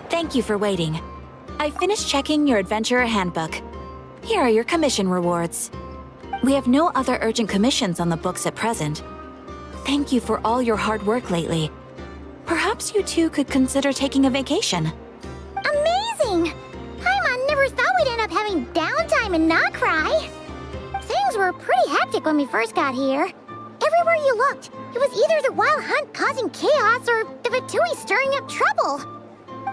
Thank you for waiting. I finished checking your Adventurer Handbook. Here are your commission rewards. We have no other urgent commissions on the books at present. Thank you for all your hard work lately. Perhaps you two could consider taking a vacation. Amazing! Paimon never thought we'd end up having downtime in Nocturne. Things were pretty hectic when we first got here. Everywhere you looked, it was either the Wild Hunt causing chaos or the Fatui stirring up trouble.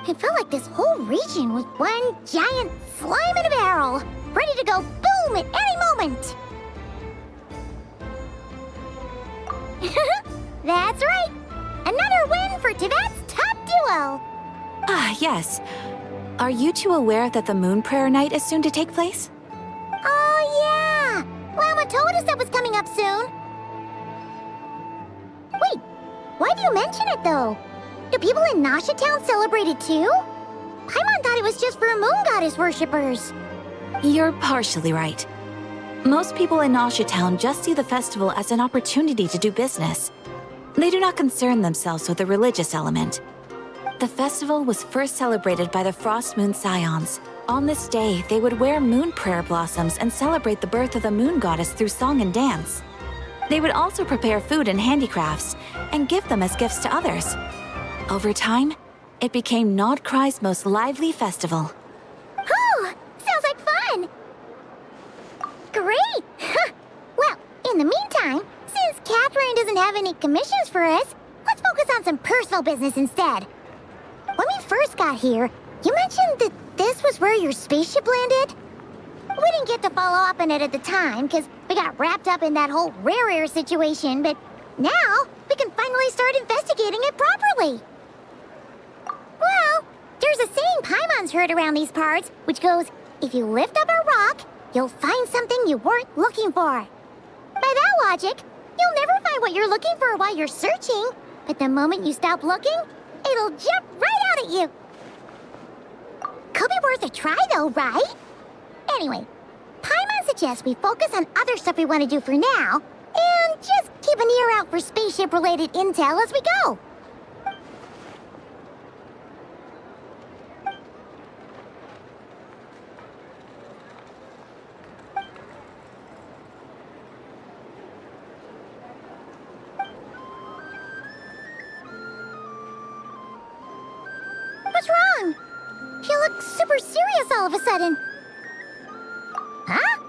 It felt like this whole region was one giant slime in a barrel, ready to go boom at any moment. That's right! Another win for Tibet's top duo! Ah, yes. Are you two aware that the Moon Prayer Night is soon to take place? Oh, yeah! Mama told us that was coming up soon. Wait, why do you mention it, though? Do people in Nasha Town celebrate it, too? Paimon thought it was just for Moon Goddess worshippers. You're partially right. Most people in Nasha Town just see the festival as an opportunity to do business. They do not concern themselves with the religious element. The festival was first celebrated by the Frost Moon Scions. On this day, they would wear moon prayer blossoms and celebrate the birth of the Moon Goddess through song and dance. They would also prepare food and handicrafts and give them as gifts to others. Over time, it became Nocturne's most lively festival. Oh, sounds like fun! Great! Well, in the meantime, since Catherine doesn't have any commissions for us, let's focus on some personal business instead. When we first got here, you mentioned that this was where your spaceship landed? We didn't get to follow up on it at the time, because we got wrapped up in that whole rare air situation, but now we can finally start investigating it properly. Well, there's a saying Paimon's heard around these parts, which goes, if you lift up a rock, you'll find something you weren't looking for. By that logic, you'll never find what you're looking for while you're searching, but the moment you stop looking, it'll jump right out at you. Could be worth a try though, right? Anyway, Paimon suggests we focus on other stuff we want to do for now, and just keep an ear out for spaceship-related intel as we go. What's wrong? She looks super serious all of a sudden. Huh?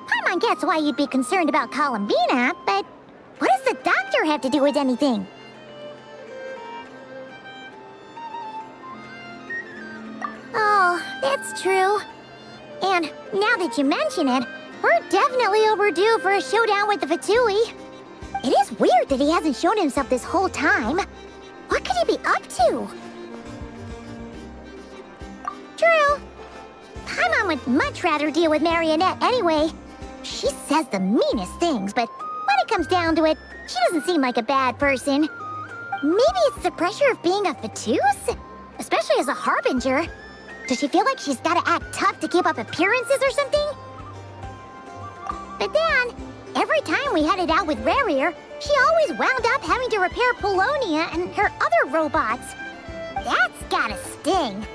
Paimon gets why you'd be concerned about Columbina, but what does the doctor have to do with anything? Oh, that's true. And now that you mention it, we're definitely overdue for a showdown with the Fatui. It is weird that he hasn't shown himself this whole time. What could he be up to? True. Paimon would much rather deal with Marionette anyway. She says the meanest things, but when it comes down to it, she doesn't seem like a bad person. Maybe it's the pressure of being a Fatus? Especially as a Harbinger. Does she feel like she's gotta act tough to keep up appearances or something? But then, every time we headed out with Rarier, she always wound up having to repair Polonia and her other robots. That's gotta sting.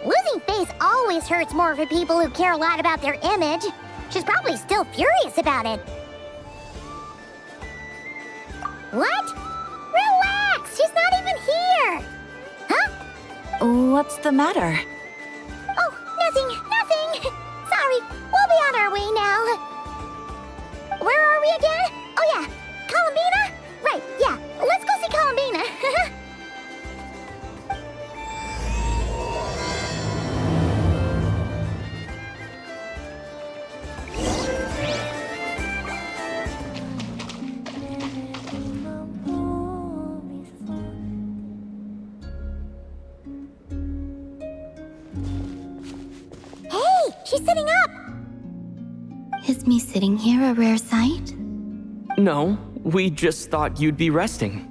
Losing face always hurts more for people who care a lot about their image. She's probably still furious about it. What? Relax! She's not even here! Huh? What's the matter? Oh, nothing. Sorry, we'll be on our way now. Where are we again? Oh yeah, Columbina? Right, yeah, let's go see Columbina. She's sitting up! Is me sitting here a rare sight? No, we just thought you'd be resting.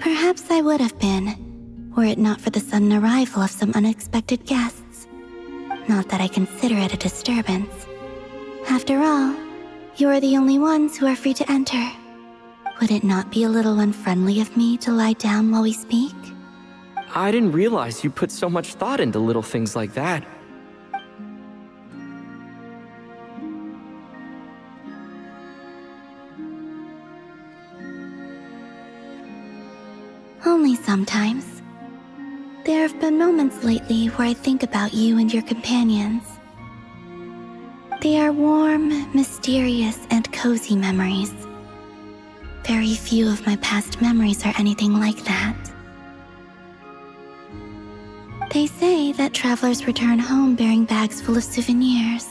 Perhaps I would have been, were it not for the sudden arrival of some unexpected guests. Not that I consider it a disturbance. After all, You are the only ones who are free to enter. Would it not be a little unfriendly of me to lie down while we speak? I didn't realize you put so much thought into little things like that. Only sometimes. There have been moments lately where I think about you and your companions. They are warm, mysterious, and cozy memories. Very few of my past memories are anything like that. They say that travelers return home bearing bags full of souvenirs.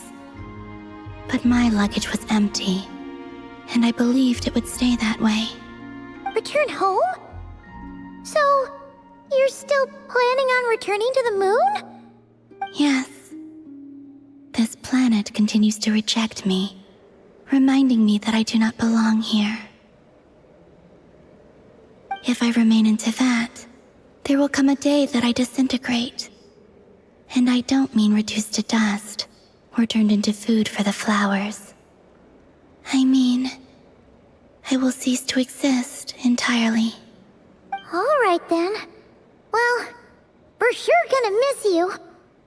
But my luggage was empty, and I believed it would stay that way. Return home? So, you're still planning on returning to the moon? Yes. This planet continues to reject me, reminding me that I do not belong here. If I remain into that, there will come a day that I disintegrate. And I don't mean reduced to dust, or turned into food for the flowers. I mean, I will cease to exist entirely. All right then. Well, we're sure gonna miss you.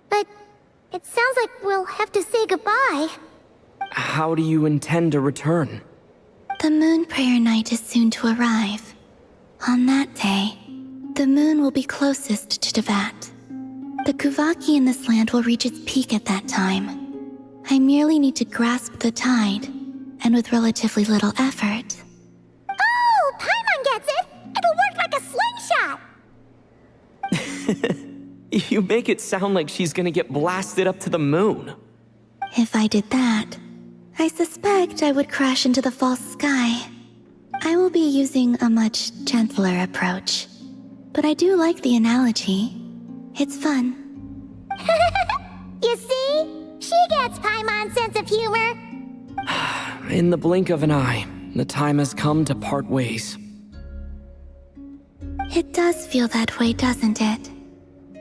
But it sounds like we'll have to say goodbye. How do you intend to return? The moon prayer night is soon to arrive. On that day, the moon will be closest to Tevat. The Kuvaki in this land will reach its peak at that time. I merely need to grasp the tide, and with relatively little effort. Oh, Paimon gets it! It'll work like a slingshot! You make it sound like she's gonna get blasted up to the moon. If I did that, I suspect I would crash into the false sky. I will be using a much gentler approach. But I do like the analogy. It's fun. You see? She gets Paimon's sense of humor. In the blink of an eye, the time has come to part ways. It does feel that way, doesn't it?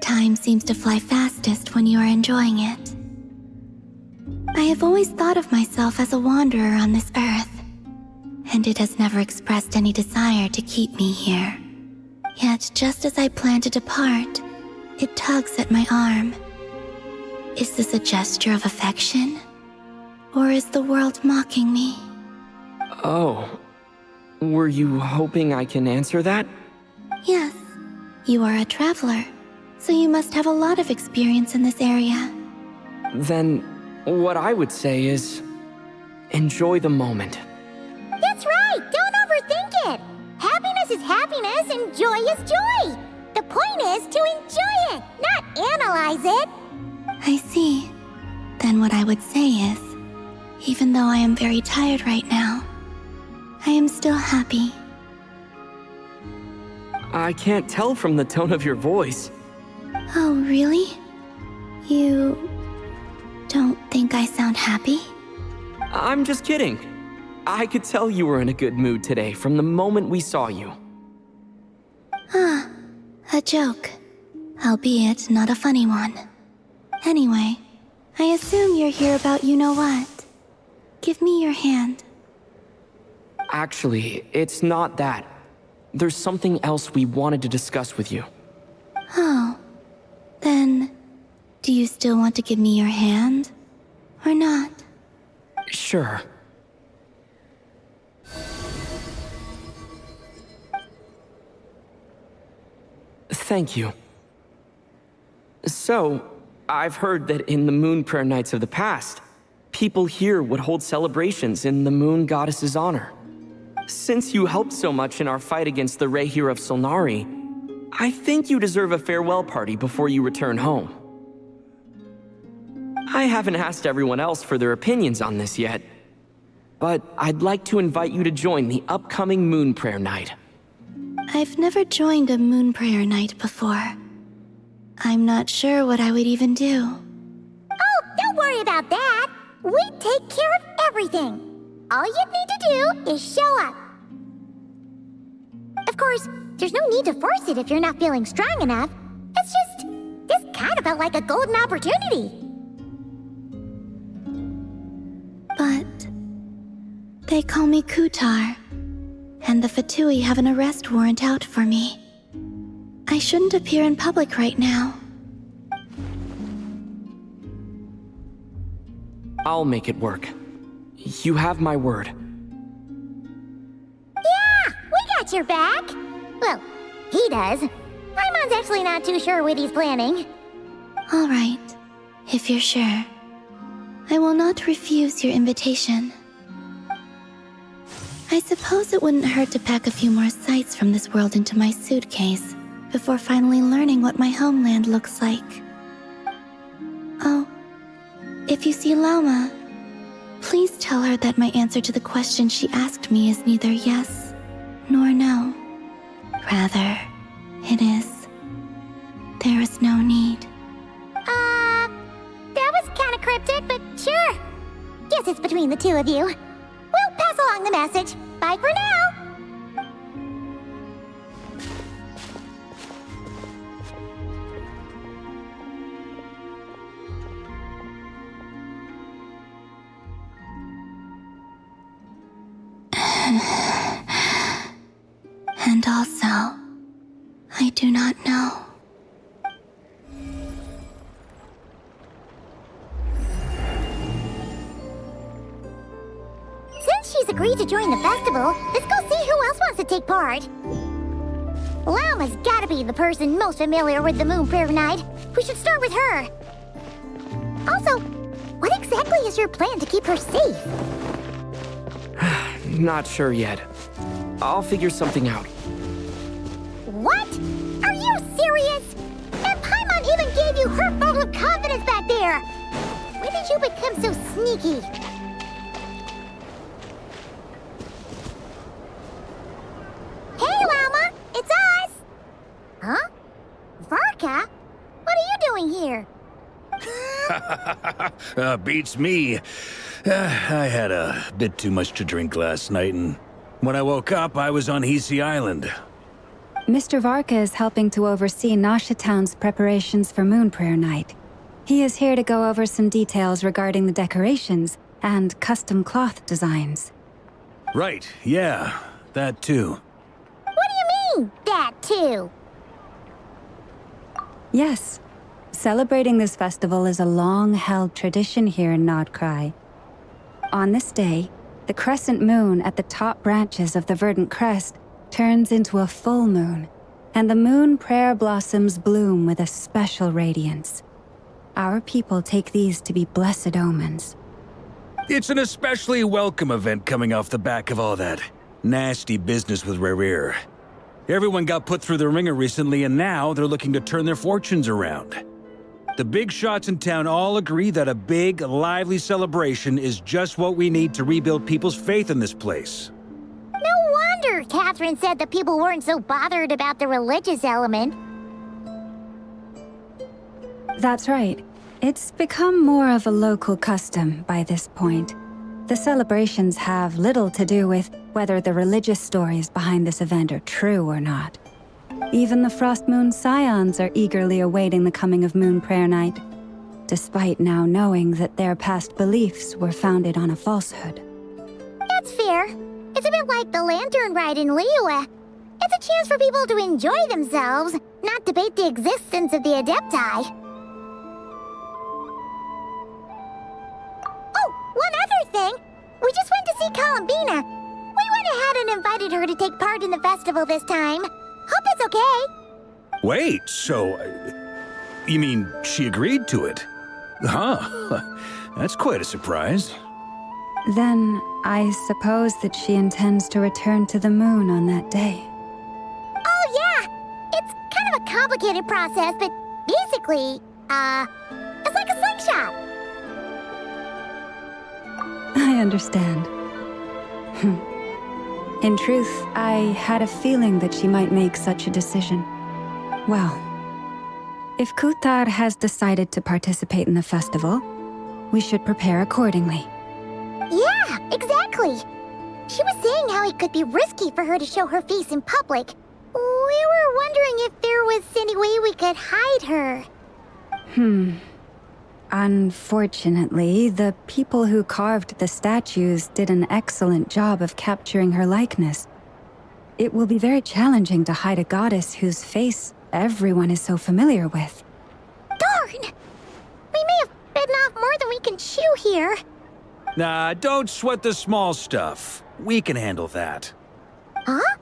Time seems to fly fastest when you are enjoying it. I have always thought of myself as a wanderer on this earth, and it has never expressed any desire to keep me here. Yet, just as I plan to depart, it tugs at my arm. Is this a gesture of affection? Or is the world mocking me? Oh. Were you hoping I can answer that? Yes. You are a traveler, so you must have a lot of experience in this area. Then, what I would say is, enjoy the moment. That's right! Don't overthink it! Happiness is happiness and joy is joy! The point is to enjoy it, not analyze it! I see. Then what I would say is, even though I am very tired right now, I am still happy. I can't tell from the tone of your voice. Oh, really? You don't think I sound happy? I'm just kidding. I could tell you were in a good mood today from the moment we saw you. Ah, a joke. Albeit not a funny one. Anyway, I assume you're here about you-know-what. Give me your hand. Actually, it's not that. There's something else we wanted to discuss with you. Oh. Then, do you still want to give me your hand? Or not? Sure. Thank you. So, I've heard that in the moon prayer nights of the past, people here would hold celebrations in the moon goddess's honor. Since you helped so much in our fight against the Rehir of Solnari, I think you deserve a farewell party before you return home. I haven't asked everyone else for their opinions on this yet, but I'd like to invite you to join the upcoming moon prayer night. I've never joined a moon prayer night before. I'm not sure what I would even do. Oh, don't worry about that! We take care of everything! All you need to do is show up. Of course, there's no need to force it if you're not feeling strong enough. It's just, this kind of felt like a golden opportunity. But They call me Kutar, and the Fatui have an arrest warrant out for me. I shouldn't appear in public right now. I'll make it work. You have my word. Yeah, we got your back. Well, he does. Paimon's actually not too sure what he's planning. All right, if you're sure. I will not refuse your invitation. I suppose it wouldn't hurt to pack a few more sights from this world into my suitcase before finally learning what my homeland looks like. Oh, if you see Lauma, please tell her that my answer to the question she asked me is neither yes nor no. Rather, it is, there is no need. That was kind of cryptic, but sure. Guess it's between the two of you. We'll pass along the message. Bye for now. And also, I do not know. Since she's agreed to join the festival, let's go see who else wants to take part. Lauma's gotta be the person most familiar with the Moon Prayer Night. We should start with her. Also, what exactly is your plan to keep her safe? Not sure yet. I'll figure something out. What? Are you serious? And Paimon even gave you her vote of confidence back there! When did you become so sneaky? Hey, Lauma! It's us! Huh? Varka? What are you doing here? Beats me. I had a bit too much to drink last night, and when I woke up, I was on Hisi Island. Mr. Varka is helping to oversee Nasha Town's preparations for Moon Prayer Night. He is here to go over some details regarding the decorations and custom cloth designs. Right, yeah, that too. What do you mean, that too? Yes, celebrating this festival is a long-held tradition here in Nocturne. On this day, the crescent moon at the top branches of the verdant crest turns into a full moon, and the moon prayer blossoms bloom with a special radiance. Our people take these to be blessed omens. It's an especially welcome event coming off the back of all that nasty business with Rare. Everyone got put through the ringer recently, and now they're looking to turn their fortunes around. The big shots in town all agree that a big, lively celebration is just what we need to rebuild people's faith in this place. No wonder Catherine said that people weren't so bothered about the religious element. That's right. It's become more of a local custom by this point. The celebrations have little to do with whether the religious stories behind this event are true or not. Even the Frost Moon Scions are eagerly awaiting the coming of Moon Prayer Night, despite now knowing that their past beliefs were founded on a falsehood. That's fair. It's a bit like the Lantern Ride in Liyue. It's a chance for people to enjoy themselves, not debate the existence of the Adepti. Oh, one other thing! We just went to see Columbina. We went ahead and invited her to take part in the festival this time. Hope it's okay. Wait, so... you mean she agreed to it? Huh. That's quite a surprise. Then, I suppose that she intends to return to the moon on that day. Oh, yeah! It's kind of a complicated process, but basically, it's like a slingshot. I understand. In truth, I had a feeling that she might make such a decision. Well, if Kutar has decided to participate in the festival, we should prepare accordingly. Yeah, exactly. She was saying how it could be risky for her to show her face in public. We were wondering if there was any way we could hide her. Unfortunately, the people who carved the statues did an excellent job of capturing her likeness. It will be very challenging to hide a goddess whose face everyone is so familiar with. Darn! We may have bitten off more than we can chew here. Nah, don't sweat the small stuff. We can handle that. Huh?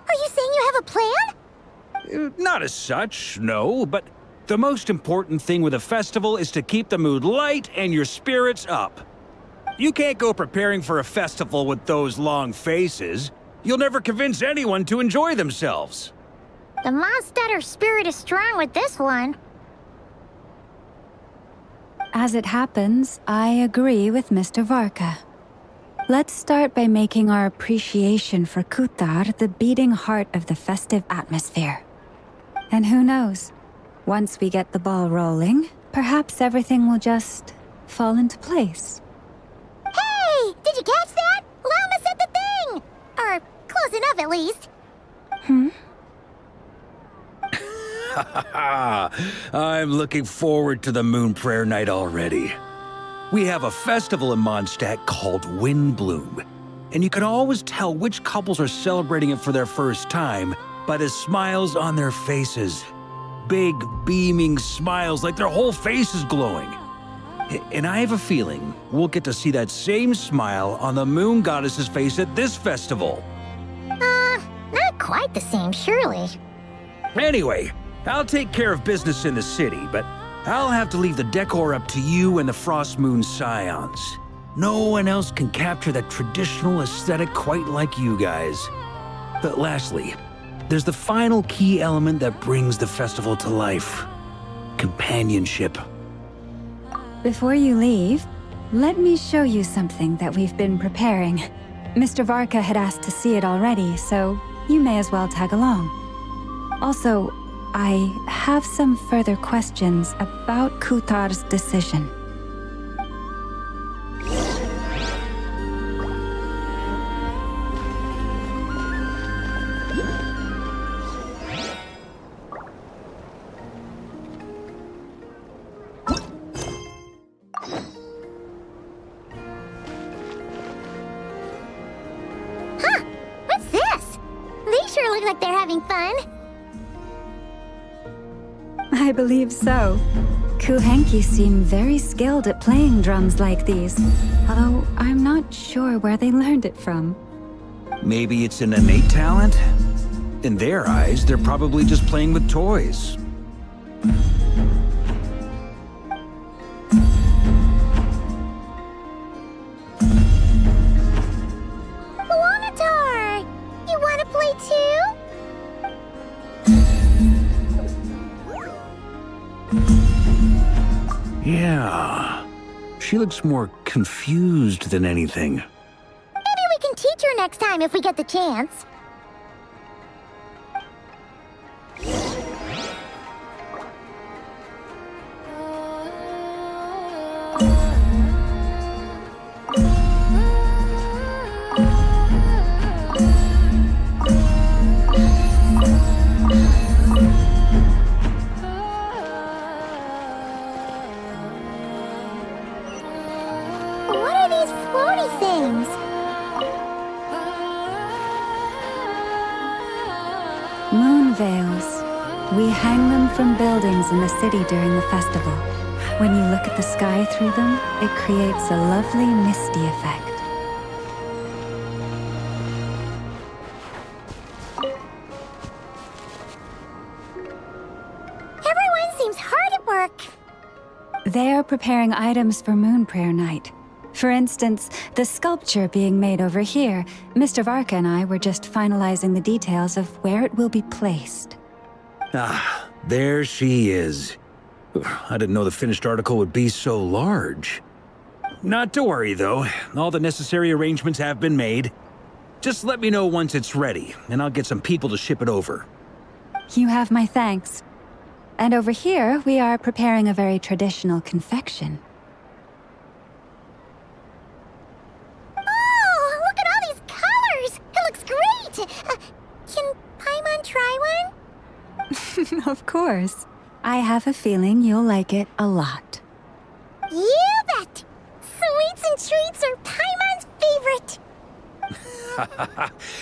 Are you saying you have a plan? Not as such, no, but the most important thing with a festival is to keep the mood light and your spirits up. You can't go preparing for a festival with those long faces. You'll never convince anyone to enjoy themselves. The Mondstatter spirit is strong with this one. As it happens, I agree with Mr. Varka. Let's start by making our appreciation for Kutar the beating heart of the festive atmosphere. And who knows? Once we get the ball rolling, perhaps everything will just fall into place. Hey! Did you catch that? Llama said the thing! Or close enough, at least. I'm looking forward to the Moon Prayer Night already. We have a festival in Mondstadt called Windbloom, and you can always tell which couples are celebrating it for their first time by the smiles on their faces. Big, beaming smiles like their whole face is glowing. And I have a feeling we'll get to see that same smile on the Moon Goddess's face at this festival. Not quite the same, surely. Anyway, I'll take care of business in the city, but I'll have to leave the decor up to you and the Frost Moon Scions. No one else can capture that traditional aesthetic quite like you guys. But lastly, there's the final key element that brings the festival to life. Companionship. Before you leave, let me show you something that we've been preparing. Mr. Varka had asked to see it already, so you may as well tag along. Also, I have some further questions about Kutar's decision. What's this? They sure look like they're having fun. I believe so. Kuhenki seem very skilled at playing drums like these, although I'm not sure where they learned it from. Maybe it's an innate talent? In their eyes, they're probably just playing with toys. Wanatar! You want to play too? Yeah. She looks more confused than anything. Maybe we can teach her next time if we get the chance. What are these floaty things? Moon veils. We hang them from buildings in the city during the festival. When you look at the sky through them, it creates a lovely misty effect. Everyone seems hard at work. They are preparing items for Moon Prayer Night. For instance, the sculpture being made over here, Mr. Varka and I were just finalizing the details of where it will be placed. Ah, there she is. I didn't know the finished article would be so large. Not to worry, though. All the necessary arrangements have been made. Just let me know once it's ready, and I'll get some people to ship it over. You have my thanks. And over here, we are preparing a very traditional confection. Oh, look at all these colors! It looks great! Can Paimon try one? Of course. I have a feeling you'll like it a lot.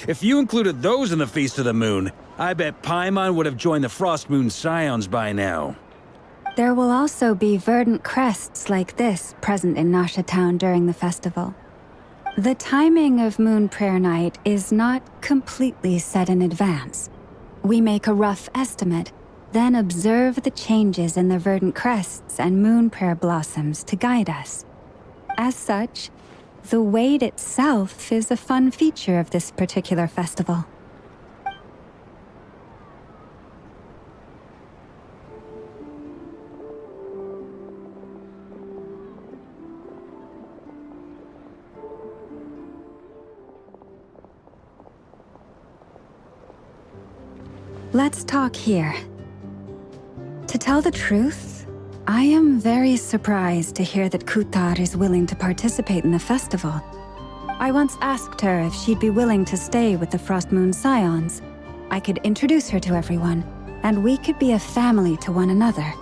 If you included those in the Feast of the Moon, I bet Paimon would have joined the Frost Moon Scions by now. There will also be verdant crests like this present in Nasha Town during the festival. The timing of Moon Prayer Night is not completely set in advance. We make a rough estimate, then observe the changes in the verdant crests and moon prayer blossoms to guide us. As such, the wait itself is a fun feature of this particular festival. Let's talk here. To tell the truth, I am very surprised to hear that Kutar is willing to participate in the festival. I once asked her if she'd be willing to stay with the Frost Moon Scions. I could introduce her to everyone, and we could be a family to one another.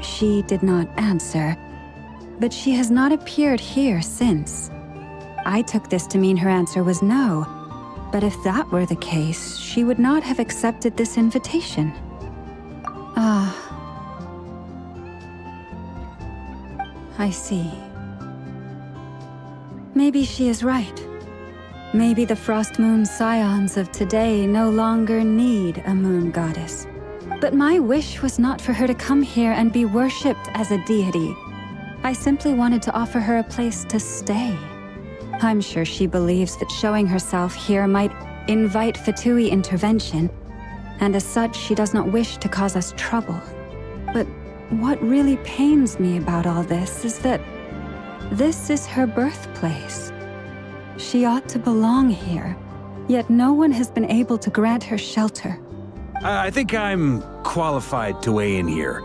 She did not answer, but she has not appeared here since. I took this to mean her answer was no, but if that were the case, she would not have accepted this invitation. I see. Maybe she is right. Maybe the Frost Moon Scions of today no longer need a moon goddess. But my wish was not for her to come here and be worshipped as a deity. I simply wanted to offer her a place to stay. I'm sure she believes that showing herself here might invite Fatui intervention, and as such, she does not wish to cause us trouble. But what really pains me about all this is that this is her birthplace. She ought to belong here, yet no one has been able to grant her shelter. I think I'm qualified to weigh in here.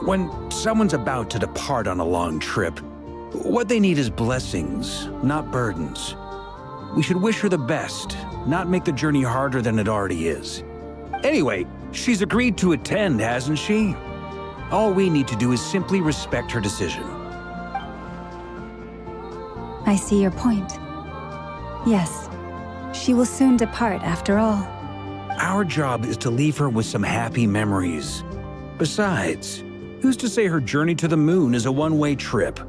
When someone's about to depart on a long trip, what they need is blessings, not burdens. We should wish her the best, not make the journey harder than it already is. Anyway, she's agreed to attend, hasn't she? All we need to do is simply respect her decision. I see your point. Yes, she will soon depart after all. Our job is to leave her with some happy memories. Besides, who's to say her journey to the moon is a one-way trip?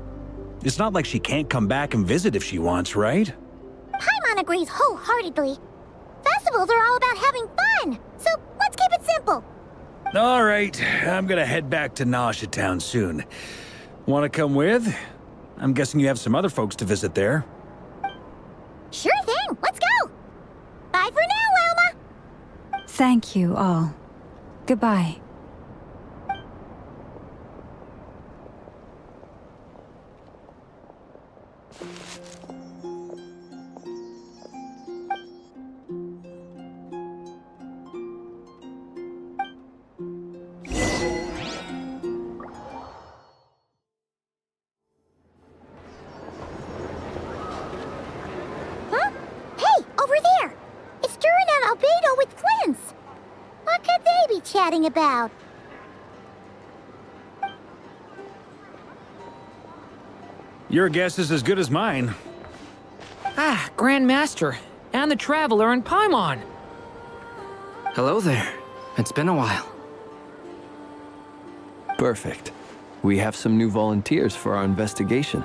It's not like she can't come back and visit if she wants, right? Paimon agrees wholeheartedly. Festivals are all about having fun, so let's keep it simple. All right, I'm gonna head back to Nasha Town soon. Want to come with? I'm guessing you have some other folks to visit there. Sure thing, let's go! Bye for now, Wilma! Thank you all. Goodbye. Chatting about? Your guess is as good as mine. Ah, Grand Master, and the Traveler and Paimon. Hello there. It's been a while. Perfect. We have some new volunteers for our investigation.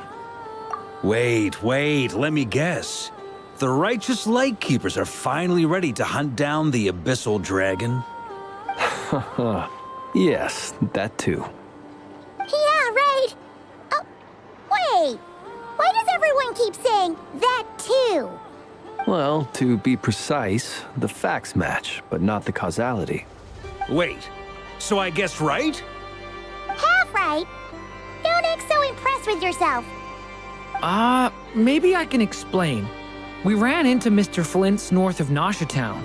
Wait, let me guess. The righteous Lightkeepers are finally ready to hunt down the Abyssal Dragon? Yes, that too. Yeah, right. Oh, wait. Why does everyone keep saying that too? Well, to be precise, the facts match, but not the causality. Wait, so I guessed right? Half right. Don't act so impressed with yourself. Maybe I can explain. We ran into Mr. Flint's north of Nasha Town.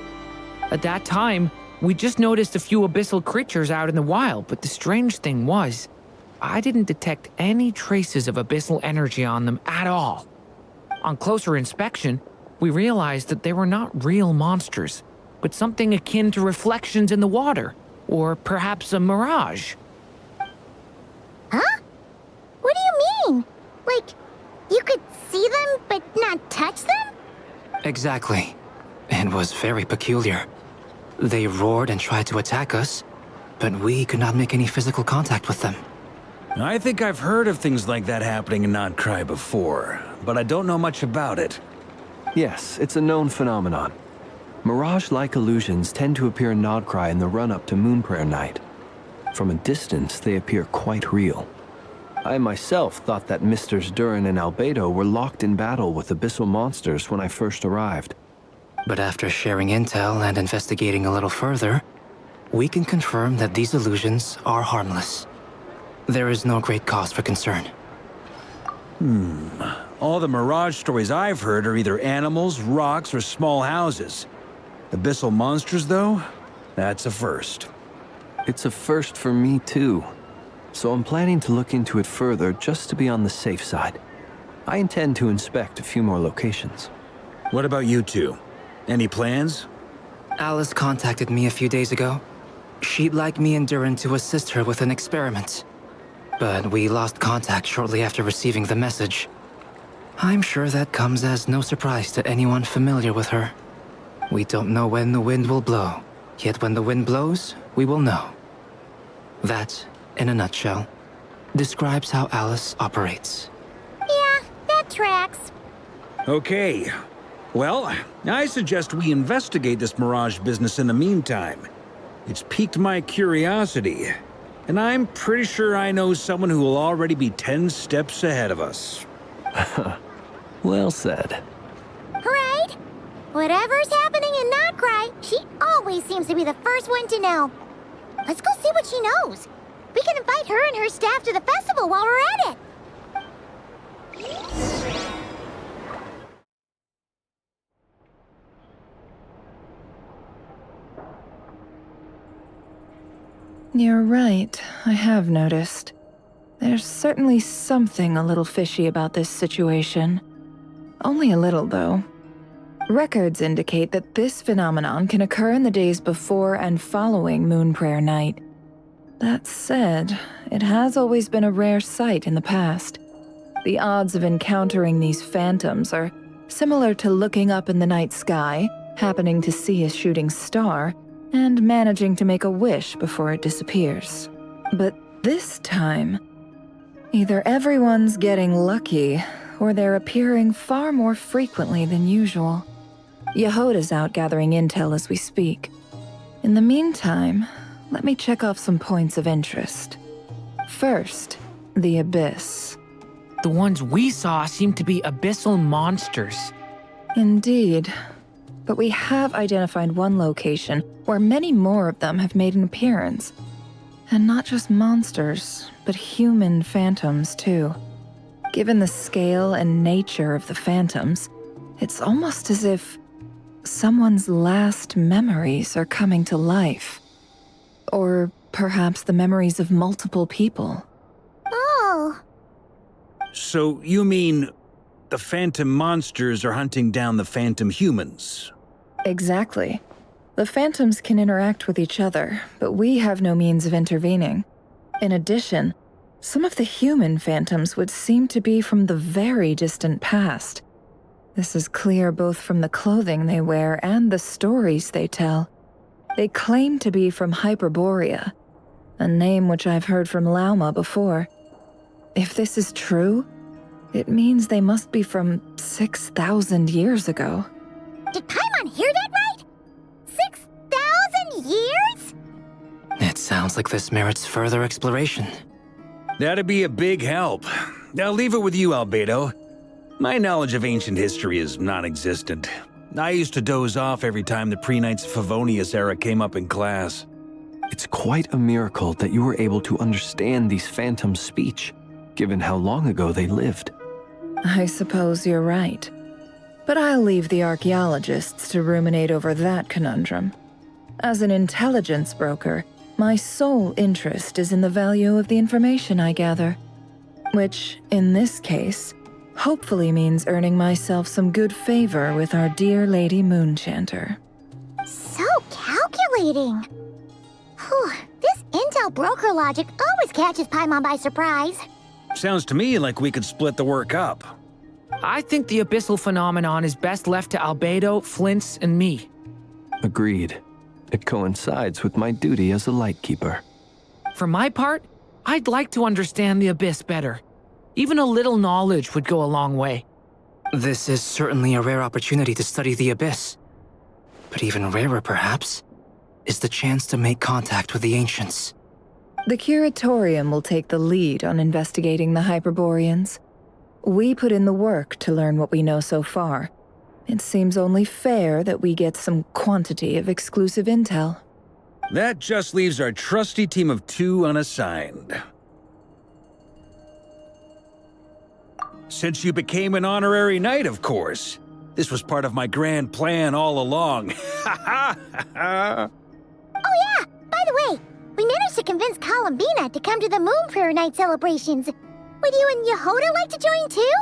At that time, we just noticed a few abyssal creatures out in the wild, but the strange thing was, I didn't detect any traces of abyssal energy on them at all. On closer inspection, we realized that they were not real monsters, but something akin to reflections in the water, or perhaps a mirage. Huh? What do you mean? Like, you could see them but not touch them? Exactly. It was very peculiar. They roared and tried to attack us, but we could not make any physical contact with them. I think I've heard of things like that happening in Nocturne before, but I don't know much about it. Yes, it's a known phenomenon. Mirage-like illusions tend to appear in Nocturne in the run-up to Moon Prayer Night. From a distance, they appear quite real. I myself thought that Misters Durin and Albedo were locked in battle with abyssal monsters when I first arrived. But after sharing intel and investigating a little further, we can confirm that these illusions are harmless. There is no great cause for concern. All the Mirage stories I've heard are either animals, rocks, or small houses. Abyssal monsters, though? That's a first. It's a first for me, too. So I'm planning to look into it further just to be on the safe side. I intend to inspect a few more locations. What about you two? Any plans? Alice contacted me a few days ago. She'd like me and Durin to assist her with an experiment. But we lost contact shortly after receiving the message. I'm sure that comes as no surprise to anyone familiar with her. We don't know when the wind will blow, yet when the wind blows, we will know. That, in a nutshell, describes how Alice operates. Yeah, that tracks. Okay. Well, I suggest we investigate this Mirage business in the meantime. It's piqued my curiosity, and I'm pretty sure I know someone who will already be 10 steps ahead of us. Well said. Right? Whatever's happening in Nocturne, she always seems to be the first one to know. Let's go see what she knows. We can invite her and her staff to the festival while we're at it. You're right, I have noticed. There's certainly something a little fishy about this situation. Only a little, though. Records indicate that this phenomenon can occur in the days before and following Moon Prayer Night. That said, it has always been a rare sight in the past. The odds of encountering these phantoms are similar to looking up in the night sky, happening to see a shooting star, and managing to make a wish before it disappears. But this time, either everyone's getting lucky, or they're appearing far more frequently than usual. Yehoda's out gathering intel as we speak. In the meantime, let me check off some points of interest. First, the Abyss. The ones we saw seem to be abyssal monsters. Indeed. But we have identified one location where many more of them have made an appearance. And not just monsters, but human phantoms too. Given the scale and nature of the phantoms, it's almost as if someone's last memories are coming to life. Or perhaps the memories of multiple people. Oh. So you mean the phantom monsters are hunting down the phantom humans? Exactly. The phantoms can interact with each other, but we have no means of intervening. In addition, some of the human phantoms would seem to be from the very distant past. This is clear both from the clothing they wear and the stories they tell. They claim to be from Hyperborea, a name which I've heard from Lauma before. If this is true, it means they must be from 6,000 years ago. Did Paimon hear that right? 6,000 years? It sounds like this merits further exploration. That'd be a big help. I'll leave it with you, Albedo. My knowledge of ancient history is non-existent. I used to doze off every time the pre-Knights of Favonius era came up in class. It's quite a miracle that you were able to understand these phantoms' speech, given how long ago they lived. I suppose you're right. But I'll leave the archaeologists to ruminate over that conundrum. As an intelligence broker, my sole interest is in the value of the information I gather. Which, in this case, hopefully means earning myself some good favor with our dear Lady Moonchanter. So calculating. Whew, this intel broker logic always catches Paimon by surprise. Sounds to me like we could split the work up. I think the abyssal phenomenon is best left to Albedo, Flints, and me. Agreed. It coincides with my duty as a lightkeeper. For my part, I'd like to understand the abyss better. Even a little knowledge would go a long way. This is certainly a rare opportunity to study the abyss. But even rarer, perhaps, is the chance to make contact with the ancients. The Curatorium will take the lead on investigating the Hyperboreans. We put in the work to learn what we know so far. It seems only fair that we get some quantity of exclusive intel. That just leaves our trusty team of 2 unassigned. Since you became an honorary knight, of course. This was part of my grand plan all along. Oh yeah, by the way, we managed to convince Columbina to come to the Moon Prayer Night celebrations. Would you and Yehoda like to join too?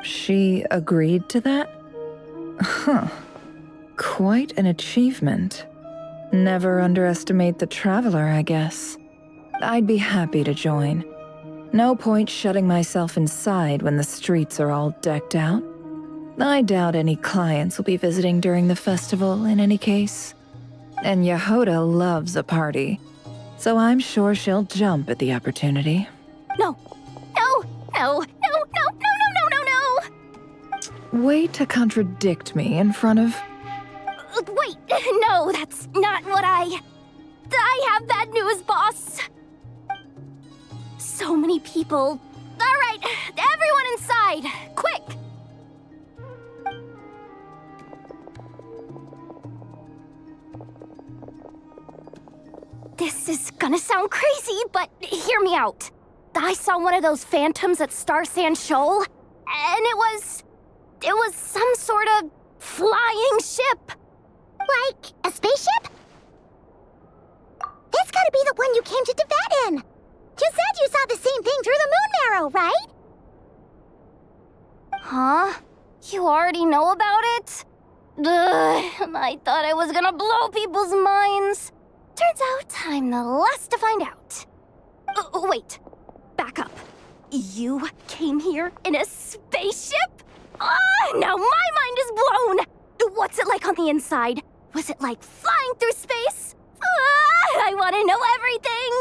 She agreed to that? Huh. Quite an achievement. Never underestimate the traveler, I guess. I'd be happy to join. No point shutting myself inside when the streets are all decked out. I doubt any clients will be visiting during the festival in any case. And Yehoda loves a party, so I'm sure she'll jump at the opportunity. No. Way to contradict me in front of... Wait, no, that's not what I have bad news, boss. So many people. All right, everyone inside, quick. This is gonna sound crazy, but hear me out. I saw one of those phantoms at Star Sand Shoal, and it was some sort of flying ship. Like a spaceship? That's gotta be the one you came to Tibet in. You said you saw the same thing through the moon marrow, right? Huh? You already know about it? Ugh, I thought I was gonna blow people's minds. Turns out I'm the last to find out. Wait, back up. You came here in a spaceship? Now my mind is blown! What's it like on the inside? Was it like flying through space? I want to know everything!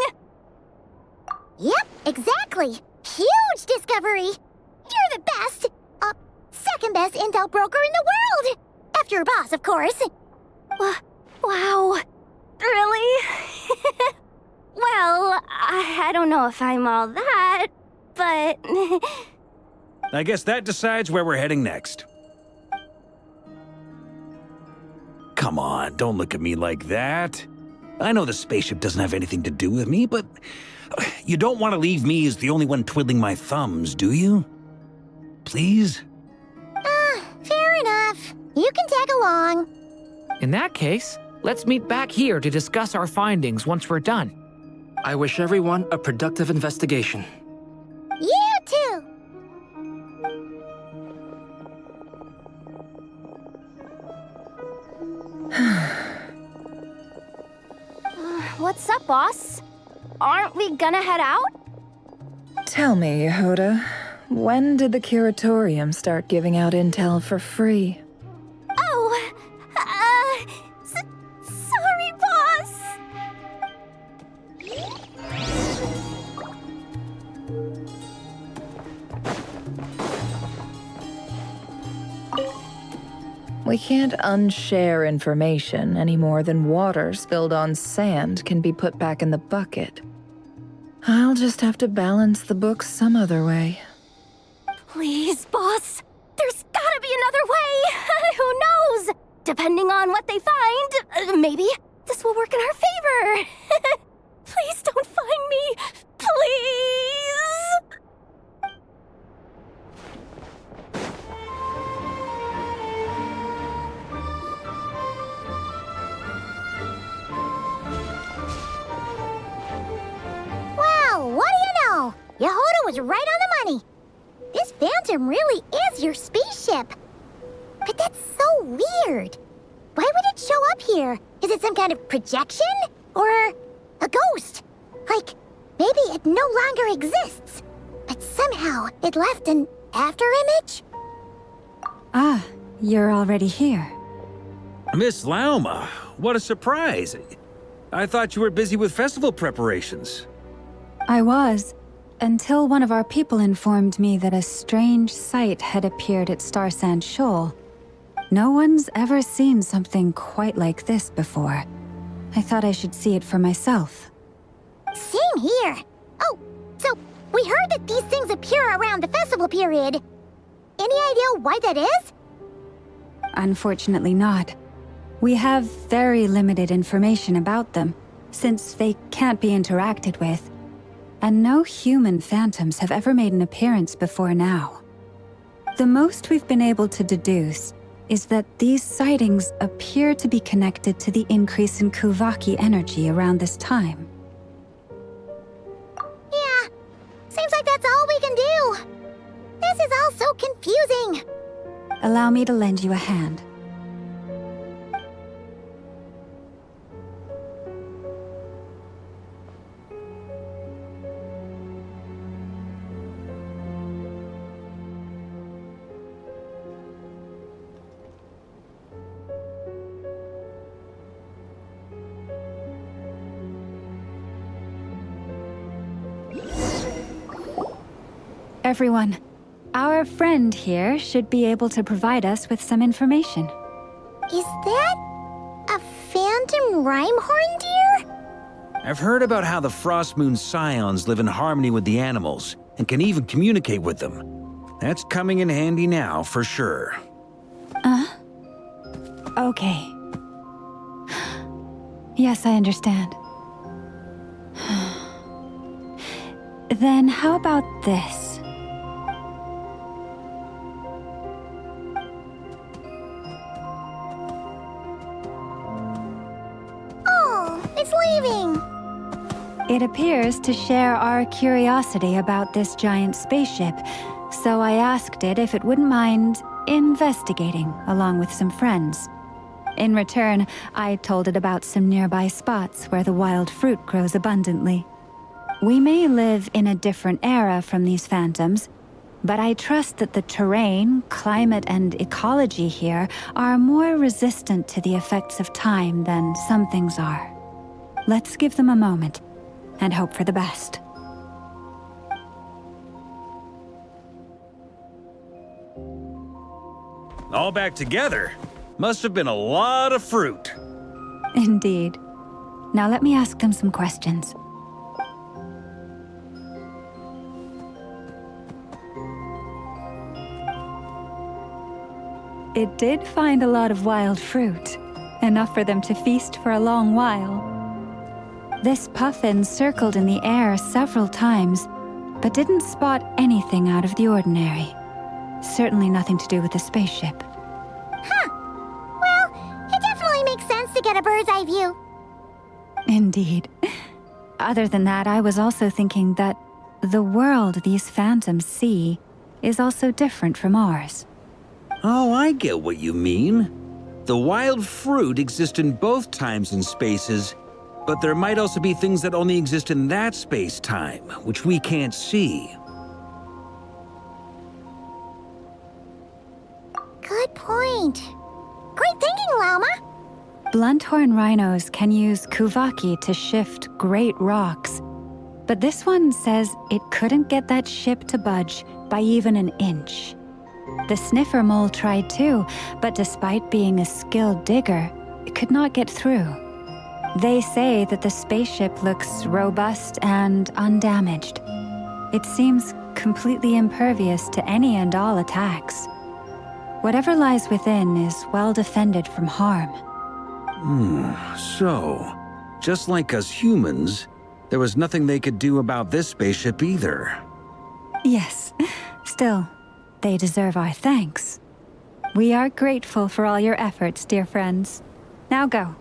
Yep, exactly. Huge discovery. You're the best, second best intel broker in the world. After your boss, of course. Wow. Really? Well, I don't know if I'm all that, but... I guess that decides where we're heading next. Come on, don't look at me like that. I know the spaceship doesn't have anything to do with me, but you don't want to leave me as the only one twiddling my thumbs, do you? Please? Fair enough. You can tag along. In that case, let's meet back here to discuss our findings once we're done. I wish everyone a productive investigation. You too! What's up, boss? Aren't we gonna head out? Tell me, Yehoda, when did the Curatorium start giving out intel for free? Oh, sorry, boss. We can't unshare information any more than water spilled on sand can be put back in the bucket. I'll just have to balance the books some other way. Please, boss. There's gotta be another way. Who knows? Depending on what they find, maybe this will work in our favor. Please don't find me. Please. Wow, what do you know? Yehoda was right on the money. This phantom really is your spaceship. But that's so weird. Why would it show up here? Is it some kind of projection? Or a ghost? Like, maybe it no longer exists, but somehow it left an afterimage? Ah, you're already here. Miss Lauma, what a surprise. I thought you were busy with festival preparations. I was, until one of our people informed me that a strange sight had appeared at Starsand Shoal. No one's ever seen something quite like this before. I thought I should see it for myself. Same here. Oh, so we heard that these things appear around the festival period. Any idea why that is? Unfortunately not. We have very limited information about them, since they can't be interacted with. And no human phantoms have ever made an appearance before now. The most we've been able to deduce is that these sightings appear to be connected to the increase in Kuvaki energy around this time. Yeah, seems like that's all we can do. This is all so confusing. Allow me to lend you a hand. Everyone, our friend here should be able to provide us with some information. Is that a phantom rhymehorn deer? I've heard about how the Frost Moon scions live in harmony with the animals and can even communicate with them. That's coming in handy now, for sure. Okay. Yes, I understand. Then how about this? It's leaving. It appears to share our curiosity about this giant spaceship, so I asked it if it wouldn't mind investigating along with some friends. In return, I told it about some nearby spots where the wild fruit grows abundantly. We may live in a different era from these phantoms, but I trust that the terrain, climate, and ecology here are more resistant to the effects of time than some things are. Let's give them a moment and hope for the best. All back together? Must have been a lot of fruit. Indeed. Now let me ask them some questions. It did find a lot of wild fruit, enough for them to feast for a long while. This puffin circled in the air several times, but didn't spot anything out of the ordinary. Certainly nothing to do with the spaceship. Huh. Well, it definitely makes sense to get a bird's eye view. Indeed. Other than that, I was also thinking that the world these phantoms see is also different from ours. Oh, I get what you mean. The wild fruit exist in both times and spaces, but there might also be things that only exist in that space-time, which we can't see. Good point. Great thinking, Lauma. Blunthorn rhinos can use Kuvaki to shift great rocks, but this one says it couldn't get that ship to budge by even an inch. The sniffer mole tried too, but despite being a skilled digger, it could not get through. They say that the spaceship looks robust and undamaged. It seems completely impervious to any and all attacks. Whatever lies within is well defended from harm. So, just like us humans, there was nothing they could do about this spaceship either. Yes, still, they deserve our thanks. We are grateful for all your efforts, dear friends. Now go,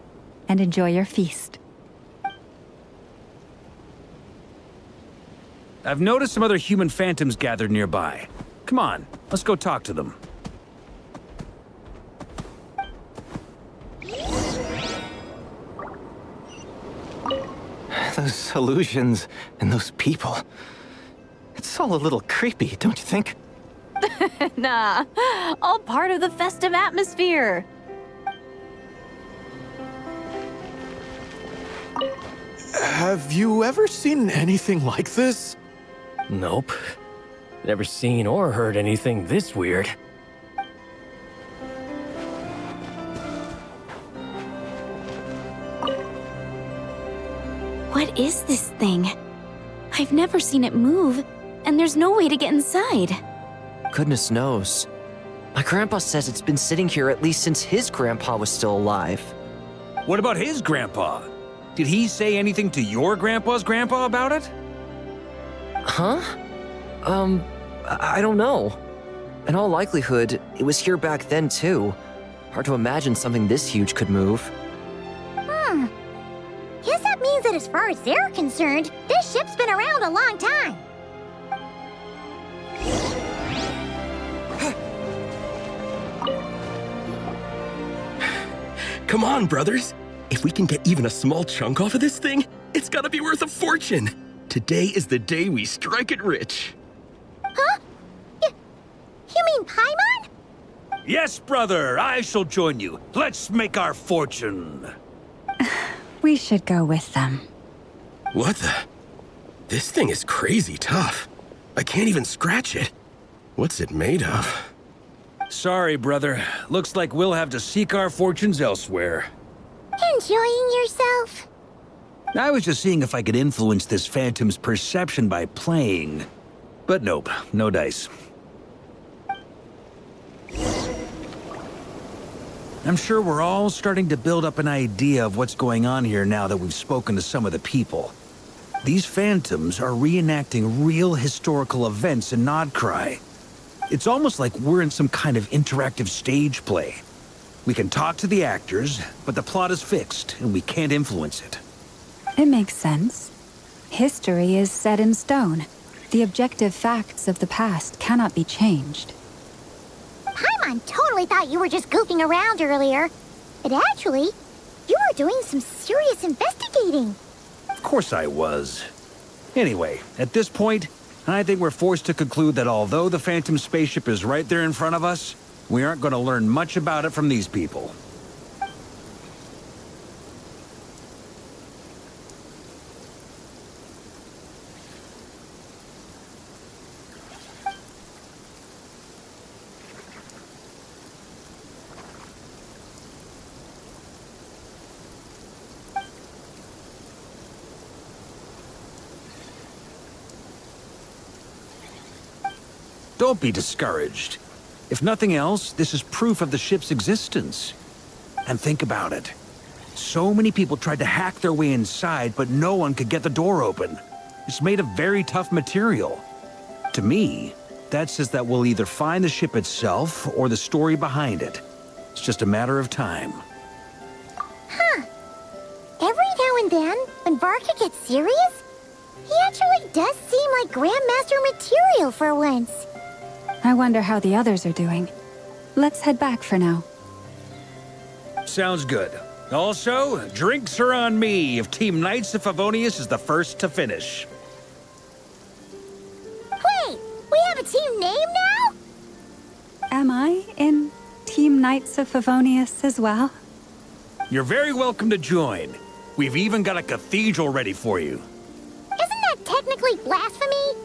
and enjoy your feast. I've noticed some other human phantoms gathered nearby. Come on, let's go talk to them. Those illusions and those people. It's all a little creepy, don't you think? Nah, all part of the festive atmosphere. Have you ever seen anything like this? Nope. Never seen or heard anything this weird. What is this thing? I've never seen it move, and there's no way to get inside. Goodness knows. My grandpa says it's been sitting here at least since his grandpa was still alive. What about his grandpa? Did he say anything to your grandpa's grandpa about it? Huh? I don't know. In all likelihood, it was here back then too. Hard to imagine something this huge could move. Guess that means that as far as they're concerned, this ship's been around a long time. Come on, brothers. If we can get even a small chunk off of this thing, it's gotta be worth a fortune. Today is the day we strike it rich. Huh? You mean Paimon? Yes, brother, I shall join you. Let's make our fortune. We should go with them. What the? This thing is crazy tough. I can't even scratch it. What's it made of? Sorry, brother. Looks like we'll have to seek our fortunes elsewhere. Enjoying yourself? I was just seeing if I could influence this phantom's perception by playing. But nope, no dice. I'm sure we're all starting to build up an idea of what's going on here now that we've spoken to some of the people. These phantoms are reenacting real historical events in Nocturne. It's almost like we're in some kind of interactive stage play. We can talk to the actors, but the plot is fixed and we can't influence it. It makes sense. History is set in stone. The objective facts of the past cannot be changed. Paimon totally thought you were just goofing around earlier. But actually, you were doing some serious investigating. Of course I was. Anyway, at this point, I think we're forced to conclude that although the Phantom spaceship is right there in front of us, we aren't going to learn much about it from these people. Don't be discouraged. If nothing else, this is proof of the ship's existence. And think about it. So many people tried to hack their way inside, but no one could get the door open. It's made of very tough material. To me, that says that we'll either find the ship itself or the story behind it. It's just a matter of time. Huh. Every now and then, when Varka gets serious, he actually does seem like Grandmaster material for once. I wonder how the others are doing. Let's head back for now. Sounds good. Also, drinks are on me if Team Knights of Favonius is the first to finish. Wait, we have a team name now? Am I in Team Knights of Favonius as well? You're very welcome to join. We've even got a cathedral ready for you. Isn't that technically blasphemy?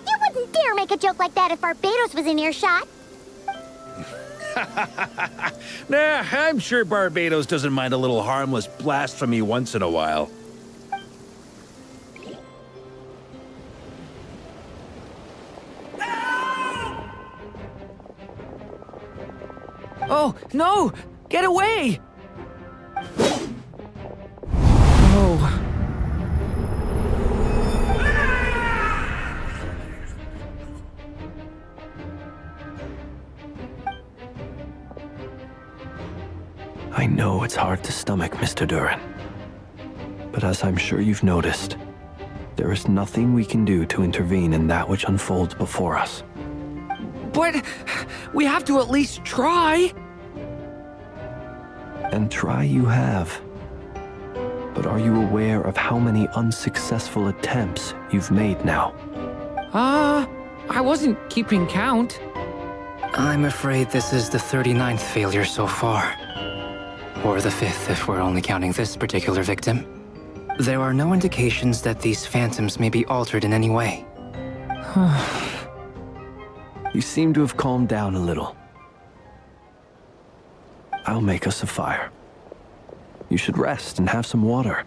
You wouldn't dare make a joke like that if Barbados was in earshot. Nah, I'm sure Barbados doesn't mind a little harmless blasphemy once in a while. Oh, no! Get away! Oh. I know it's hard to stomach, Mr. Duran. But as I'm sure you've noticed, there is nothing we can do to intervene in that which unfolds before us. But we have to at least try. And try you have. But are you aware of how many unsuccessful attempts you've made now? I wasn't keeping count. I'm afraid this is the 39th failure so far. Or the 5th if we're only counting this particular victim. There are no indications that these phantoms may be altered in any way. You seem to have calmed down a little. I'll make us a fire. You should rest and have some water.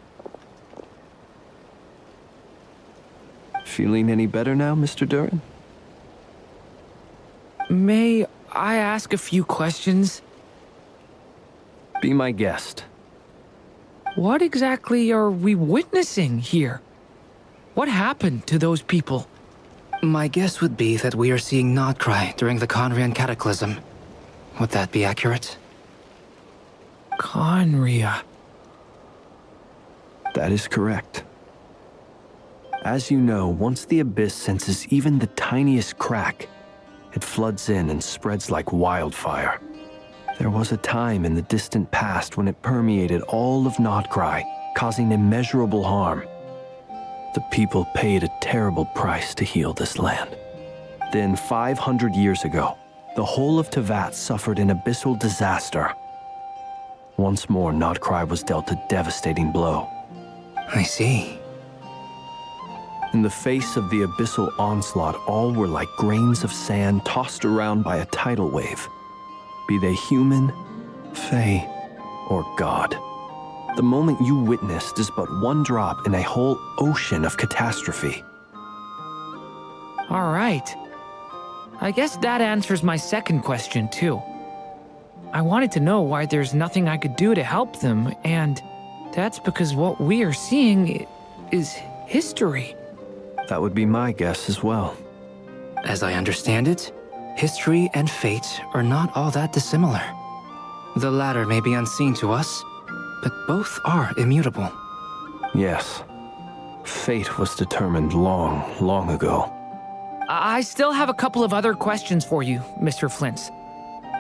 Feeling any better now, Mr. Duran? May I ask a few questions? Be my guest. What exactly are we witnessing here? What happened to those people? My guess would be that we are seeing Nocturne during the Conrian Cataclysm. Would that be accurate? Conria. That is correct. As you know, once the Abyss senses even the tiniest crack, it floods in and spreads like wildfire. There was a time in the distant past when it permeated all of Nocturne, causing immeasurable harm. The people paid a terrible price to heal this land. Then, 500 years ago, the whole of Teyvat suffered an abyssal disaster. Once more, Nocturne was dealt a devastating blow. I see. In the face of the abyssal onslaught, all were like grains of sand tossed around by a tidal wave. Be they human, fae, or god. The moment you witnessed is but one drop in a whole ocean of catastrophe. All right. I guess that answers my second question, too. I wanted to know why there's nothing I could do to help them, and that's because what we are seeing is history. That would be my guess as well. As I understand it, history and fate are not all that dissimilar. The latter may be unseen to us, but both are immutable. Yes. Fate was determined long, long ago. I still have a couple of other questions for you, Mr. Flint's.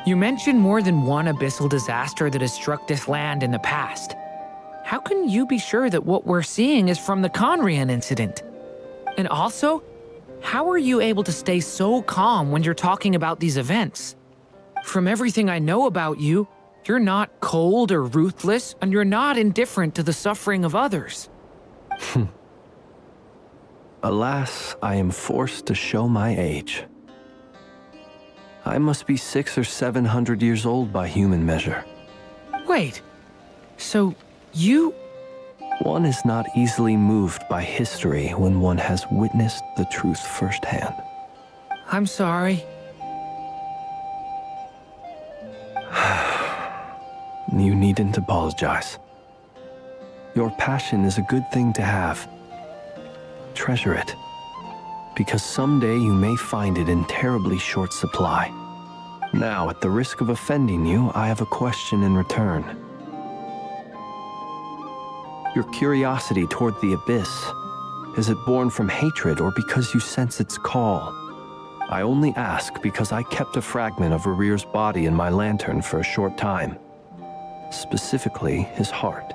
You mentioned more than one abyssal disaster that has struck this land in the past. How can you be sure that what we're seeing is from the Conrian incident? And also, how are you able to stay so calm when you're talking about these events? From everything I know about you, you're not cold or ruthless, and you're not indifferent to the suffering of others. Alas, I am forced to show my age. I must be 600 or 700 years old by human measure. Wait, so you... One is not easily moved by history when one has witnessed the truth firsthand. I'm sorry. You needn't apologize. Your passion is a good thing to have. Treasure it, because someday you may find it in terribly short supply. Now, at the risk of offending you, I have a question in return. Your curiosity toward the Abyss, is it born from hatred or because you sense its call? I only ask because I kept a fragment of Rerir's body in my lantern for a short time. Specifically, his heart.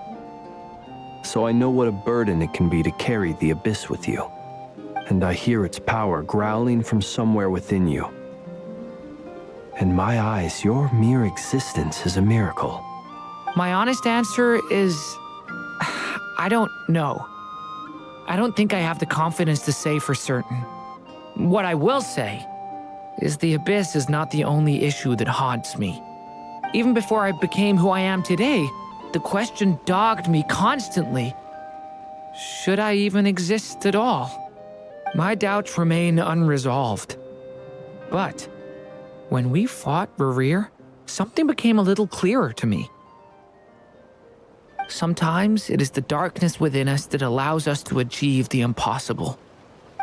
So I know what a burden it can be to carry the Abyss with you. And I hear its power growling from somewhere within you. In my eyes, your mere existence is a miracle. My honest answer is... I don't know. I don't think I have the confidence to say for certain. What I will say is the Abyss is not the only issue that haunts me. Even before I became who I am today, the question dogged me constantly. Should I even exist at all? My doubts remain unresolved. But when we fought Rerir, something became a little clearer to me. Sometimes it is the darkness within us that allows us to achieve the impossible.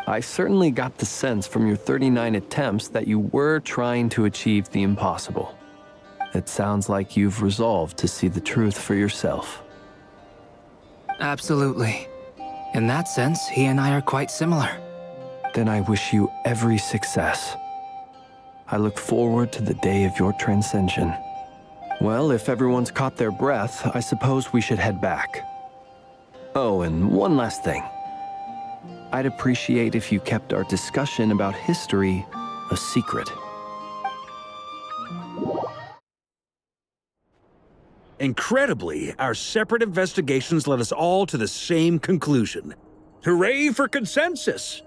I certainly got the sense from your 39 attempts that you were trying to achieve the impossible. It sounds like you've resolved to see the truth for yourself. Absolutely. In that sense, he and I are quite similar. Then I wish you every success. I look forward to the day of your transcension. Well, if everyone's caught their breath, I suppose we should head back. Oh, and one last thing. I'd appreciate if you kept our discussion about history a secret. Incredibly, our separate investigations led us all to the same conclusion. Hooray for consensus!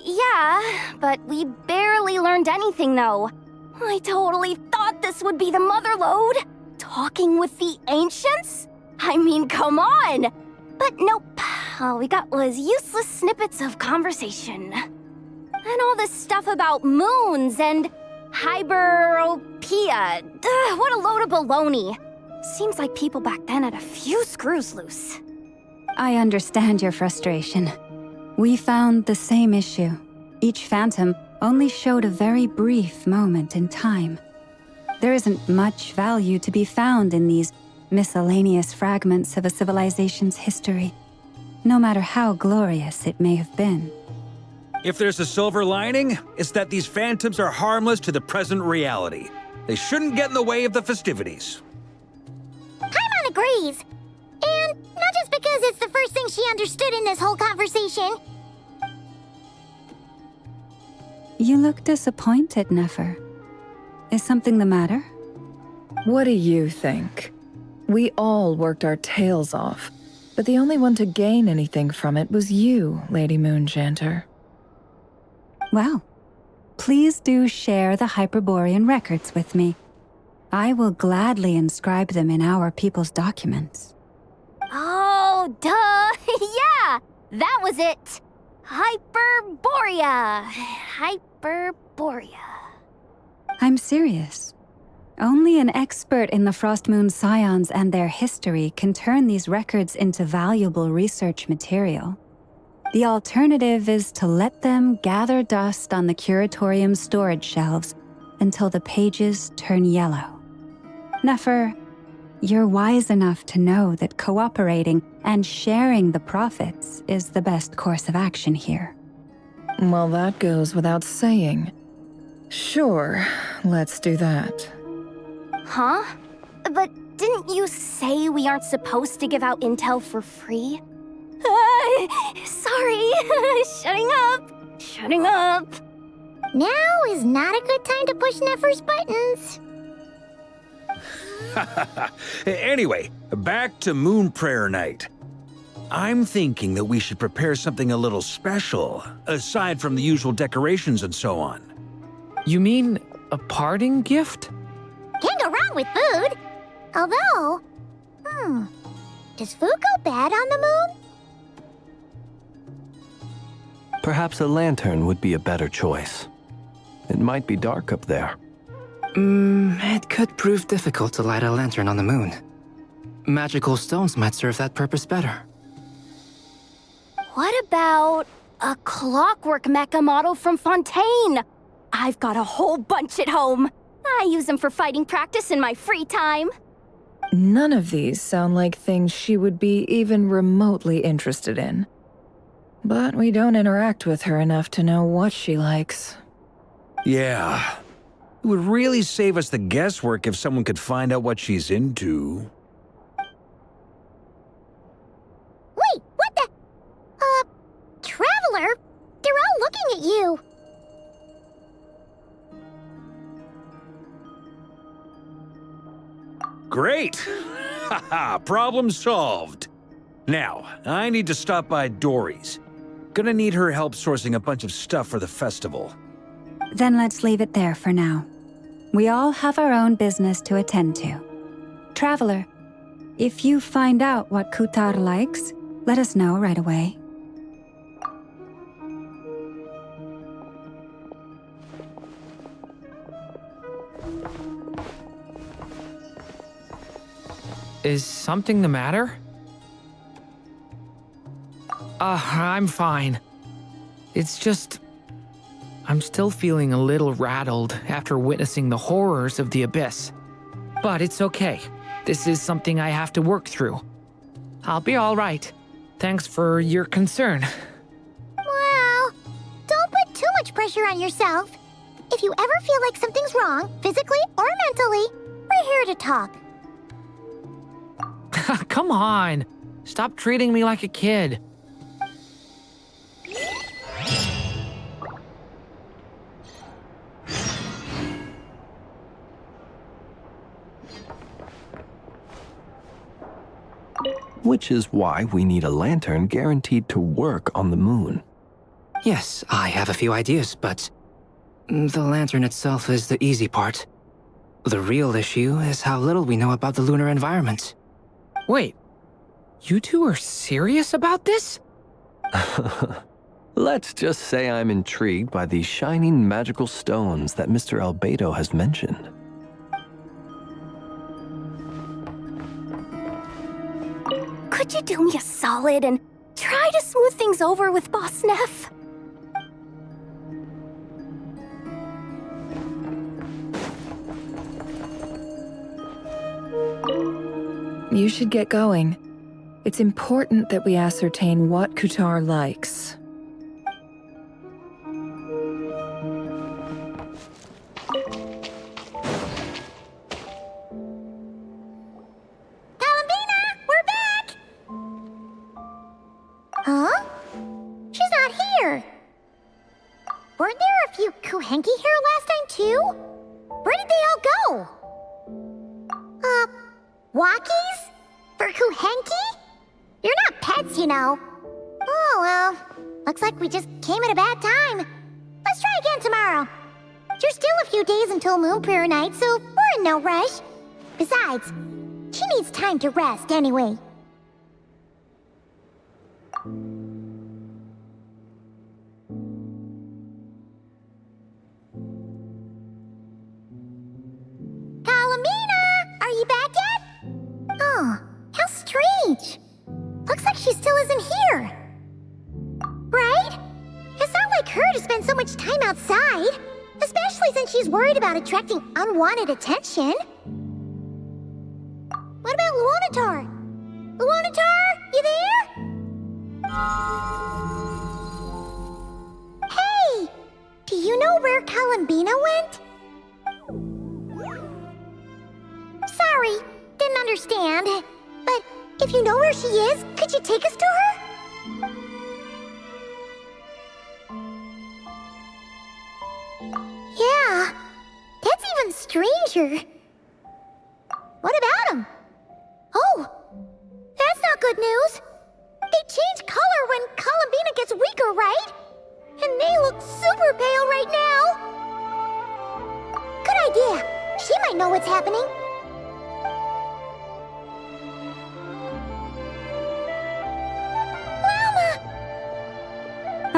Yeah, but we barely learned anything, though. I totally thought this would be the mother lode. Talking with the ancients? I mean, come on! But nope. All we got was useless snippets of conversation. And all this stuff about moons and hyperopia. What a load of baloney. Seems like people back then had a few screws loose. I understand your frustration. We found the same issue. Each phantom only showed a very brief moment in time. There isn't much value to be found in these miscellaneous fragments of a civilization's history, no matter how glorious it may have been. If there's a silver lining, it's that these phantoms are harmless to the present reality. They shouldn't get in the way of the festivities. Paimon agrees. And not just because it's the first thing she understood in this whole conversation. You look disappointed, Nefer. Is something the matter? What do you think? We all worked our tails off, but the only one to gain anything from it was you, Lady Moonjanter. Well, please do share the Hyperborean records with me. I will gladly inscribe them in our people's documents. Oh, duh! Yeah! That was it! Hyperborea! Hyperborea. I'm serious. Only an expert in the Frost Moon Scions and their history can turn these records into valuable research material. The alternative is to let them gather dust on the curatorium's storage shelves until the pages turn yellow. Nefer, you're wise enough to know that cooperating and sharing the profits is the best course of action here. Well, that goes without saying. Sure, let's do that. Huh? But didn't you say we aren't supposed to give out intel for free? Sorry. Shutting up. Now is not a good time to push Nefer's buttons. Anyway, back to Moon Prayer Night. I'm thinking that we should prepare something a little special, aside from the usual decorations and so on. You mean a parting gift? Can't go wrong with food. Although, does food go bad on the moon? Perhaps a lantern would be a better choice. It might be dark up there. It could prove difficult to light a lantern on the moon. Magical stones might serve that purpose better. What about a clockwork mecha model from Fontaine? I've got a whole bunch at home. I use them for fighting practice in my free time. None of these sound like things she would be even remotely interested in. But we don't interact with her enough to know what she likes. Yeah. It would really save us the guesswork if someone could find out what she's into. Wait, what the? Traveler? They're all looking at you. Great! Haha, problem solved. Now, I need to stop by Dory's. Gonna need her help sourcing a bunch of stuff for the festival. Then let's leave it there for now. We all have our own business to attend to. Traveler, if you find out what Kutar likes, let us know right away. Is something the matter? I'm fine. It's just... I'm still feeling a little rattled after witnessing the horrors of the Abyss. But it's okay. This is something I have to work through. I'll be all right. Thanks for your concern. Well, don't put too much pressure on yourself. If you ever feel like something's wrong, physically or mentally, we're here to talk. Come on. Stop treating me like a kid. which is why we need a lantern guaranteed to work on the moon. Yes, I have a few ideas, but the lantern itself is the easy part. The real issue is how little we know about the lunar environment. Wait, you two are serious about this? Let's just say I'm intrigued by these shining magical stones that Mr. Albedo has mentioned. Could you do me a solid and try to smooth things over with Boss Neff? You should get going. It's important that we ascertain what Kutar likes. Columbina, we're back! Huh? She's not here. Weren't there a few Kuhenki here last time, too? Where did they all go? Walkies? For Kuhenki? You're not pets, you know. Oh, well. Looks like we just came at a bad time. Let's try again tomorrow. There's still a few days until Moon Prayer Night, so we're in no rush. Besides, she needs time to rest anyway. Columbina! Are you back yet? Oh, how strange. Looks like she still isn't here. Right? It's not like her to spend so much time outside, especially since she's worried about attracting unwanted attention. What about Luonatar? Luonatar, you there? Hey! Do you know where Columbina went? Sorry, didn't understand. But if you know where she is, could you take us to her? Yeah, that's even stranger. What about him? Oh, that's not good news. They change color when Columbina gets weaker, right? And they look super pale right now. Good idea. She might know what's happening.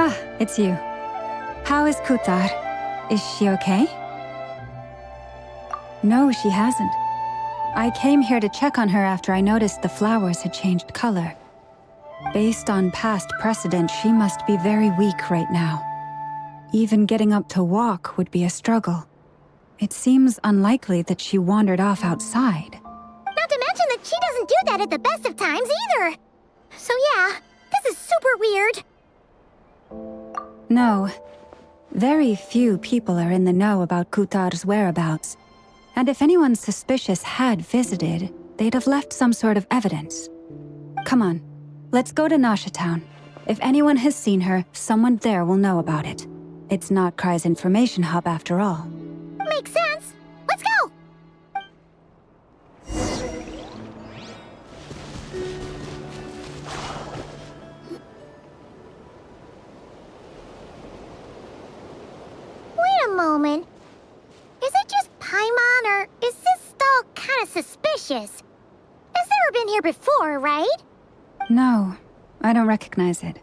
Ah, it's you. How is Kutar? Is she okay? No, she hasn't. I came here to check on her after I noticed the flowers had changed color. Based on past precedent, she must be very weak right now. Even getting up to walk would be a struggle. It seems unlikely that she wandered off outside. Not to mention that she doesn't do that at the best of times either. So yeah, this is super weird. No. Very few people are in the know about Kutar's whereabouts. And if anyone suspicious had visited, they'd have left some sort of evidence. Come on, let's go to Nasha Town. If anyone has seen her, someone there will know about it. It's not Cry's information hub after all. Makes sense. Let's go! Wait a moment. Is it just Paimon, or is this stall kind of suspicious? It's never been here before, right? No, I don't recognize it.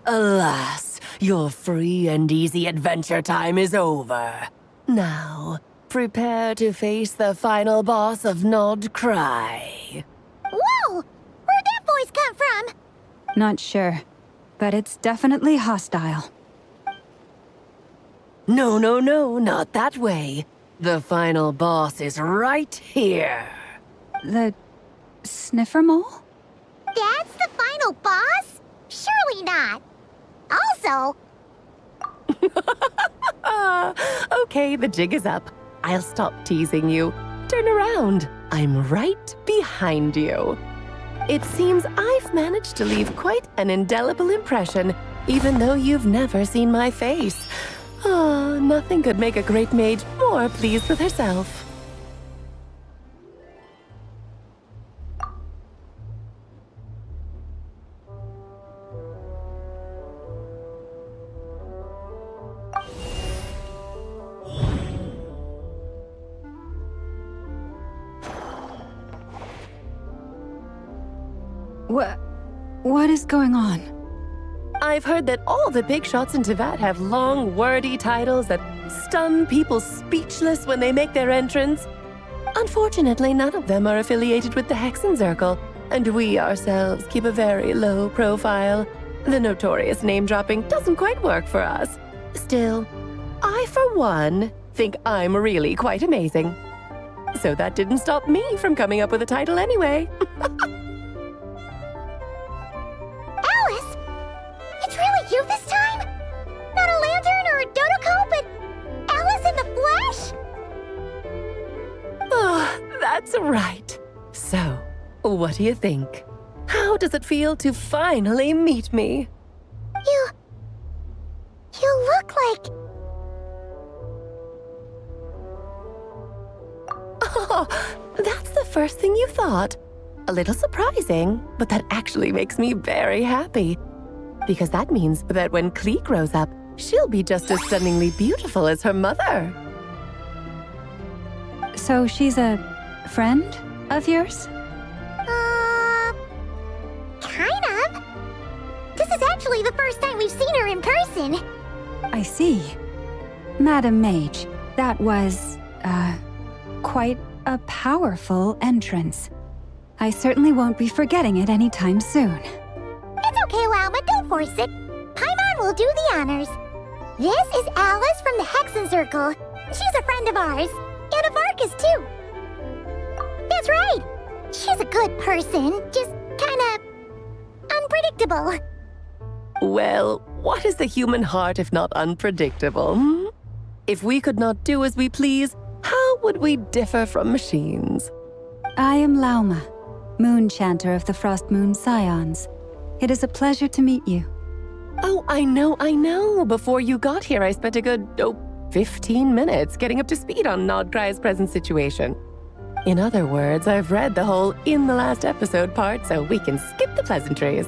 Alas, your free and easy adventure time is over. Now, prepare to face the final boss of Nod Cry. Whoa! Where'd that voice come from? Not sure, but it's definitely hostile. No, not that way. The final boss is right here. The sniffer mole? That's the final boss? Surely not. Also... Okay, the jig is up. I'll stop teasing you. Turn around. I'm right behind you. It seems I've managed to leave quite an indelible impression, even though you've never seen my face. Ah, nothing could make a great mage more pleased with herself. What is going on? I've heard that all the big shots in Tevat have long, wordy titles that stun people speechless when they make their entrance. Unfortunately, none of them are affiliated with the Hexenzirkel, and we ourselves keep a very low profile. The notorious name-dropping doesn't quite work for us. Still, I, for one, think I'm really quite amazing. So that didn't stop me from coming up with a title anyway. Alice! It's really you this time? Not a lantern or a dodo, but Alice in the flesh? Oh, that's right. So, what do you think? How does it feel to finally meet me? You look like... Oh, that's the first thing you thought. A little surprising, but that actually makes me very happy. Because that means that when Klee grows up, she'll be just as stunningly beautiful as her mother. So she's a friend of yours? Kind of. This is actually the first time we've seen her in person. I see. Madam Mage, that was, quite a powerful entrance. I certainly won't be forgetting it anytime soon. It's okay, Lauma, don't force it. Paimon will do the honors. This is Alice from the Hexenzirkel. She's a friend of ours, and of Arcus, too. That's right. She's a good person, just kinda unpredictable. Well, what is the human heart if not unpredictable? Hmm? If we could not do as we please, how would we differ from machines? I am Lauma, Moon Chanter of the Frost Moon Scions. It is a pleasure to meet you. Oh, I know. Before you got here, I spent a good, 15 minutes getting up to speed on Nodcry's present situation. In other words, I've read the whole in the last episode part, so we can skip the pleasantries.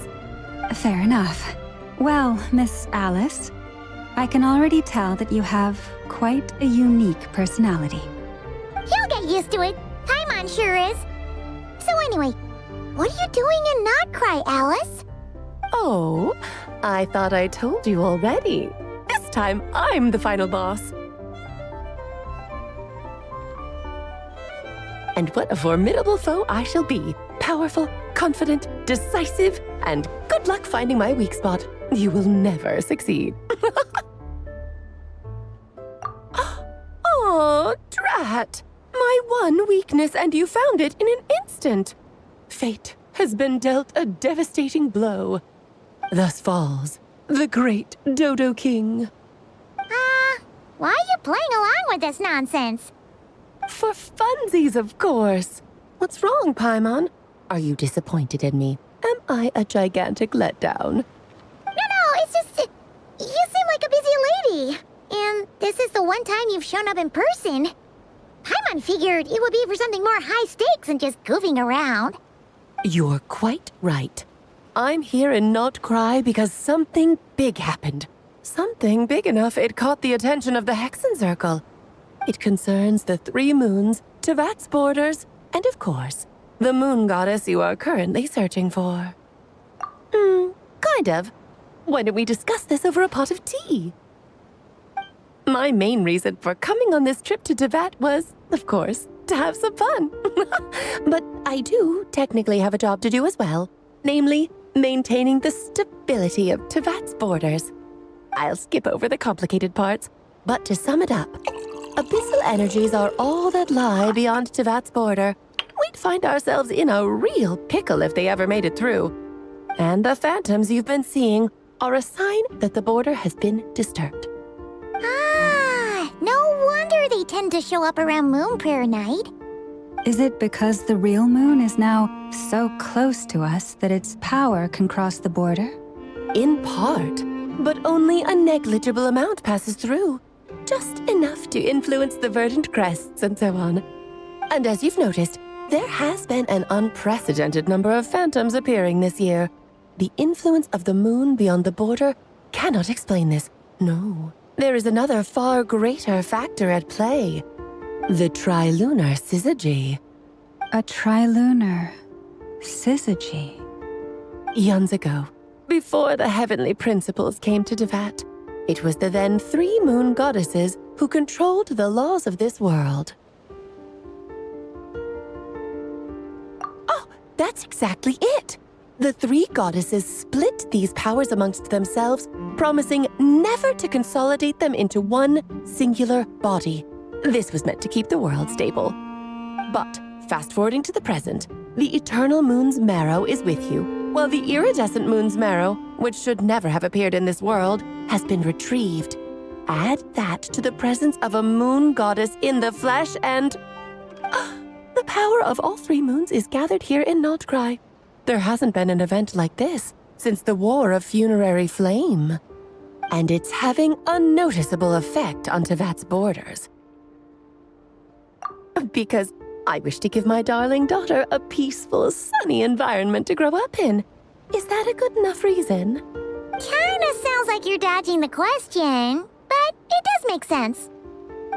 Fair enough. Well, Miss Alice, I can already tell that you have quite a unique personality. You'll get used to it. Paimon sure is. So anyway, what are you doing in Nodcry, Alice? Oh, I thought I told you already. This time, I'm the final boss. And what a formidable foe I shall be. Powerful, confident, decisive, and good luck finding my weak spot. You will never succeed. Oh, drat! My one weakness, and you found it in an instant. Fate has been dealt a devastating blow. Thus falls the great Dodo King. Why are you playing along with this nonsense? For funsies, of course. What's wrong, Paimon? Are you disappointed in me? Am I a gigantic letdown? No, it's just... you seem like a busy lady. And this is the one time you've shown up in person. Paimon figured it would be for something more high stakes than just goofing around. You're quite right. I'm here in Nodcry because something big happened. Something big enough it caught the attention of the Hexenzirkel. It concerns the 3 moons, Tevat's borders, and of course, the moon goddess you are currently searching for. Kind of. Why don't we discuss this over a pot of tea? My main reason for coming on this trip to Tevat was, of course, to have some fun. But I do technically have a job to do as well, namely, maintaining the stability of Tevat's borders. I'll skip over the complicated parts, but to sum it up, abyssal energies are all that lie beyond Tevat's border. We'd find ourselves in a real pickle if they ever made it through. And the phantoms you've been seeing are a sign that the border has been disturbed. No wonder they tend to show up around Moon Prayer Night. Is it because the real moon is now so close to us that its power can cross the border? In part, but only a negligible amount passes through. Just enough to influence the verdant crests and so on. And as you've noticed, there has been an unprecedented number of phantoms appearing this year. The influence of the moon beyond the border cannot explain this. No, there is another far greater factor at play. The trilunar syzygy. A trilunar syzygy. Eons ago, before the heavenly principles came to Devat, it was the then 3 moon goddesses who controlled the laws of this world. Oh, that's exactly it! The 3 goddesses split these powers amongst themselves, promising never to consolidate them into one singular body. This was meant to keep the world stable. But, fast-forwarding to the present, the eternal moon's marrow is with you, while the iridescent moon's marrow, which should never have appeared in this world, has been retrieved. Add that to the presence of a moon goddess in the flesh and... the power of all 3 moons is gathered here in Nocturne. There hasn't been an event like this since the War of Funerary Flame. And it's having a noticeable effect on Tevat's borders. Because I wish to give my darling daughter a peaceful, sunny environment to grow up in. Is that a good enough reason? Kinda sounds like you're dodging the question, but it does make sense.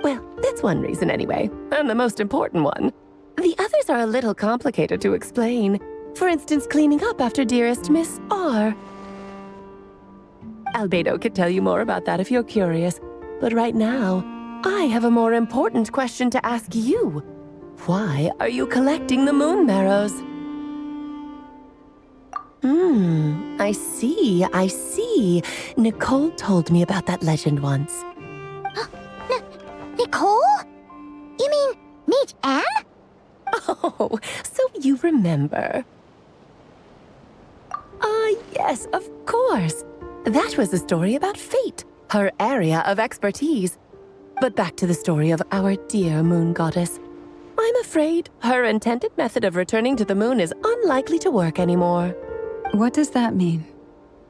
Well, that's one reason anyway, and the most important one. The others are a little complicated to explain. For instance, cleaning up after dearest Miss R. Albedo could tell you more about that if you're curious, but right now, I have a more important question to ask you. Why are you collecting the moon marrows? I see. Nicole told me about that legend once. Nicole? You mean Mage Anne? Oh, so you remember. Yes, of course. That was a story about fate, her area of expertise. But back to the story of our dear moon goddess. I'm afraid her intended method of returning to the moon is unlikely to work anymore. What does that mean?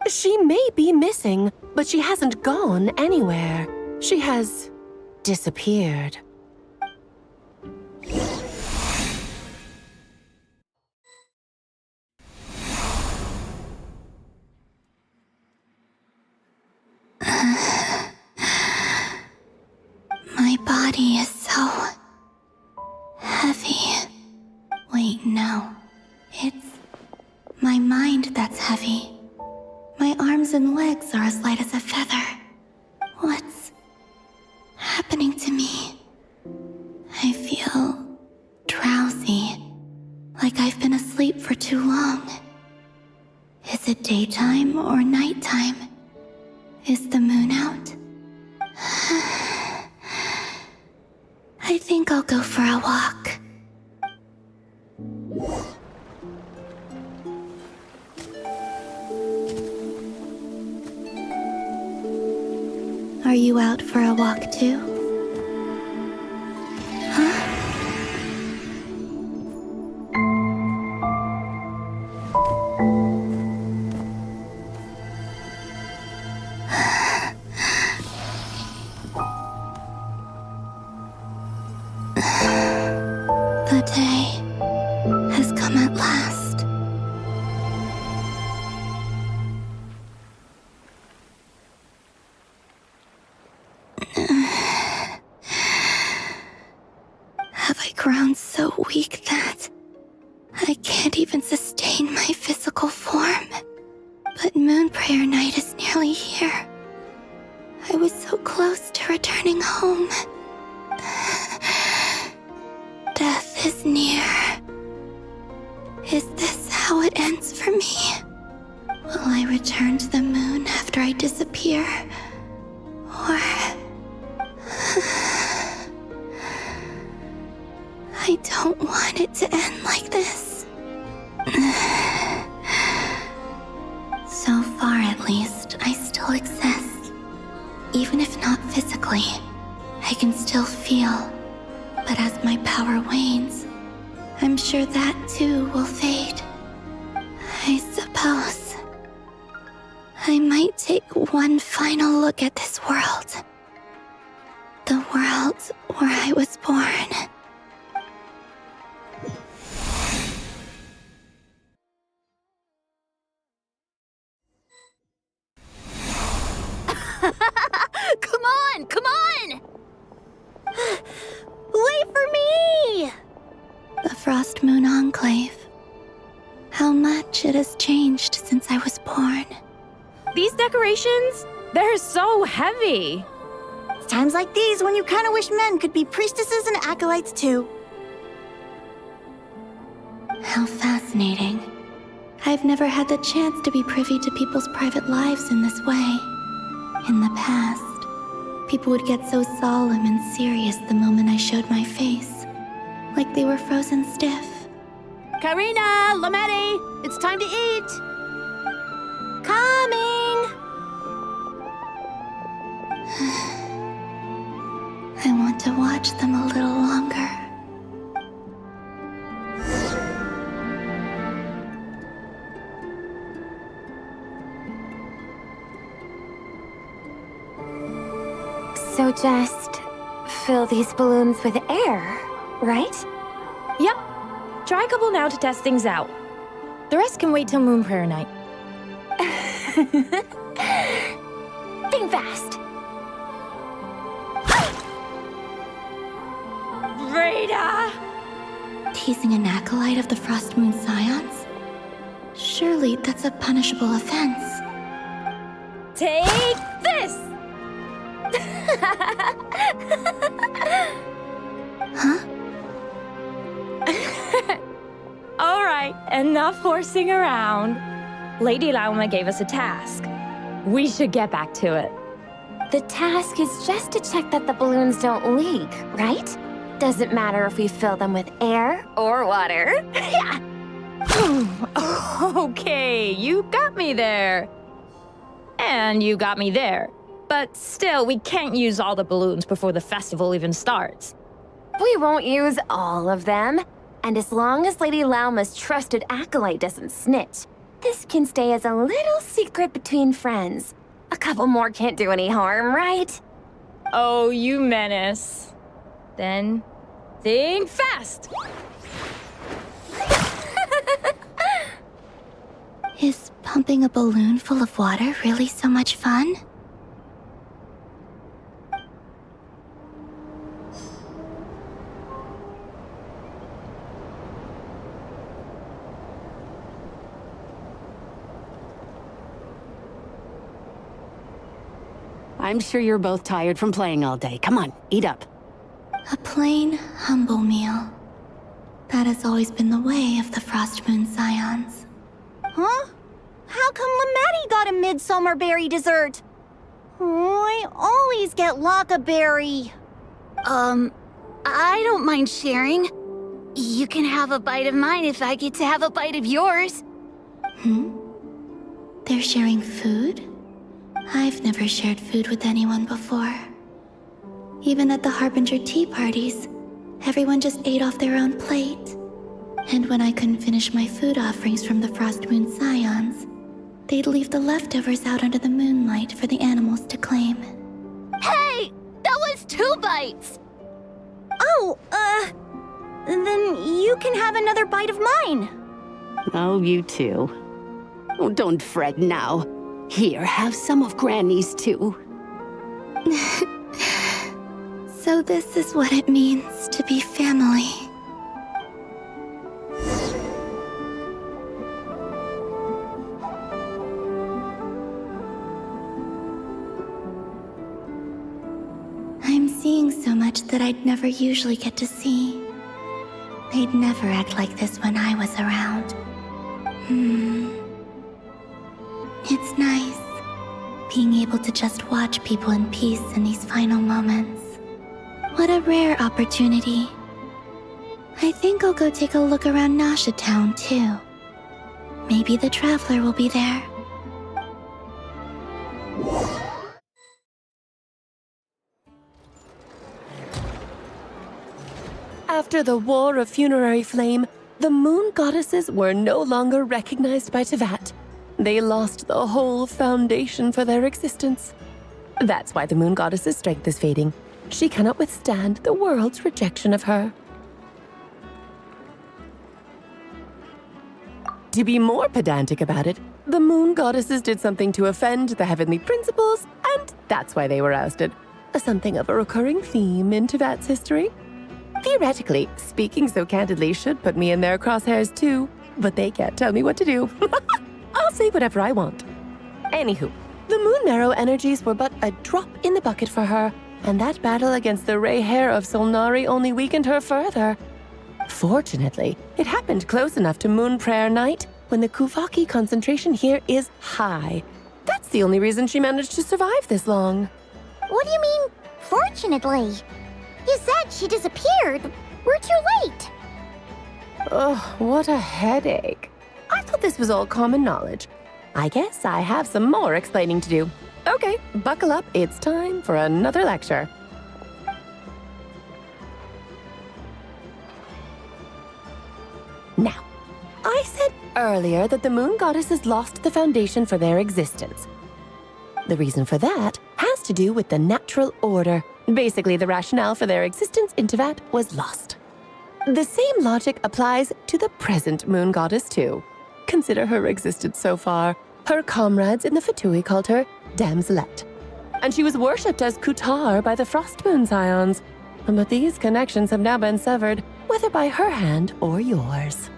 She may be missing, but she hasn't gone anywhere. She has disappeared. My body is so heavy. Wait, no. It's my mind that's heavy. My arms and legs are as light as a feather. What's happening to me? I feel drowsy, like I've been asleep for too long. Is it daytime or nighttime? Is the moon out? I think I'll go for a walk. Are you out for a walk too? Huh? The day has come at last. Have I grown so weak that I can't even sustain my physical form? But Moon Prayer Night is nearly here. I was so close to returning home. Death is near. Is this how it ends for me? Will I return to the moon after I disappear? Or... I don't want it to end like this. So far, at least, I still exist. Even if not physically, I can still feel. But as my power wanes, I'm sure that too will fade. I suppose I might take one final look at this world. The world where I was born. Come on, come on! Wait for me! The Frost Moon Enclave. How much it has changed since decorations? They're so heavy. It's times like these when you kind of wish men could be priestesses and acolytes too. How fascinating. I've never had the chance to be privy to people's private lives in this way. In the past, people would get so solemn and serious the moment I showed my face, like they were frozen stiff. Karina, Lametti, it's time to eat. Coming! I want to watch them a little longer. So just fill these balloons with air, right? Yep. Try a couple now to test things out. The rest can wait till Moon Prayer night. Think fast. Rita! Teasing an acolyte of the Frost Moon Scions? Surely that's a punishable offense. Take this! Huh? All right, enough horsing around. Lady Lauma gave us a task. We should get back to it. The task is just to check that the balloons don't leak, right? Doesn't matter if we fill them with air or water. Yeah. Okay, you got me there. And you got me there. But still, we can't use all the balloons before the festival even starts. We won't use all of them. And as long as Lady Lauma's trusted acolyte doesn't snitch, this can stay as a little secret between friends. A couple more can't do any harm, right? Oh, you menace. Then, think fast! Is pumping a balloon full of water really so much fun? I'm sure you're both tired from playing all day. Come on, eat up. A plain, humble meal. That has always been the way of the Frost Moon Scions. Huh? How come Lametti got a midsummer berry dessert? Oh, I always get lockaberry. I don't mind sharing. You can have a bite of mine if I get to have a bite of yours. They're sharing food? I've never shared food with anyone before. Even at the Harbinger tea parties, everyone just ate off their own plate. And when I couldn't finish my food offerings from the Frost Moon Scions, they'd leave the leftovers out under the moonlight for the animals to claim. Hey! That was 2 bites! Oh, then you can have another bite of mine. Oh, you too. Oh, don't fret now. Here, have some of Granny's too. So this is what it means to be family. I'm seeing so much that I'd never usually get to see. They'd never act like this when I was around. It's nice, being able to just watch people in peace in these final moments. What a rare opportunity. I think I'll go take a look around Nasha Town, too. Maybe the Traveler will be there. After the War of Funerary Flame, the Moon Goddesses were no longer recognized by Tevat. They lost the whole foundation for their existence. That's why the Moon Goddess's strength is fading. She cannot withstand the world's rejection of her. To be more pedantic about it, the Moon Goddesses did something to offend the heavenly principles, and that's why they were ousted. Something of a recurring theme in Tevat's history. Theoretically, speaking so candidly should put me in their crosshairs too, but they can't tell me what to do. I'll say whatever I want. Anywho, The Moon Marrow energies were but a drop in the bucket for her, and that battle against the Ray Hair of Solnari only weakened her further. Fortunately, it happened close enough to Moon Prayer Night when the Kuvaki concentration here is high. That's the only reason she managed to survive this long. What do you mean, fortunately? You said she disappeared. We're too late. Ugh, what a headache. I thought this was all common knowledge. I guess I have some more explaining to do. Okay, buckle up. It's time for another lecture. Now, I said earlier that the moon goddesses lost the foundation for their existence. The reason for that has to do with the natural order. Basically, the rationale for their existence in Tevat was lost. The same logic applies to the present moon goddess, too. Consider her existence so far. Her comrades in the Fatui called her Damselette. And she was worshipped as Kutar by the Frost Moon Scions. But these connections have now been severed, whether by her hand or yours.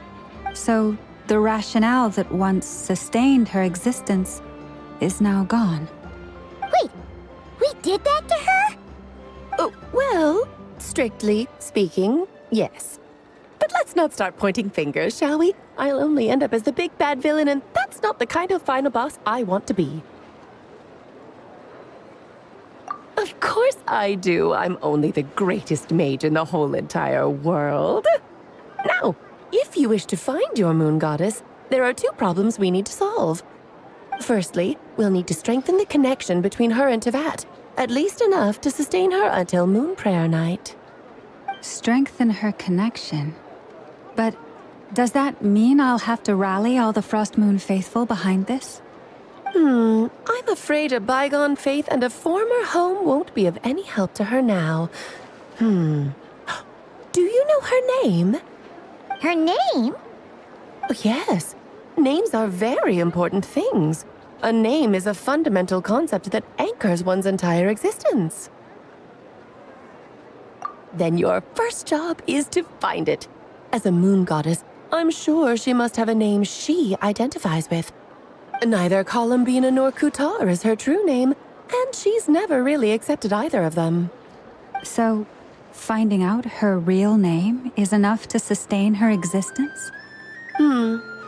So, the rationale that once sustained her existence is now gone. Wait, we did that to her? Oh, well, strictly speaking, yes. But let's not start pointing fingers, shall we? I'll only end up as the big bad villain, and that's not the kind of final boss I want to be. Of course I do. I'm only the greatest mage in the whole entire world. Now, if you wish to find your moon goddess, there are two problems we need to solve. Firstly, we'll need to strengthen the connection between her and Tevat, at least enough to sustain her until Moon Prayer Night. Strengthen her connection? But does that mean I'll have to rally all the Frost Moon faithful behind this? I'm afraid a bygone faith and a former home won't be of any help to her now. Do you know her name? Her name? Yes. Names are very important things. A name is a fundamental concept that anchors one's entire existence. Then your first job is to find it. As a moon goddess, I'm sure she must have a name she identifies with. Neither Columbina nor Kutar is her true name, and she's never really accepted either of them. So, finding out her real name is enough to sustain her existence?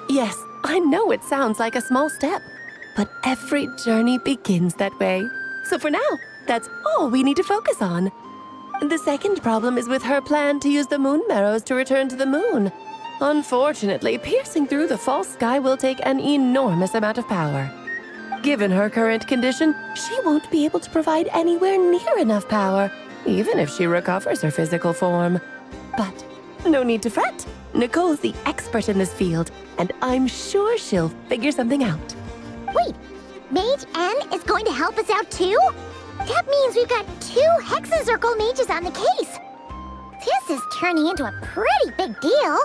Yes, I know it sounds like a small step, but every journey begins that way. So for now, that's all we need to focus on. The second problem is with her plan to use the moon marrows to return to the moon. Unfortunately, piercing through the false sky will take an enormous amount of power. Given her current condition, she won't be able to provide anywhere near enough power, even if she recovers her physical form. But no need to fret. Nicole's the expert in this field, and I'm sure she'll figure something out. Wait, Mage N is going to help us out too? That means we've got 2 Hexacircle mages on the case. This is turning into a pretty big deal.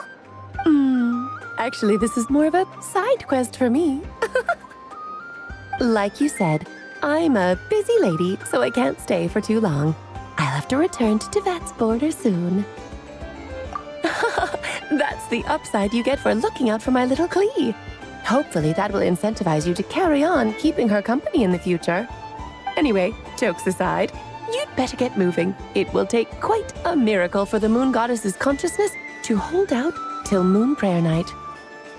Actually, this is more of a side quest for me. Like you said, I'm a busy lady, so I can't stay for too long. I'll have to return to Tevat's border soon. That's the upside you get for looking out for my little Klee. Hopefully that will incentivize you to carry on keeping her company in the future. Anyway, jokes aside, you'd better get moving. It will take quite a miracle for the moon goddess's consciousness to hold out till Moon Prayer Night.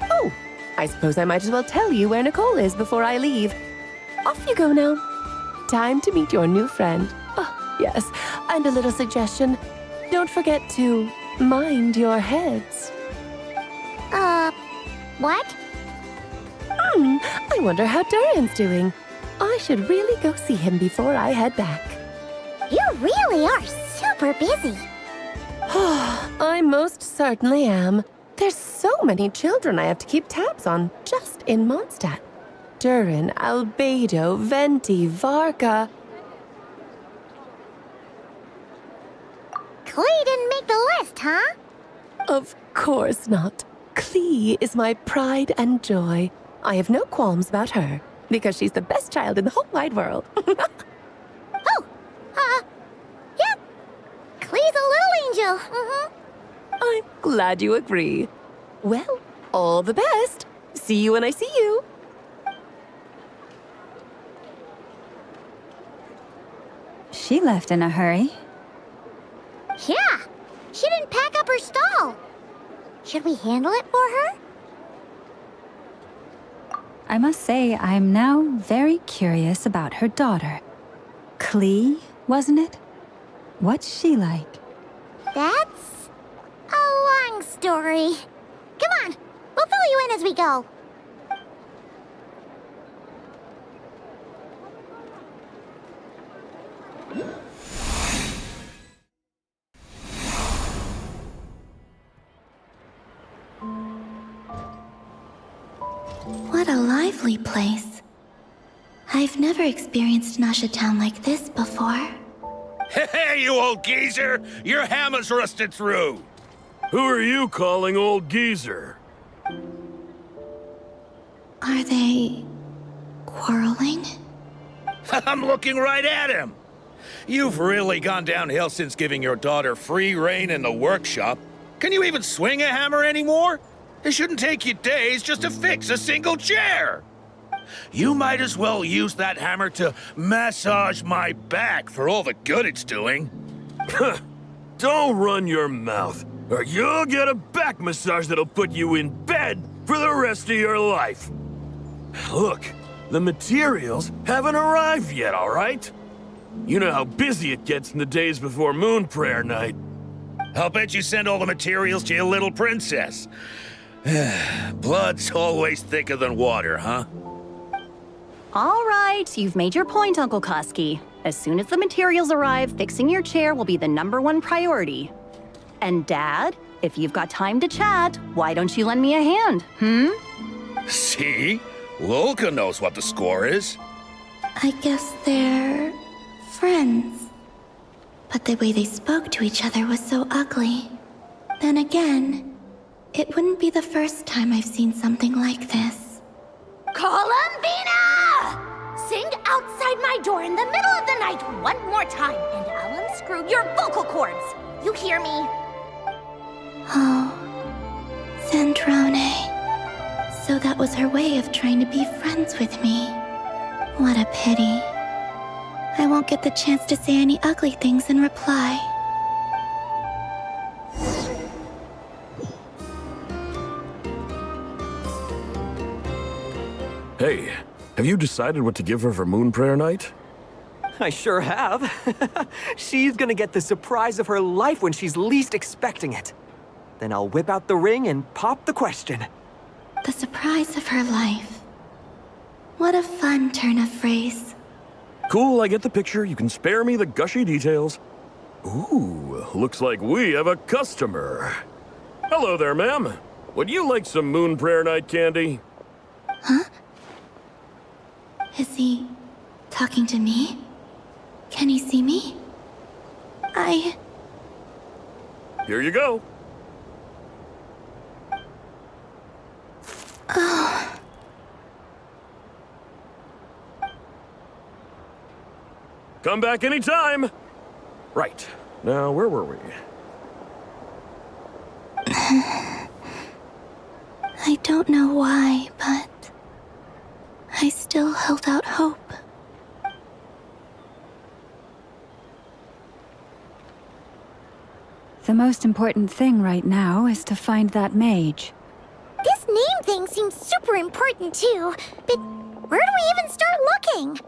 Oh, I suppose I might as well tell you where Nicole is before I leave. Off you go now. Time to meet your new friend. Oh, yes, and a little suggestion. Don't forget to mind your heads. What? I wonder how Durin's doing. I should really go see him before I head back. You really are super busy. I most certainly am. There's so many children I have to keep tabs on just in Mondstadt. Durin, Albedo, Venti, Varka. Klee didn't make the list, huh? Of course not. Klee is my pride and joy. I have no qualms about her, because she's the best child in the whole wide world. Yep. Klee's a little angel. I'm glad you agree. Well, all the best. See you when I see you. She left in a hurry. Yeah, she didn't pack up her stall. Should we handle it for her? I must say, I'm now very curious about her daughter. Klee, wasn't it? What's she like? That's a long story. Come on, we'll fill you in as we go. What a lively place. I've never experienced Nasha Town like this before. Hey, you old geezer! Your hammer's rusted through! Who are you calling old geezer? Are they quarreling? I'm looking right at him! You've really gone downhill since giving your daughter free rein in the workshop. Can you even swing a hammer anymore? It shouldn't take you days just to fix a single chair. You might as well use that hammer to massage my back for all the good it's doing. Don't run your mouth, or you'll get a back massage that'll put you in bed for the rest of your life. Look, the materials haven't arrived yet, all right? You know how busy it gets in the days before Moon Prayer Night. I'll bet you send all the materials to your little princess. Blood's always thicker than water, huh? All right, you've made your point, Uncle Koski. As soon as the materials arrive, fixing your chair will be the #1 priority. And Dad, if you've got time to chat, why don't you lend me a hand, See? Lolka knows what the score is. I guess they're friends. But the way they spoke to each other was so ugly. Then again, it wouldn't be the first time I've seen something like this. Columbina! Sing outside my door in the middle of the night one more time, and I'll unscrew your vocal cords. You hear me? Oh, Sandrone. So that was her way of trying to be friends with me. What a pity. I won't get the chance to say any ugly things in reply. Hey, have you decided what to give her for Moon Prayer Night? I sure have. She's gonna get the surprise of her life when she's least expecting it. Then I'll whip out the ring and pop the question. The surprise of her life. What a fun turn of phrase. Cool, I get the picture. You can spare me the gushy details. Ooh, looks like we have a customer. Hello there, ma'am. Would you like some Moon Prayer Night candy? Huh? Is he talking to me? Can he see me? Here you go. Oh. Come back anytime. Right. Now, where were we? I don't know why, but I still held out hope. The most important thing right now is to find that mage. This name thing seems super important too, but where do we even start looking?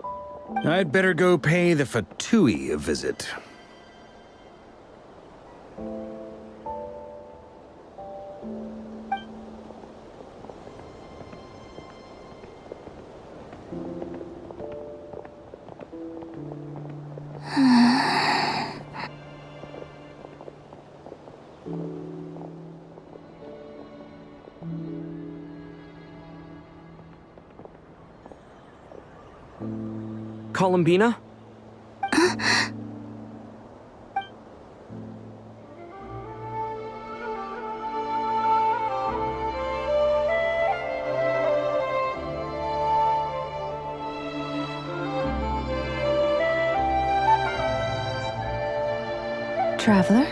I'd better go pay the Fatui a visit. Columbina? Traveler?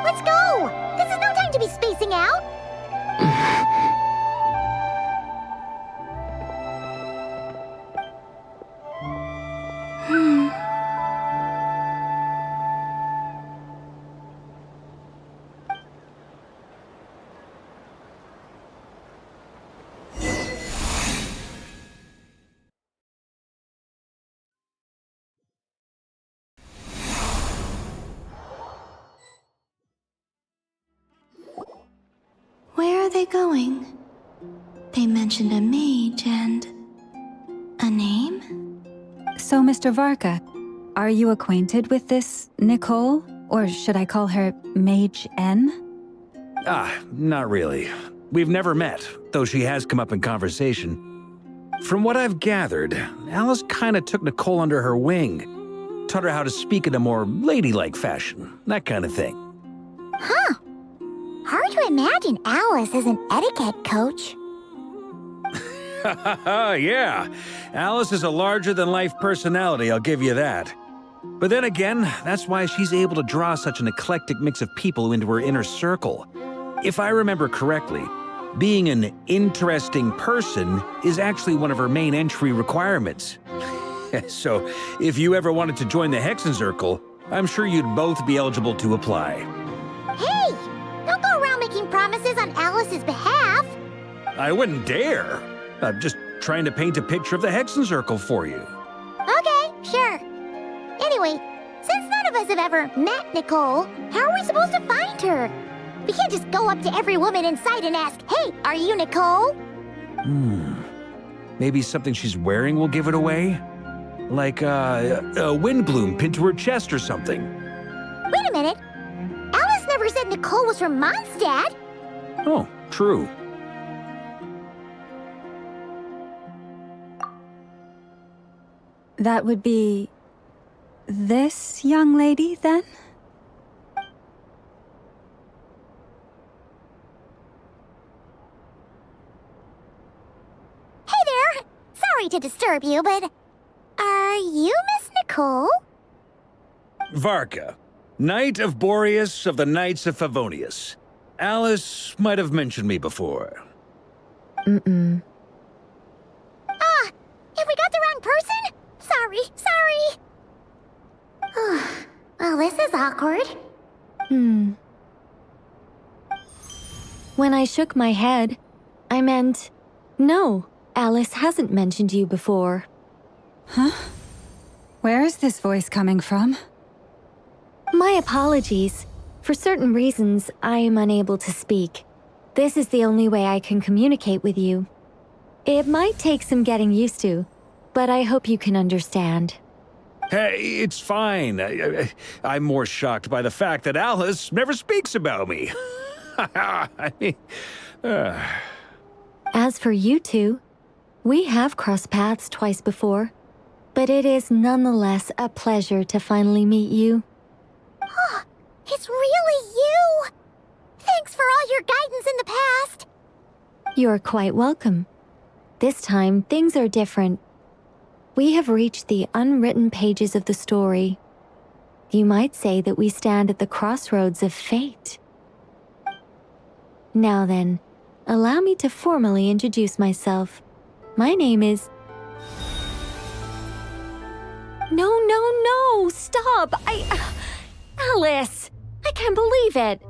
Let's go! This is no time to be spacing out! Where are they going? They mentioned a mage and... a name? So, Mr. Varka, are you acquainted with this Nicole? Or should I call her Mage N? Not really. We've never met, though she has come up in conversation. From what I've gathered, Alice kinda took Nicole under her wing. Taught her how to speak in a more ladylike fashion, that kind of thing. Huh. Hard to imagine Alice as an etiquette coach. Yeah, Alice is a larger-than-life personality, I'll give you that. But then again, that's why she's able to draw such an eclectic mix of people into her inner circle. If I remember correctly, being an interesting person is actually one of her main entry requirements. So, if you ever wanted to join the Hexenzirkel, I'm sure you'd both be eligible to apply. Hey! Don't go around making promises on Alice's behalf! I wouldn't dare. I'm just trying to paint a picture of the Hexenzirkel for you. Okay, sure. Anyway, since none of us have ever met Nicole, how are we supposed to find her? We can't just go up to every woman in sight and ask, "Hey, are you Nicole?" Maybe something she's wearing will give it away? Like a wind bloom pinned to her chest or something. Wait a minute. Alice never said Nicole was from Mondstadt. Oh, true. That would be... this young lady, then? Hey there! Sorry to disturb you, but... are you Miss Nicole? Varka, Knight of Boreas of the Knights of Favonius. Alice might have mentioned me before. Mm-mm. Have we got the wrong person? Sorry. Well, this is awkward. When I shook my head, I meant, no, Alice hasn't mentioned you before. Huh? Where is this voice coming from? My apologies. For certain reasons, I am unable to speak. This is the only way I can communicate with you. It might take some getting used to, but I hope you can understand. Hey, it's fine. I'm more shocked by the fact that Alice never speaks about me. I mean, As for you two, we have crossed paths twice before, but it is nonetheless a pleasure to finally meet you. Oh, it's really you! Thanks for all your guidance in the past. You're quite welcome. This time, things are different. We have reached the unwritten pages of the story. You might say that we stand at the crossroads of fate. Now then, allow me to formally introduce myself. My name is... No, stop! Alice! I can't believe it!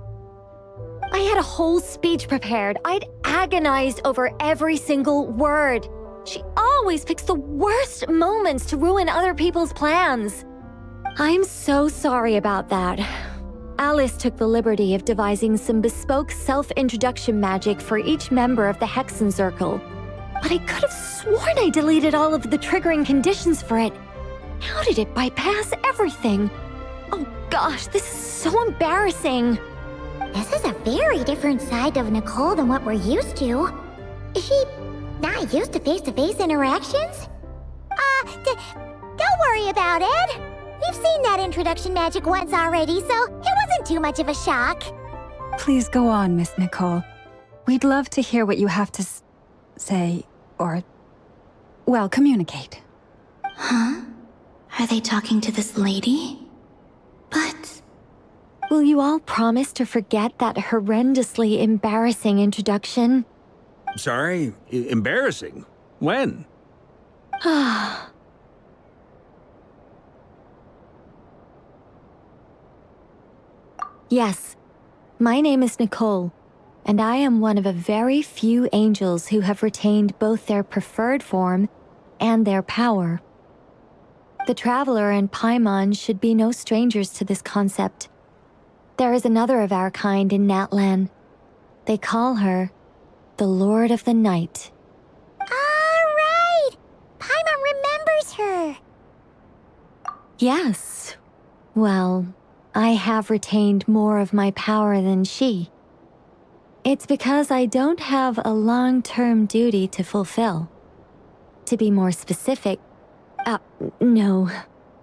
I had a whole speech prepared. I'd agonized over every single word. She always picks the worst moments to ruin other people's plans. I'm so sorry about that. Alice took the liberty of devising some bespoke self-introduction magic for each member of the Hexenzirkel. But I could have sworn I deleted all of the triggering conditions for it. How did it bypass everything? Oh gosh, this is so embarrassing. This is a very different side of Nicole than what we're used to. Is she not used to face-to-face interactions? Don't worry about it. We've seen that introduction magic once already, so it wasn't too much of a shock. Please go on, Miss Nicole. We'd love to hear what you have to say, or, well, communicate. Huh? Are they talking to this lady? But... will you all promise to forget that horrendously embarrassing introduction? sorry, embarrassing. When? Yes, my name is Nicole, and I am one of a very few angels who have retained both their preferred form and their power. The Traveler and Paimon should be no strangers to this concept. There is another of our kind in Natlan. They call her the Lord of the Night. All right! Paimon remembers her. Yes. Well, I have retained more of my power than she. It's because I don't have a long-term duty to fulfill. To be more specific, no.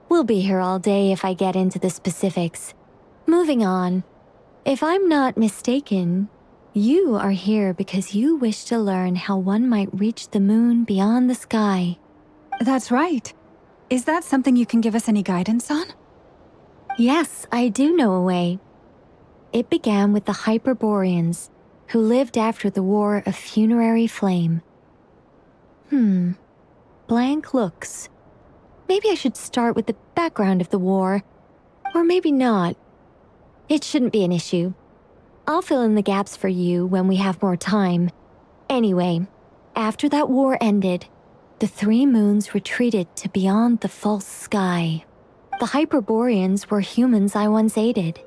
We'll be here all day if I get into the specifics. Moving on. If I'm not mistaken, you are here because you wish to learn how one might reach the moon beyond the sky. That's right. Is that something you can give us any guidance on? Yes, I do know a way. It began with the Hyperboreans, who lived after the War of Funerary Flame. Blank looks. Maybe I should start with the background of the war. Or maybe not. It shouldn't be an issue. I'll fill in the gaps for you when we have more time. Anyway, after that war ended, the three moons retreated to beyond the false sky. The Hyperboreans were humans I once aided.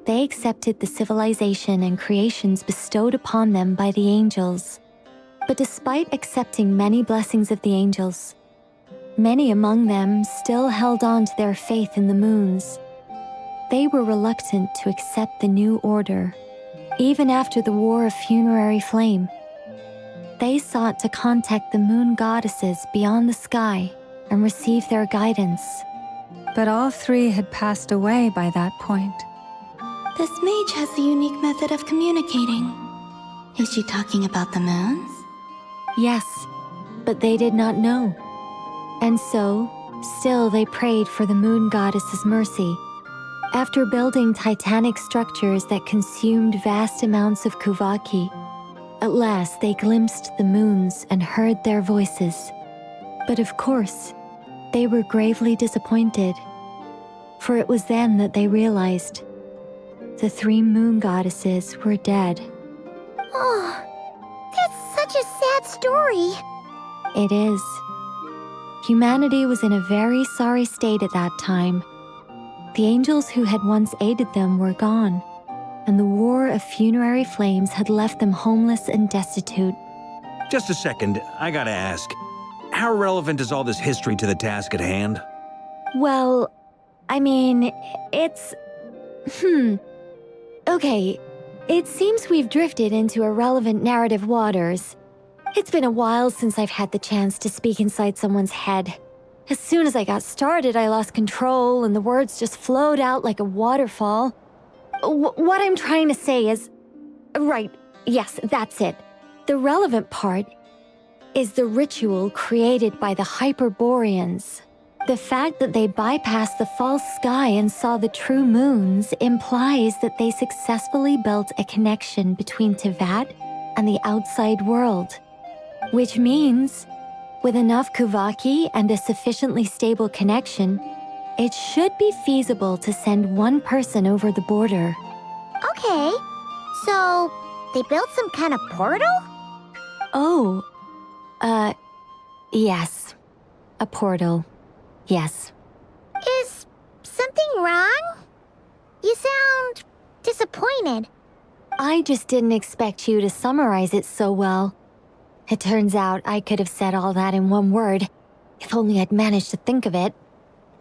They accepted the civilization and creations bestowed upon them by the angels. But despite accepting many blessings of the angels, many among them still held on to their faith in the moons. They were reluctant to accept the new order, even after the War of Funerary Flame. They sought to contact the moon goddesses beyond the sky and receive their guidance. But all three had passed away by that point. This mage has a unique method of communicating. Is she talking about the moons? Yes, but they did not know. And so, still they prayed for the moon goddess's mercy. After building titanic structures that consumed vast amounts of Kuvaki, at last they glimpsed the moons and heard their voices. But of course, they were gravely disappointed, for it was then that they realized the three moon goddesses were dead. Oh, that's such a sad story. It is. Humanity was in a very sorry state at that time. The angels who had once aided them were gone, and the War of Funerary Flames had left them homeless and destitute. Just a second, I gotta ask. How relevant is all this history to the task at hand? Well, I mean, it's... Okay, it seems we've drifted into irrelevant narrative waters. It's been a while since I've had the chance to speak inside someone's head. As soon as I got started, I lost control and the words just flowed out like a waterfall. What I'm trying to say is... Right, yes, that's it. The relevant part is the ritual created by the Hyperboreans. The fact that they bypassed the false sky and saw the true moons implies that they successfully built a connection between Tevat and the outside world. Which means, with enough Kuvaki and a sufficiently stable connection, it should be feasible to send one person over the border. Okay, so they built some kind of portal? Oh, yes. A portal. Yes. Is something wrong? You sound disappointed. I just didn't expect you to summarize it so well. It turns out I could have said all that in one word, if only I'd managed to think of it.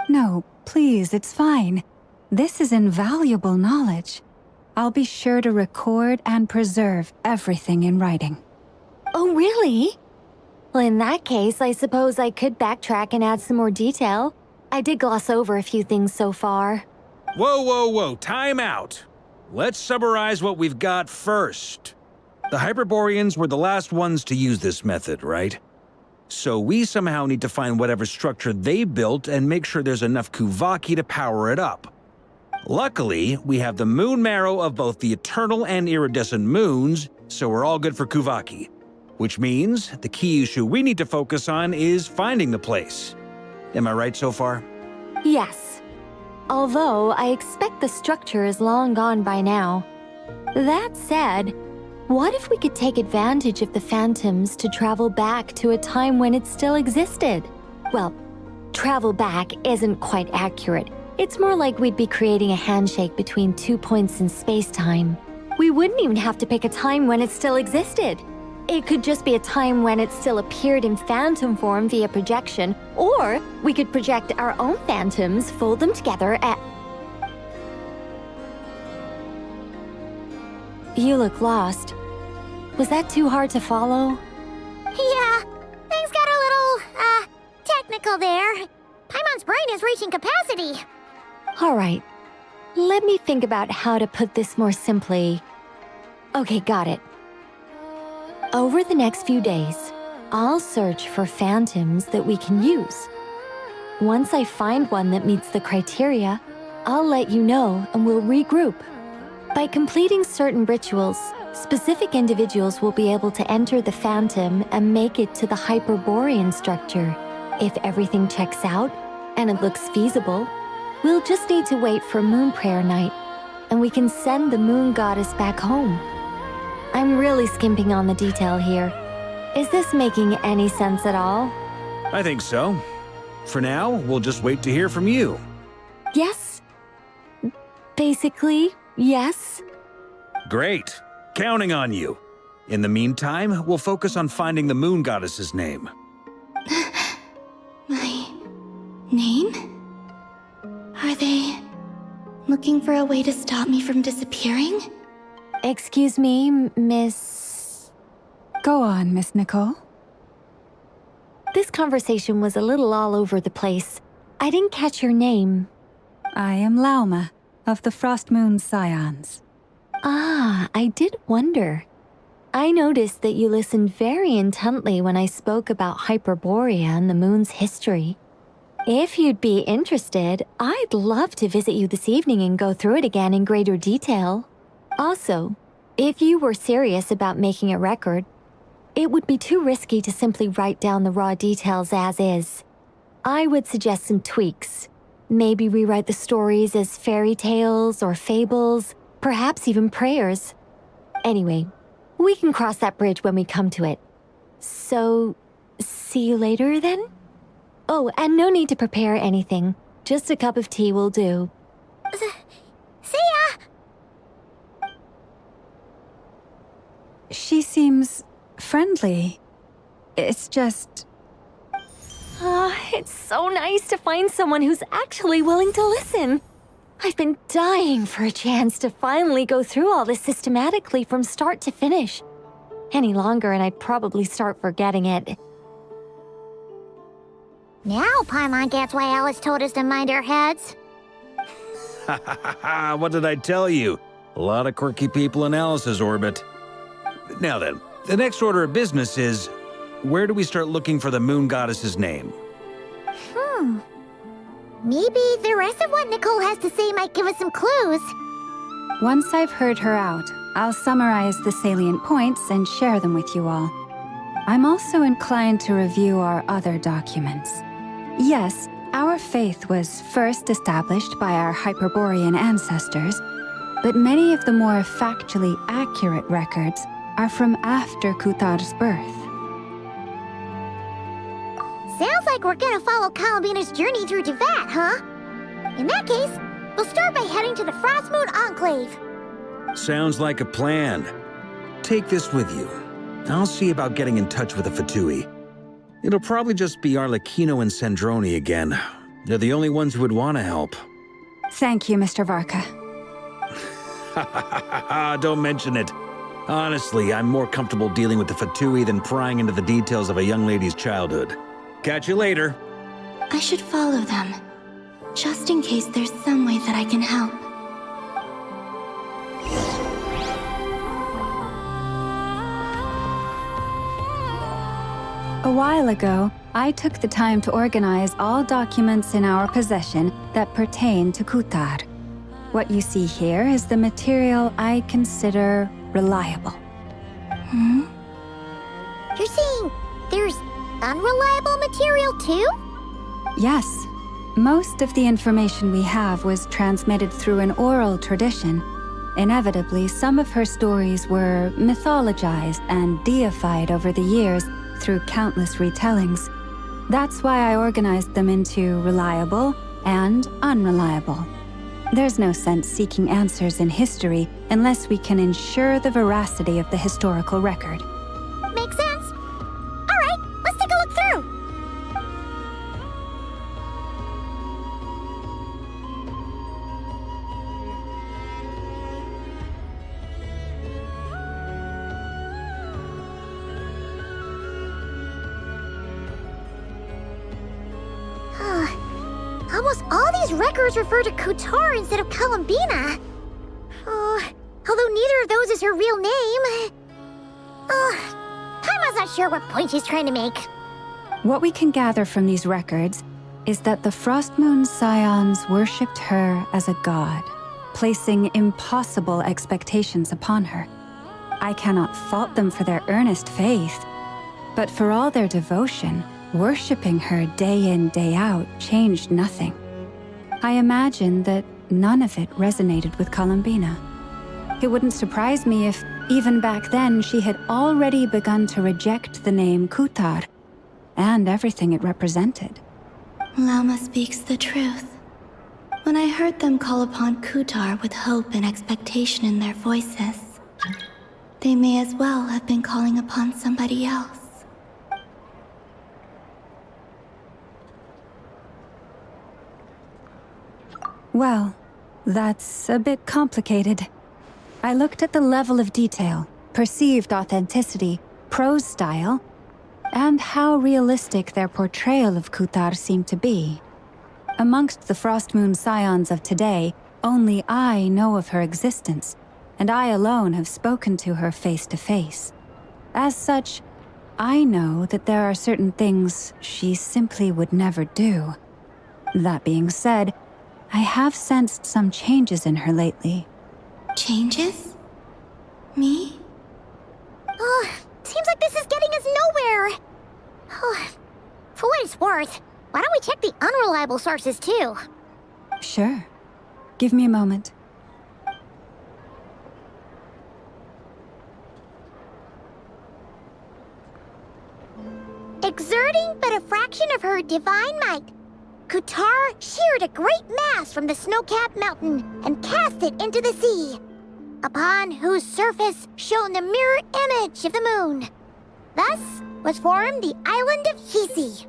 No, please, it's fine. This is invaluable knowledge. I'll be sure to record and preserve everything in writing. Oh, really? Well, in that case, I suppose I could backtrack and add some more detail. I did gloss over a few things so far. Whoa, time out. Let's summarize what we've got first. The Hyperboreans were the last ones to use this method, right? So we somehow need to find whatever structure they built and make sure there's enough Kuvaki to power it up. Luckily, we have the moon marrow of both the eternal and iridescent moons, so we're all good for Kuvaki. Which means the key issue we need to focus on is finding the place. Am I right so far? Yes. Although I expect the structure is long gone by now. That said, what if we could take advantage of the phantoms to travel back to a time when it still existed? Well, travel back isn't quite accurate. It's more like we'd be creating a handshake between 2 points in space-time. We wouldn't even have to pick a time when it still existed. It could just be a time when it still appeared in phantom form via projection, or we could project our own phantoms, fold them together, and... You look lost. Was that too hard to follow? Yeah, things got a little, technical there. Paimon's brain is reaching capacity. All right. Let me think about how to put this more simply. Okay, got it. Over the next few days, I'll search for phantoms that we can use. Once I find one that meets the criteria, I'll let you know and we'll regroup. By completing certain rituals, specific individuals will be able to enter the phantom and make it to the Hyperborean structure. If everything checks out and it looks feasible, we'll just need to wait for Moon Prayer Night, and we can send the Moon Goddess back home. I'm really skimping on the detail here. Is this making any sense at all? I think so. For now, we'll just wait to hear from you. Yes. Basically, yes. Great. Counting on you. In the meantime, we'll focus on finding the Moon Goddess's name. My name? Are they looking for a way to stop me from disappearing? Excuse me, Miss... Go on, Miss Nicole. This conversation was a little all over the place. I didn't catch your name. I am Lauma, of the Frost Moon Scions. Ah, I did wonder. I noticed that you listened very intently when I spoke about Hyperborea and the moon's history. If you'd be interested, I'd love to visit you this evening and go through it again in greater detail. Also, if you were serious about making a record, it would be too risky to simply write down the raw details as is. I would suggest some tweaks. Maybe rewrite the stories as fairy tales or fables, perhaps even prayers. Anyway, we can cross that bridge when we come to it. So, see you later then? Oh, and no need to prepare anything. Just a cup of tea will do. See ya! She seems friendly. It's just... It's so nice to find someone who's actually willing to listen. I've been dying for a chance to finally go through all this systematically from start to finish. Any longer and I'd probably start forgetting it. Now Paimon gets why Alice told us to mind our heads. Ha ha ha ha, what did I tell you? A lot of quirky people in Alice's orbit. Now then, the next order of business is, where do we start looking for the Moon Goddess's name? Maybe the rest of what Nicole has to say might give us some clues. Once I've heard her out, I'll summarize the salient points and share them with you all. I'm also inclined to review our other documents. Yes, our faith was first established by our Hyperborean ancestors, but many of the more factually accurate records are from after Kutar's birth. Sounds like we're gonna follow Columbina's journey through Devat, huh? In that case, we'll start by heading to the Frost Moon Enclave. Sounds like a plan. Take this with you. I'll see about getting in touch with the Fatui. It'll probably just be Arlecchino and Sandrone again. They're the only ones who would want to help. Thank you, Mr. Varka. Don't mention it. Honestly, I'm more comfortable dealing with the Fatui than prying into the details of a young lady's childhood. Catch you later. I should follow them, just in case there's some way that I can help. A while ago, I took the time to organize all documents in our possession that pertain to Kutar. What you see here is the material I consider reliable. You're saying there's unreliable material too? Yes. Most of the information we have was transmitted through an oral tradition. Inevitably, some of her stories were mythologized and deified over the years through countless retellings. That's why I organized them into reliable and unreliable. There's no sense seeking answers in history unless we can ensure the veracity of the historical record. Makes sense. All right, let's take a look through. Almost all these records refer to Kutar instead of Columbina. Although neither of those is her real name. Paimon's not sure what point she's trying to make. What we can gather from these records is that the Frost Moon Scions worshipped her as a god, placing impossible expectations upon her. I cannot fault them for their earnest faith, but for all their devotion, worshipping her day in, day out changed nothing. I imagine that none of it resonated with Columbina. It wouldn't surprise me if, even back then, she had already begun to reject the name Kutar and everything it represented. Lama speaks the truth. When I heard them call upon Kutar with hope and expectation in their voices, they may as well have been calling upon somebody else. Well, that's a bit complicated. I looked at the level of detail, perceived authenticity, prose style, and how realistic their portrayal of Kutar seemed to be. Amongst the Frost Moon Scions of today, only I know of her existence, and I alone have spoken to her face to face. As such, I know that there are certain things she simply would never do. That being said, I have sensed some changes in her lately. Changes? Me? Seems like this is getting us nowhere. For what it's worth, why don't we check the unreliable sources too? Sure. Give me a moment. Exerting but a fraction of her divine might, Kutar sheared a great mass from the snow-capped mountain and cast it into the sea, upon whose surface shone the mirror image of the moon. Thus was formed the island of Hisi.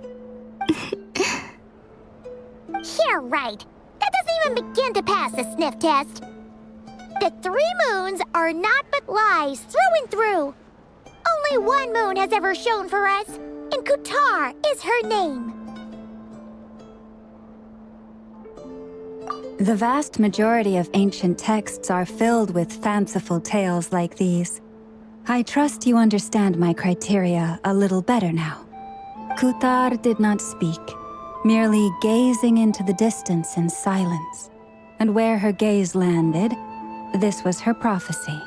Yeah, right. That doesn't even begin to pass the sniff test. The 3 moons are naught but lies through and through. Only one moon has ever shone for us, and Kutar is her name. The vast majority of ancient texts are filled with fanciful tales like these. I trust you understand my criteria a little better now. Kutar did not speak, merely gazing into the distance in silence. And where her gaze landed, this was her prophecy.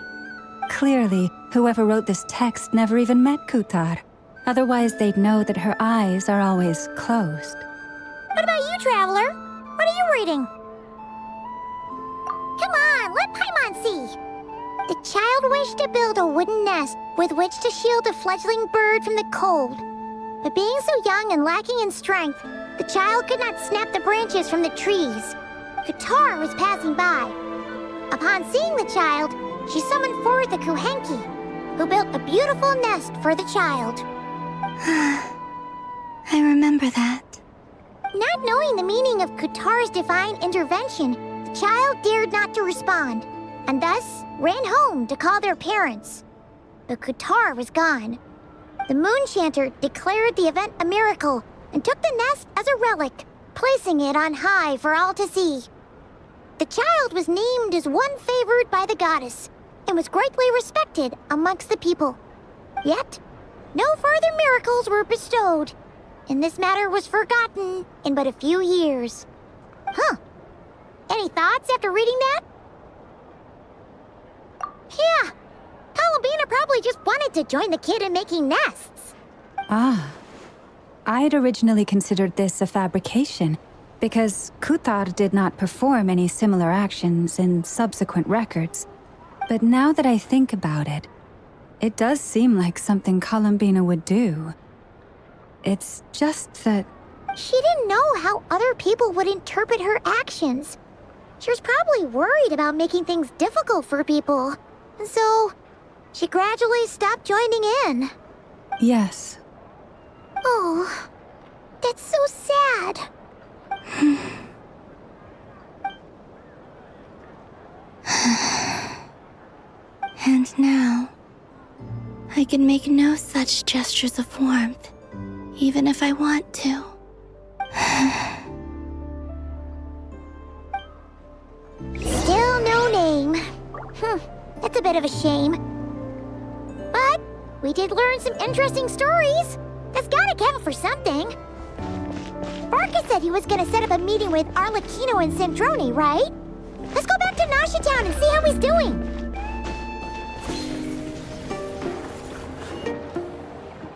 Clearly, whoever wrote this text never even met Kutar. Otherwise, they'd know that her eyes are always closed. What about you, Traveler? What are you reading? Come on, let Paimon see. The child wished to build a wooden nest with which to shield a fledgling bird from the cold. But being so young and lacking in strength, the child could not snap the branches from the trees. Kutar was passing by. Upon seeing the child, she summoned forth a Kuhenki, who built a beautiful nest for the child. I remember that. Not knowing the meaning of Kutar's divine intervention, the child dared not to respond, and thus ran home to call their parents. But Kutar was gone. The Moon Chanter declared the event a miracle and took the nest as a relic, placing it on high for all to see. The child was named as one favored by the goddess and was greatly respected amongst the people. Yet, no further miracles were bestowed, and this matter was forgotten in but a few years. Any thoughts after reading that? Yeah, Columbina probably just wanted to join the kid in making nests. I'd originally considered this a fabrication, because Kutar did not perform any similar actions in subsequent records. But now that I think about it, it does seem like something Columbina would do. It's just that... She didn't know how other people would interpret her actions. She was probably worried about making things difficult for people. And so, she gradually stopped joining in. Yes. Oh, that's so sad. And now, I can make no such gestures of warmth, even if I want to. Still no name. That's a bit of a shame. But we did learn some interesting stories. That's gotta count for something. Barca said he was gonna set up a meeting with Arlecchino and Sandrone, right? Let's go back to Nasha Town and see how he's doing.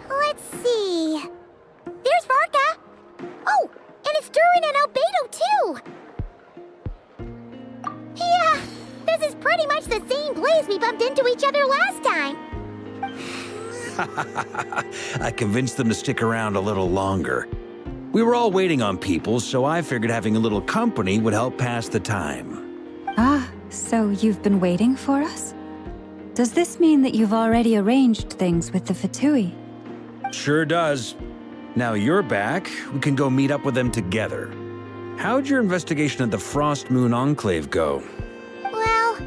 Let's see. There's Barca. Oh, and it's Durin and Albedo, too. Yeah, this is pretty much the same place we bumped into each other last time. I convinced them to stick around a little longer. We were all waiting on people, so I figured having a little company would help pass the time. Ah, so you've been waiting for us? Does this mean that you've already arranged things with the Fatui? Sure does. Now you're back, we can go meet up with them together. How'd your investigation at the Frost Moon Enclave go? Well,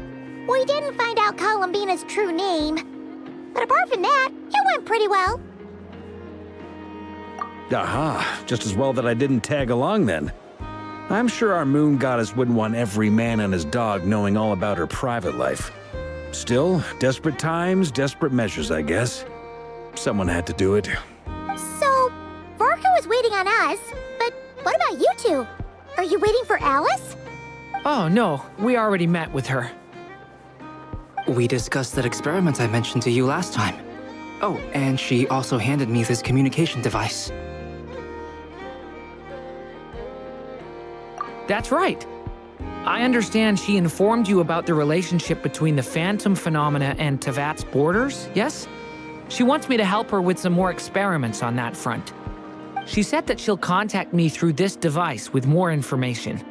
we didn't find out Columbina's true name. But apart from that, it went pretty well. Aha, just as well that I didn't tag along then. I'm sure our moon goddess wouldn't want every man and his dog knowing all about her private life. Still, desperate times, desperate measures, I guess. Someone had to do it. So, Varka was waiting on us, but what about you two? Are you waiting for Alice? Oh, no. We already met with her. We discussed that experiment I mentioned to you last time. Oh, and she also handed me this communication device. That's right. I understand she informed you about the relationship between the phantom phenomena and Tevat's borders, yes? She wants me to help her with some more experiments on that front. She said that she'll contact me through this device with more information.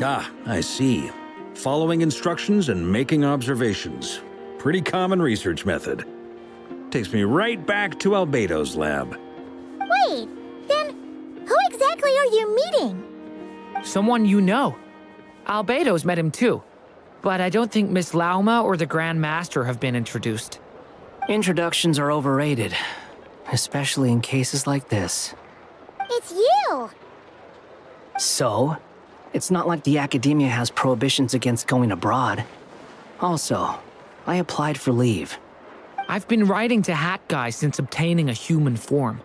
Ah, I see. Following instructions and making observations. Pretty common research method. Takes me right back to Albedo's lab. Wait, then who exactly are you meeting? Someone you know. Albedo's met him too. But I don't think Miss Lauma or the Grand Master have been introduced. Introductions are overrated, especially in cases like this. It's you! So, it's not like the academia has prohibitions against going abroad. Also, I applied for leave. I've been writing to Hat Guy since obtaining a human form.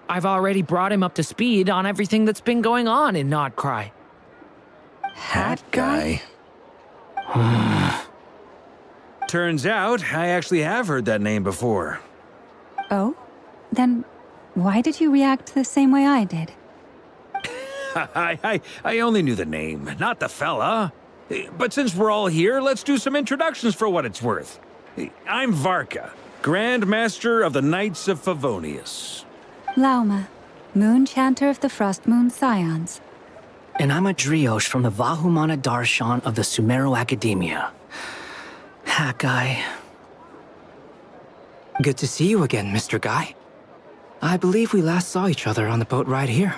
I've already brought him up to speed on everything that's been going on in Nodcry. Hat Guy? Turns out, I actually have heard that name before. Oh? Then why did you react the same way I did? I only knew the name, not the fella. But since we're all here, let's do some introductions for what it's worth. I'm Varka, Grand Master of the Knights of Favonius. Lauma, Moon Chanter of the Frost Moon Scions. And I'm a Driosh from the Vahumana Darshan of the Sumero Academia. Hat Guy. Good to see you again, Mr. Guy. I believe we last saw each other on the boat ride here.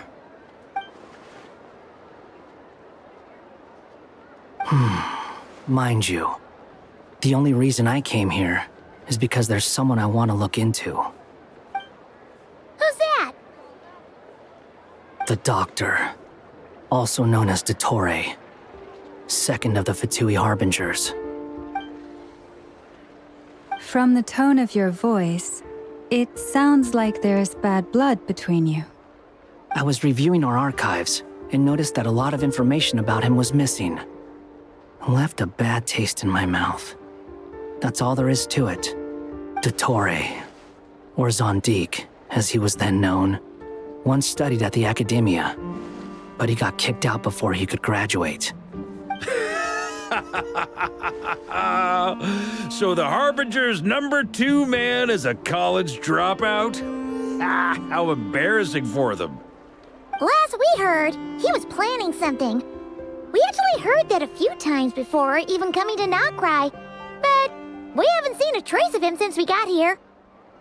Mind you, the only reason I came here is because there's someone I want to look into. Who's that? The Doctor, also known as Dottore, second of the Fatui Harbingers. From the tone of your voice, it sounds like there's bad blood between you. I was reviewing our archives and noticed that a lot of information about him was missing. Left a bad taste in my mouth. That's all there is to it. Dottore, or Zondique, as he was then known, once studied at the Academia, but he got kicked out before he could graduate. So the Harbinger's #2 man is a college dropout? Ah, how embarrassing for them. Last we heard, he was planning something. We actually heard that a few times before, even coming to Nocturne, but we haven't seen a trace of him since we got here.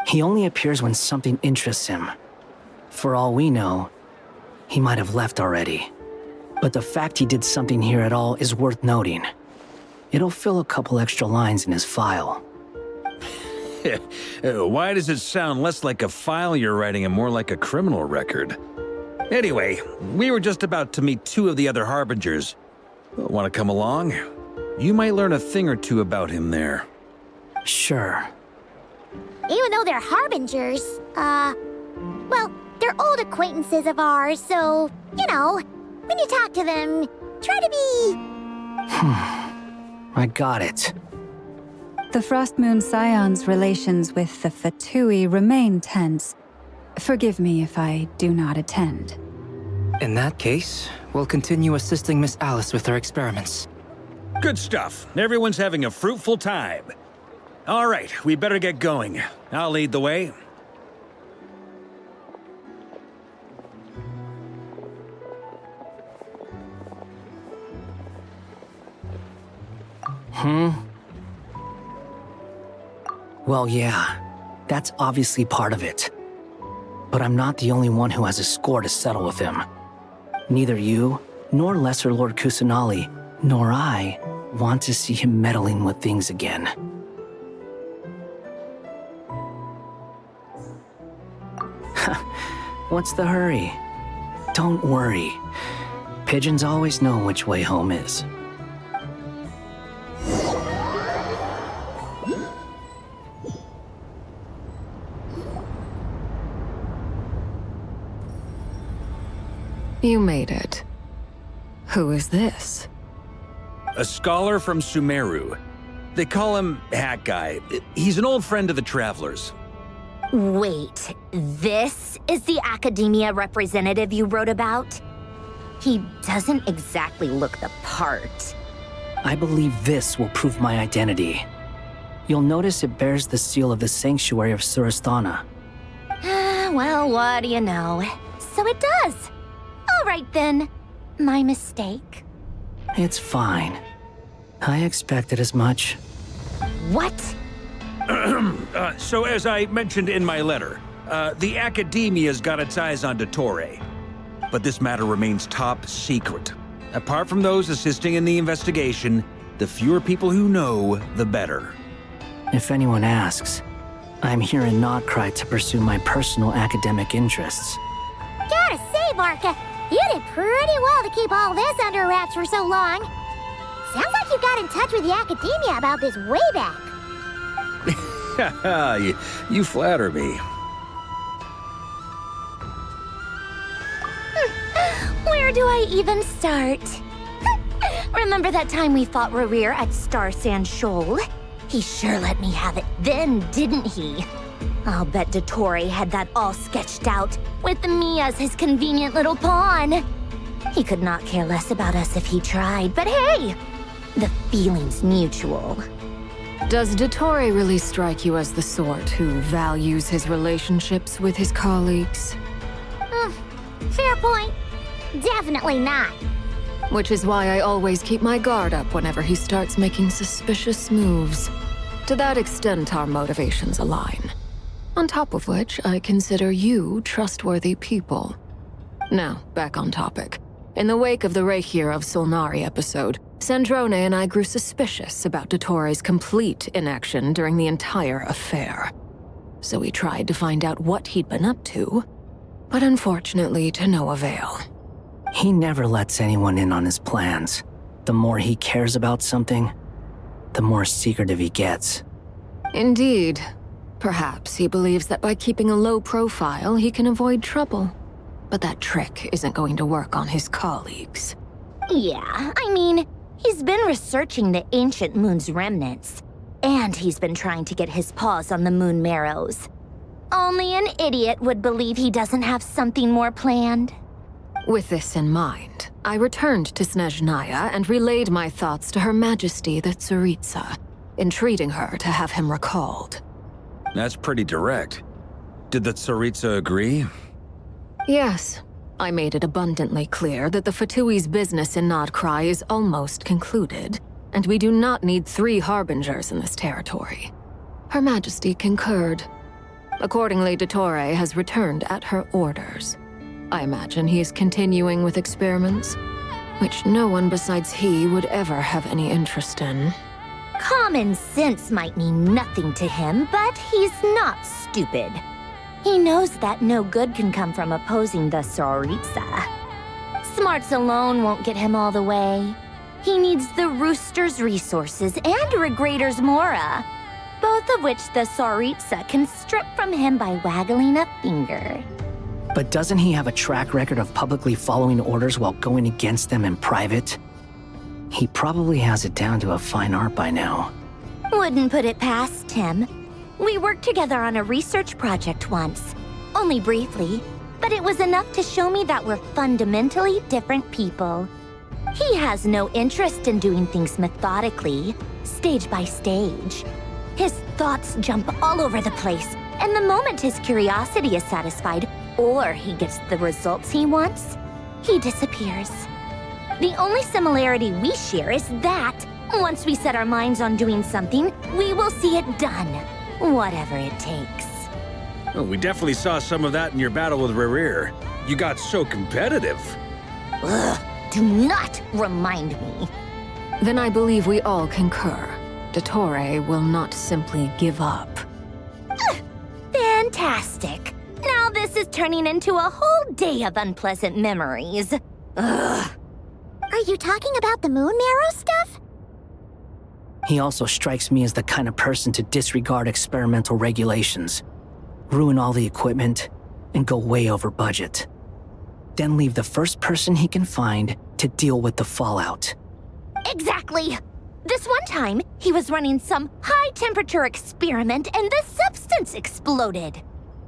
He only appears when something interests him. For all we know, he might have left already. But the fact he did something here at all is worth noting. It'll fill a couple extra lines in his file. Why does it sound less like a file you're writing and more like a criminal record? Anyway, we were just about to meet 2 of the other Harbingers. Want to come along? You might learn a thing or two about him there. Sure. Even though they're Harbingers, well, they're old acquaintances of ours, so, you know, when you talk to them, try to be... I got it. The Frost Moon Scion's relations with the Fatui remain tense. Forgive me if I do not attend. In that case, we'll continue assisting Miss Alice with her experiments. Good stuff. Everyone's having a fruitful time. All right, we better get going. I'll lead the way. Well, yeah, that's obviously part of it. But I'm not the only one who has a score to settle with him. Neither you, nor Lesser Lord Kusanali, nor I want to see him meddling with things again. What's the hurry? Don't worry. Pigeons always know which way home is. You made it. Who is this? A scholar from Sumeru. They call him Hat Guy. He's an old friend of the Travelers. Wait, this is the academia representative you wrote about? He doesn't exactly look the part. I believe this will prove my identity. You'll notice it bears the seal of the Sanctuary of Surasthana. Well, what do you know? So it does. All right then. My mistake. It's fine. I expected as much. What? So as I mentioned in my letter, the Academia's got its eyes on Dottore. But this matter remains top secret. Apart from those assisting in the investigation, the fewer people who know, the better. If anyone asks, I'm here in Nocturne to pursue my personal academic interests. Gotta say, Marka, you did pretty well to keep all this under wraps for so long. Sounds like you got in touch with the Academia about this way back. You flatter me. Where do I even start? Remember that time we fought Rerir at Star Sand Shoal? He sure let me have it then, didn't he? I'll bet Dottore had that all sketched out, with me as his convenient little pawn. He could not care less about us if he tried, but hey, the feeling's mutual. Does Dottore really strike you as the sort who values his relationships with his colleagues? Fair point. Definitely not. Which is why I always keep my guard up whenever he starts making suspicious moves. To that extent, our motivations align. On top of which, I consider you trustworthy people. Now, back on topic. In the wake of the Reihir of Solnari episode, Sandrone and I grew suspicious about Dottore's complete inaction during the entire affair. So we tried to find out what he'd been up to, but unfortunately to no avail. He never lets anyone in on his plans. The more he cares about something, the more secretive he gets. Indeed. Perhaps he believes that by keeping a low profile, he can avoid trouble. But that trick isn't going to work on his colleagues. Yeah, I mean, he's been researching the ancient moon's remnants. And he's been trying to get his paws on the moon marrows. Only an idiot would believe he doesn't have something more planned. With this in mind, I returned to Snezhnaya and relayed my thoughts to Her Majesty the Tsaritsa, entreating her to have him recalled. That's pretty direct. Did the Tsaritsa agree? Yes. I made it abundantly clear that the Fatui's business in Nodcry is almost concluded, and we do not need 3 harbingers in this territory. Her Majesty concurred. Accordingly, Dottore has returned at her orders. I imagine he is continuing with experiments, which no one besides he would ever have any interest in. Common sense might mean nothing to him, but he's not stupid. He knows that no good can come from opposing the Tsaritsa. Smarts alone won't get him all the way. He needs the Rooster's resources and Regrator's Mora, both of which the Tsaritsa can strip from him by waggling a finger. But doesn't he have a track record of publicly following orders while going against them in private? He probably has it down to a fine art by now. Wouldn't put it past him. We worked together on a research project once. Only briefly, but it was enough to show me that we're fundamentally different people. He has no interest in doing things methodically, stage by stage. His thoughts jump all over the place, and the moment his curiosity is satisfied, or he gets the results he wants, he disappears. The only similarity we share is that, once we set our minds on doing something, we will see it done. Whatever it takes. Oh, we definitely saw some of that in your battle with Rerir. You got so competitive. Ugh, do not remind me. Then I believe we all concur. Dottore will not simply give up. Fantastic. Now this is turning into a whole day of unpleasant memories. Ugh. Are you talking about the moon marrow stuff? He also strikes me as the kind of person to disregard experimental regulations, ruin all the equipment, and go way over budget. Then leave the first person he can find to deal with the fallout. Exactly! This one time, he was running some high-temperature experiment and the substance exploded.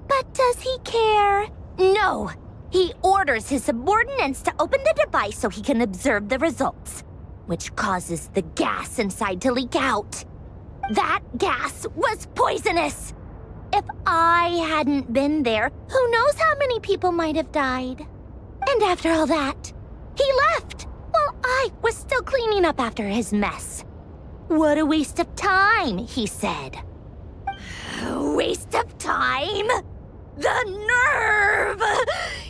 But does he care? No! He orders his subordinates to open the device so he can observe the results, which causes the gas inside to leak out. That gas was poisonous! If I hadn't been there, who knows how many people might have died. And after all that, he left while I was still cleaning up after his mess. What a waste of time, he said. Waste of time? The nerve!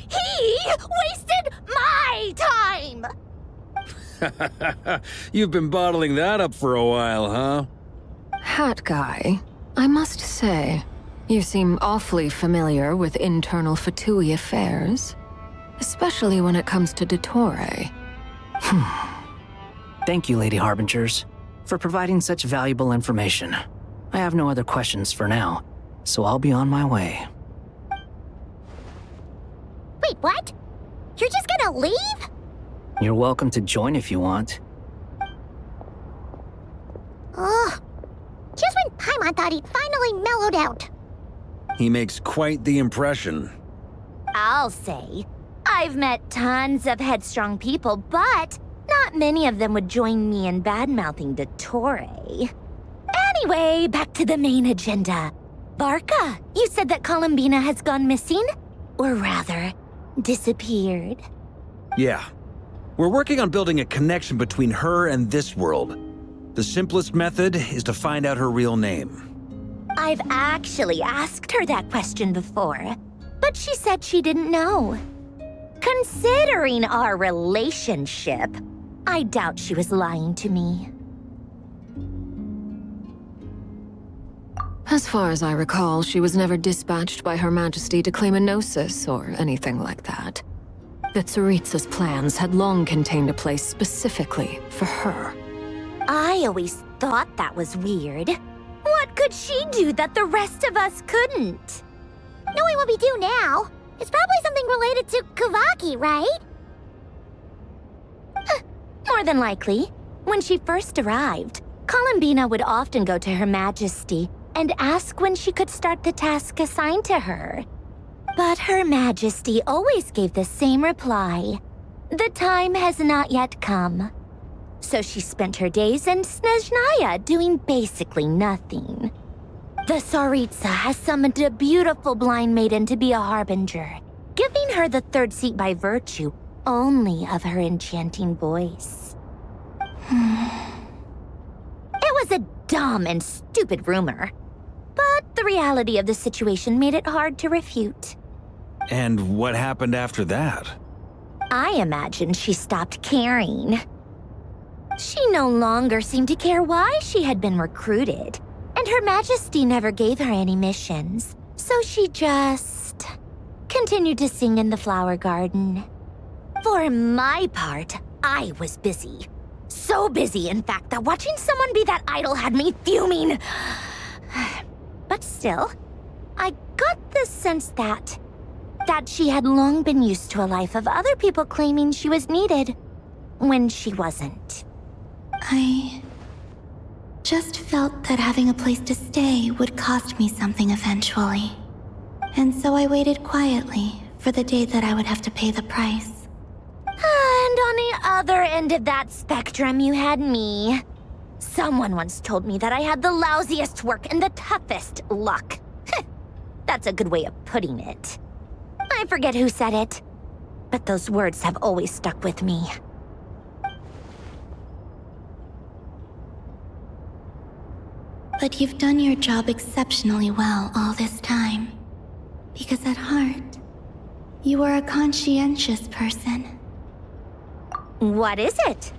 He wasted my time! You've been bottling that up for a while, huh? Hat guy, I must say, you seem awfully familiar with internal Fatui affairs. Especially when it comes to Dottore. Thank you, Lady Harbingers, for providing such valuable information. I have no other questions for now, so I'll be on my way. Wait, what? You're just gonna leave? You're welcome to join if you want. Ugh. Just when Paimon thought he'd finally mellowed out. He makes quite the impression. I'll say. I've met tons of headstrong people, but not many of them would join me in bad-mouthing Dottore. Anyway, back to the main agenda. Barca, you said that Columbina has gone missing? Or rather, disappeared. Yeah. We're working on building a connection between her and this world. The simplest method is to find out her real name. I've actually asked her that question before, but she said she didn't know. Considering our relationship, I doubt she was lying to me. As far as I recall, she was never dispatched by Her Majesty to claim a gnosis or anything like that. The Tsaritsa's plans had long contained a place specifically for her. I always thought that was weird. What could she do that the rest of us couldn't? Knowing what we do now, it's probably something related to Kavaki, right? More than likely. When she first arrived, Columbina would often go to Her Majesty and ask when she could start the task assigned to her. But Her Majesty always gave the same reply. The time has not yet come. So she spent her days in Snezhnaya doing basically nothing. The Tsaritsa has summoned a beautiful blind maiden to be a harbinger, giving her the third seat by virtue only of her enchanting voice. It was a dumb and stupid rumor, but the reality of the situation made it hard to refute. And what happened after that? I imagine she stopped caring. She no longer seemed to care why she had been recruited, and Her Majesty never gave her any missions, so she just continued to sing in the flower garden. For my part, I was busy. So busy, in fact, that watching someone be that idol had me fuming. But still, I got the sense that she had long been used to a life of other people claiming she was needed when she wasn't. I just felt that having a place to stay would cost me something eventually. And so I waited quietly for the day that I would have to pay the price. And on the other end of that spectrum, you had me. Someone once told me that I had the lousiest work and the toughest luck. That's a good way of putting it. I forget who said it, but those words have always stuck with me. But you've done your job exceptionally well all this time. Because at heart, you are a conscientious person. What is it?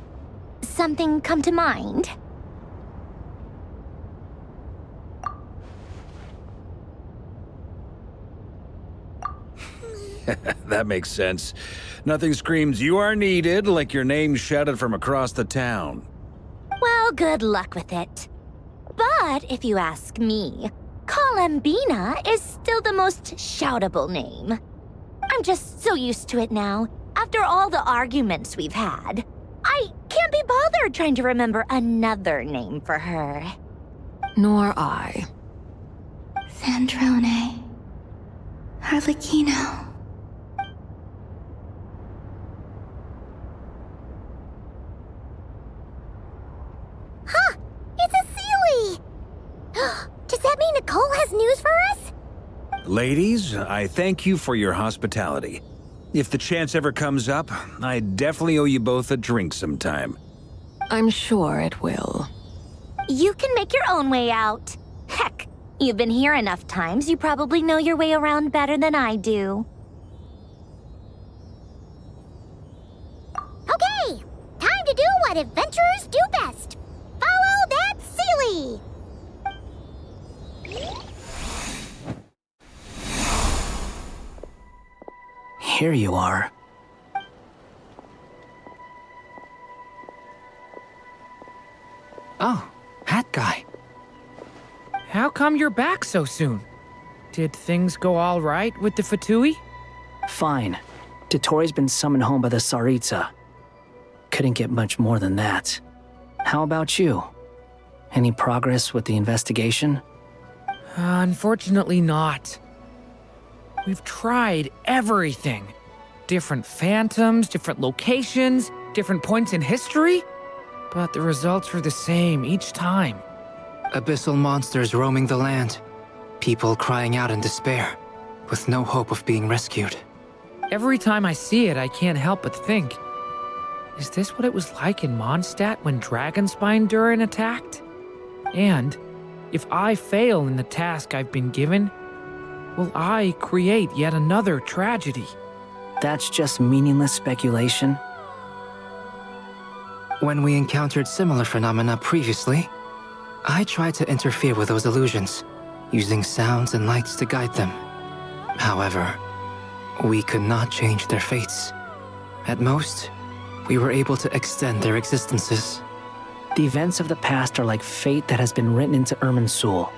Something come to mind? That makes sense. Nothing screams you are needed like your name shouted from across the town. Well, good luck with it. But if you ask me, Columbina is still the most shoutable name. I'm just so used to it now. After all the arguments we've had, I can't be bothered trying to remember another name for her. Nor I. Sandrone. Harlequino. Huh! It's a Sealy! Does that mean Nicole has news for us? Ladies, I thank you for your hospitality. If the chance ever comes up, I definitely owe you both a drink sometime. I'm sure it will. You can make your own way out. Heck, you've been here enough times, you probably know your way around better than I do. Okay, time to do what adventurers do best. Follow that Sealy! Here you are. Oh, hat guy. How come you're back so soon? Did things go all right with the Fatui? Fine. Dotori's been summoned home by the Tsaritsa. Couldn't get much more than that. How about you? Any progress with the investigation? Unfortunately not. We've tried everything. Different phantoms, different locations, different points in history. But the results were the same each time. Abyssal monsters roaming the land. People crying out in despair, with no hope of being rescued. Every time I see it, I can't help but think, is this what it was like in Mondstadt when Dragonspine Durin attacked? And if I fail in the task I've been given, will I create yet another tragedy? That's just meaningless speculation. When we encountered similar phenomena previously, I tried to interfere with those illusions, using sounds and lights to guide them. However, we could not change their fates. At most, we were able to extend their existences. The events of the past are like fate that has been written into Irminsul.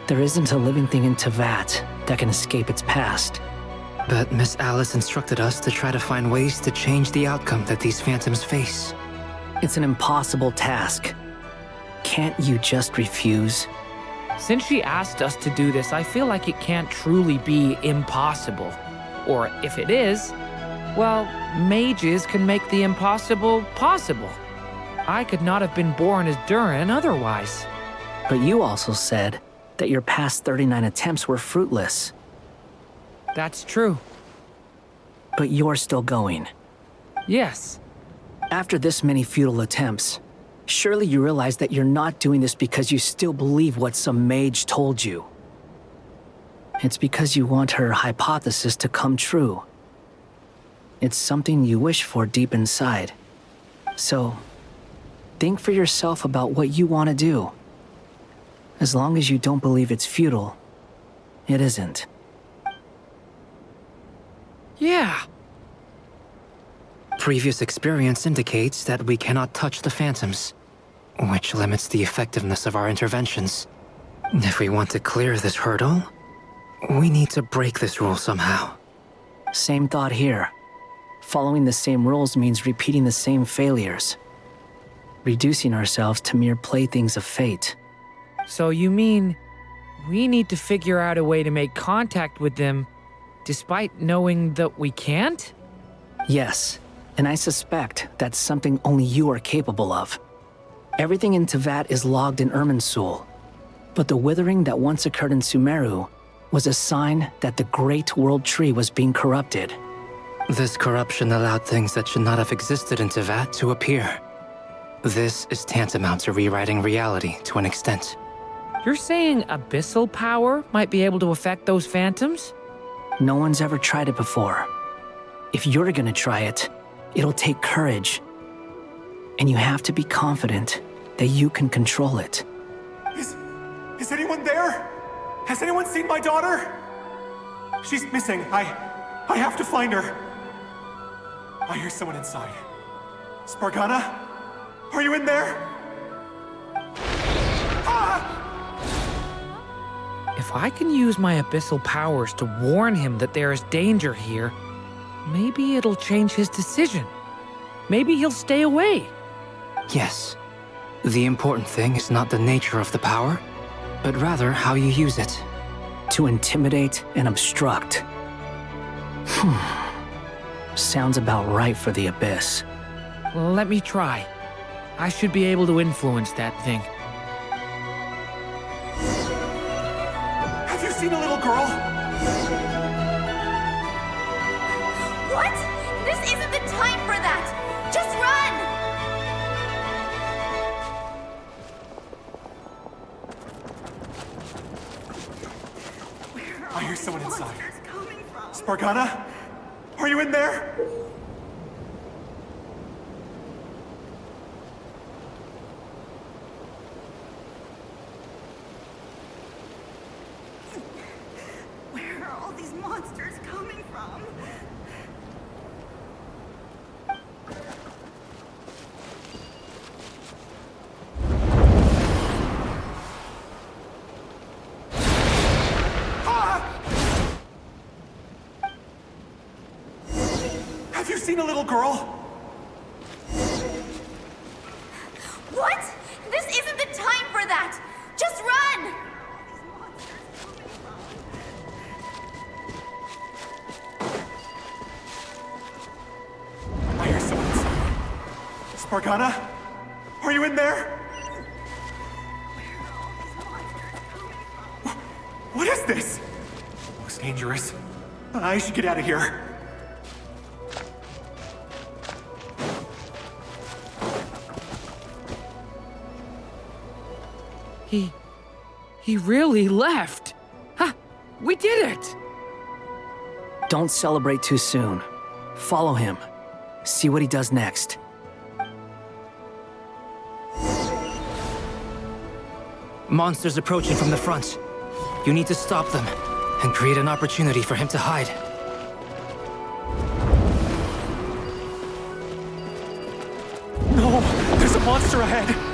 There isn't a living thing in Tevat that can escape its past. But Miss Alice instructed us to try to find ways to change the outcome that these phantoms face. It's an impossible task. Can't you just refuse? Since she asked us to do this, I feel like it can't truly be impossible. Or if it is, well, mages can make the impossible possible. I could not have been born as Durin otherwise. But you also said that your past 39 attempts were fruitless. That's true. But you're still going. Yes. After this many futile attempts, surely you realize that you're not doing this because you still believe what some mage told you. It's because you want her hypothesis to come true. It's something you wish for deep inside. So, think for yourself about what you want to do. As long as you don't believe it's futile, it isn't. Yeah. Previous experience indicates that we cannot touch the phantoms, which limits the effectiveness of our interventions. If we want to clear this hurdle, we need to break this rule somehow. Same thought here. Following the same rules means repeating the same failures. Reducing ourselves to mere playthings of fate. So you mean we need to figure out a way to make contact with them despite knowing that we can't? Yes, and I suspect that's something only you are capable of. Everything in Tevat is logged in Irminsul, but the withering that once occurred in Sumeru was a sign that the Great World Tree was being corrupted. This corruption allowed things that should not have existed in Tevat to appear. This is tantamount to rewriting reality to an extent. You're saying abyssal power might be able to affect those phantoms? No one's ever tried it before. If you're gonna try it, it'll take courage. And you have to be confident that you can control it. Is anyone there? Has anyone seen my daughter? She's missing. I have to find her. I hear someone inside. Spargana? Are you in there? If I can use my abyssal powers to warn him that there is danger here, maybe it'll change his decision. Maybe he'll stay away. Yes. The important thing is not the nature of the power, but rather how you use it. To intimidate and obstruct. Sounds about right for the Abyss. Let me try. I should be able to influence that thing. Have you seen a little girl? What? This isn't the time for that! Just run! I hear someone inside. Spargana? Are you in there? Where are all these monsters coming from? Have you seen a little girl? What? This isn't the time for that! Just run! I hear someone inside. Spargana? Are you in there? What is this? Looks dangerous. I should get out of here. He really left. Ha! We did it! Don't celebrate too soon. Follow him. See what he does next. Monsters approaching from the front. You need to stop them and create an opportunity for him to hide. No! There's a monster ahead!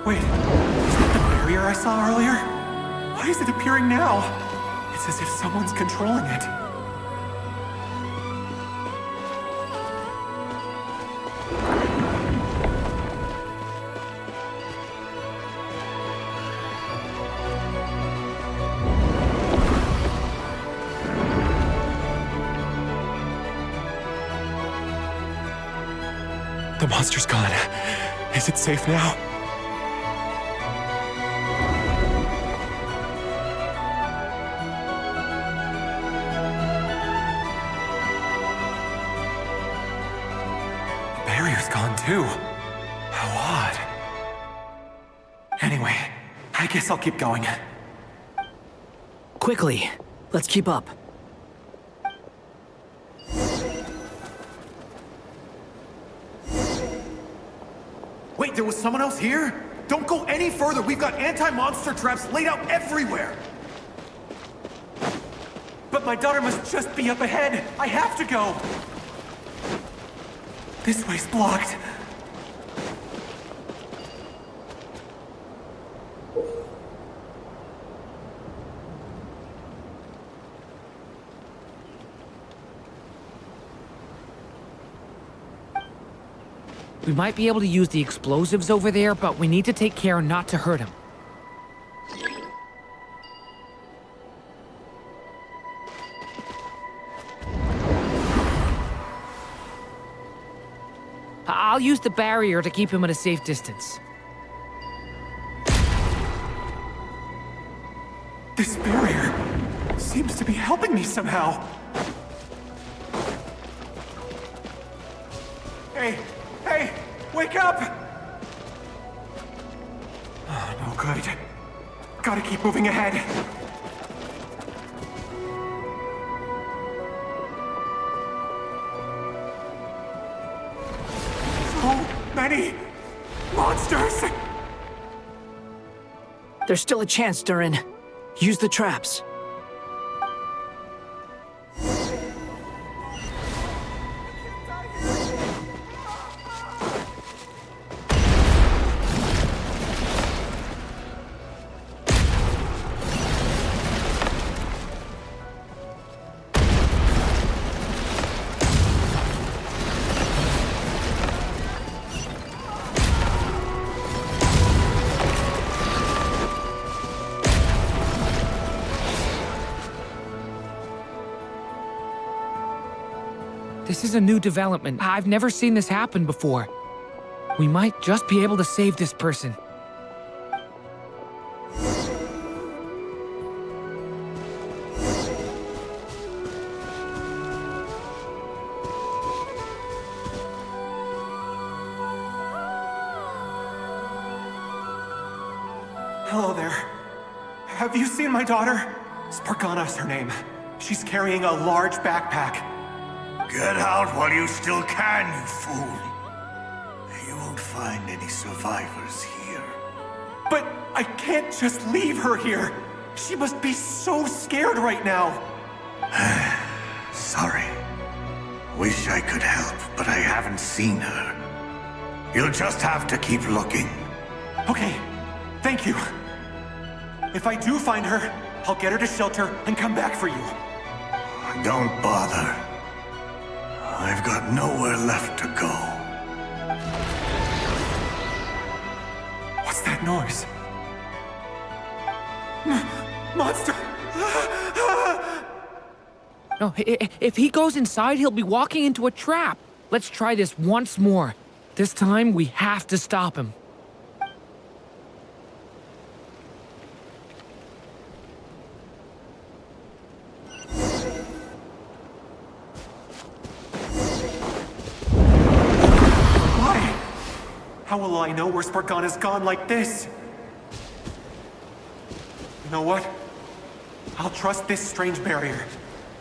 Wait, is that the barrier I saw earlier? Why is it appearing now? It's as if someone's controlling it. monster's gone. Is it safe now? The barrier's gone too. How odd. Anyway, I guess I'll keep going. Quickly, let's keep up. Wait, there was someone else here? Don't go any further. We've got anti-monster traps laid out everywhere. But my daughter must just be up ahead. I have to go. This way's blocked. We might be able to use the explosives over there, but we need to take care not to hurt him. I'll use the barrier to keep him at a safe distance. This barrier seems to be helping me somehow. Hey! Hey! Wake up! Oh, no good. Gotta keep moving ahead. So many monsters! There's still a chance, Durin. Use the traps. This is a new development. I've never seen this happen before. We might just be able to save this person. Hello there. Have you seen my daughter? Spargana's her name. She's carrying a large backpack. Get out while you still can, you fool. You won't find any survivors here. But I can't just leave her here. She must be so scared right now. Sorry. Wish I could help, but I haven't seen her. You'll just have to keep looking. Okay, thank you. If I do find her, I'll get her to shelter and come back for you. Don't bother. I've got nowhere left to go. What's that noise? Monster! No, if he goes inside, he'll be walking into a trap. Let's try this once more. This time, we have to stop him. How will I know where Spargana's gone like this? You know what? I'll trust this strange barrier.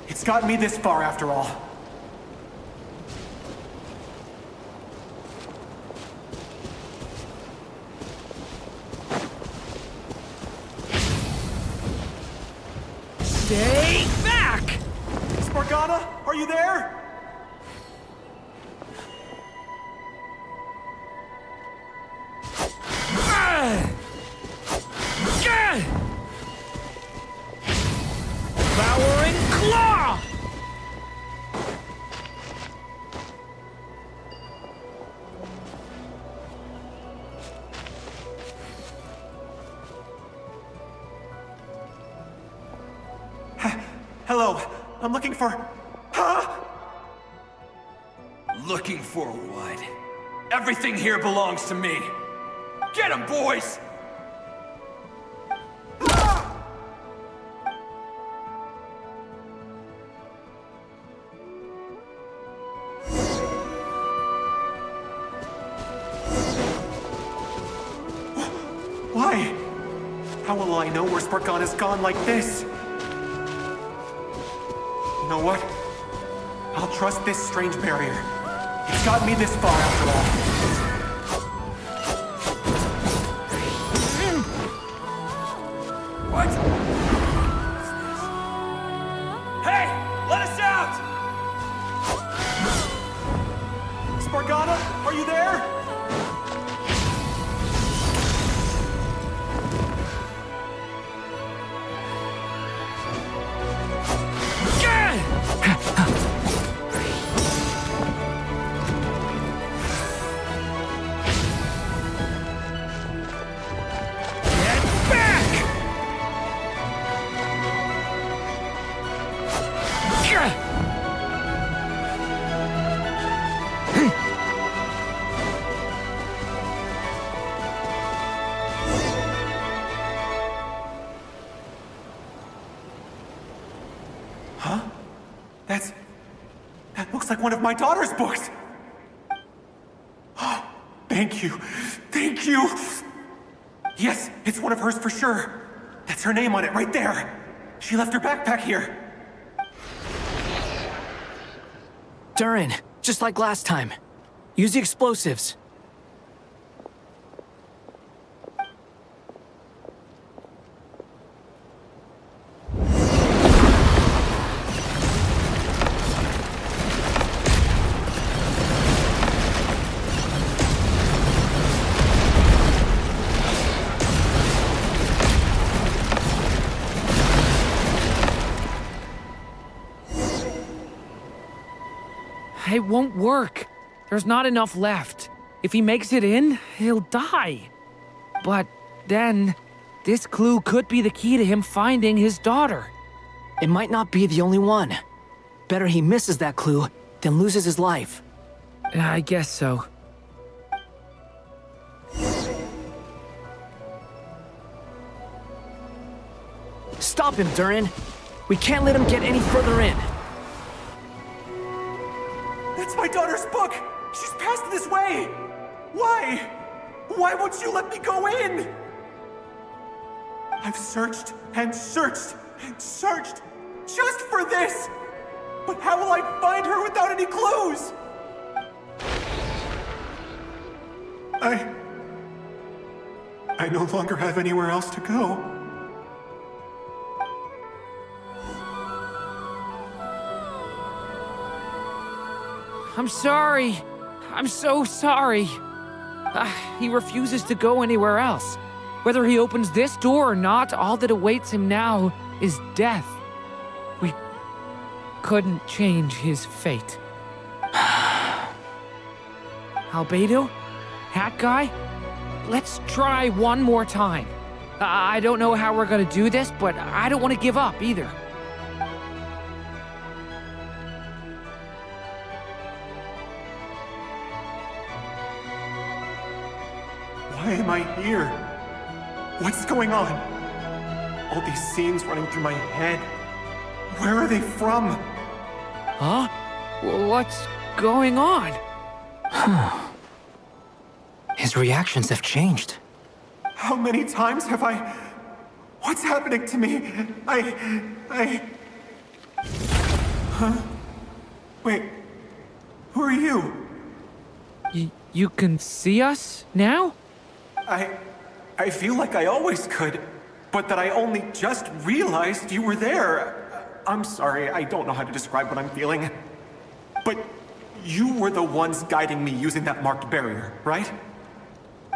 It's gotten me this far after all. Stay back! Spargana, are you there? Devouring Claw! Hello, I'm looking for... Huh? Looking for what? Everything here belongs to me. Get him, boys! Why? How will I know where Spargana's gone like this? You know what? I'll trust this strange barrier. It's got me this far after all. What? Hey! Let us out! Spargana, are you there? Huh? That looks like one of my daughter's books! Oh, thank you. Thank you! Yes, it's one of hers for sure. That's her name on it right there. She left her backpack here. Durin, just like last time. Use the explosives. It won't work. There's not enough left. If he makes it in, he'll die. But then, this clue could be the key to him finding his daughter. It might not be the only one. Better he misses that clue than loses his life. I guess so. Stop him, Durin. We can't let him get any further in. That's my daughter's book! She's passed this way! Why? Why won't you let me go in? I've searched and searched and searched just for this! But how will I find her without any clues? I no longer have anywhere else to go. I'm sorry. I'm so sorry. He refuses to go anywhere else. Whether he opens this door or not, all that awaits him now is death. We couldn't change his fate. Albedo? Hat Guy? Let's try one more time. I don't know how we're gonna do this, but I don't want to give up either. Why am I here? What's going on? All these scenes running through my head. Where are they from? Huh? What's going on? His reactions have changed. How many times have I... What's happening to me? Huh? Wait. Who are you? You can see us now? I feel like I always could, but that I only just realized you were there. I'm sorry, I don't know how to describe what I'm feeling. But you were the ones guiding me using that marked barrier, right?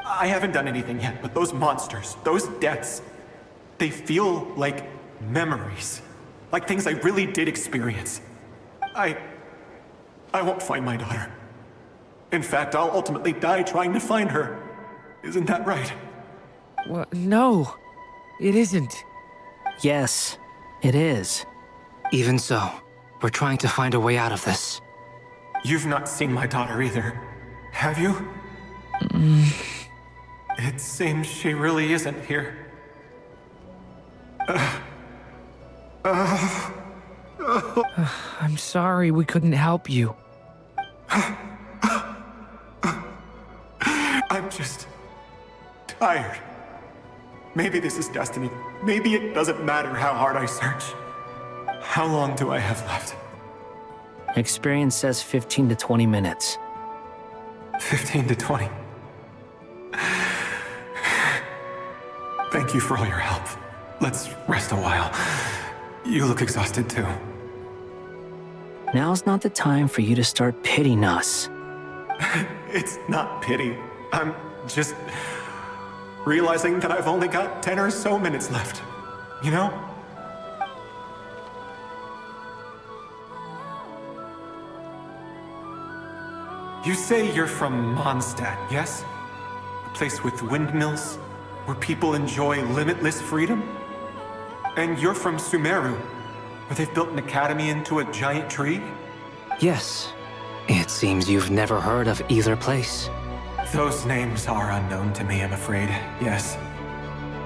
I haven't done anything yet, but those monsters, those deaths, they feel like memories. Like things I really did experience. I won't find my daughter. In fact, I'll ultimately die trying to find her. Isn't that right? Well, no, it isn't. Yes, it is. Even so, we're trying to find a way out of this. You've not seen my daughter either, have you? It seems she really isn't here. I'm sorry we couldn't help you. I'm just tired. Maybe this is destiny. Maybe it doesn't matter how hard I search. How long do I have left? Experience says 15 to 20 minutes. 15 to 20. Thank you for all your help. Let's rest a while. You look exhausted too. Now's not the time for you to start pitying us. It's not pity. I'm just realizing that I've only got 10 or so minutes left. You know? You say you're from Mondstadt, yes? A place with windmills, where people enjoy limitless freedom? And you're from Sumeru, where they've built an academy into a giant tree? Yes. It seems you've never heard of either place. Those names are unknown to me, I'm afraid, yes.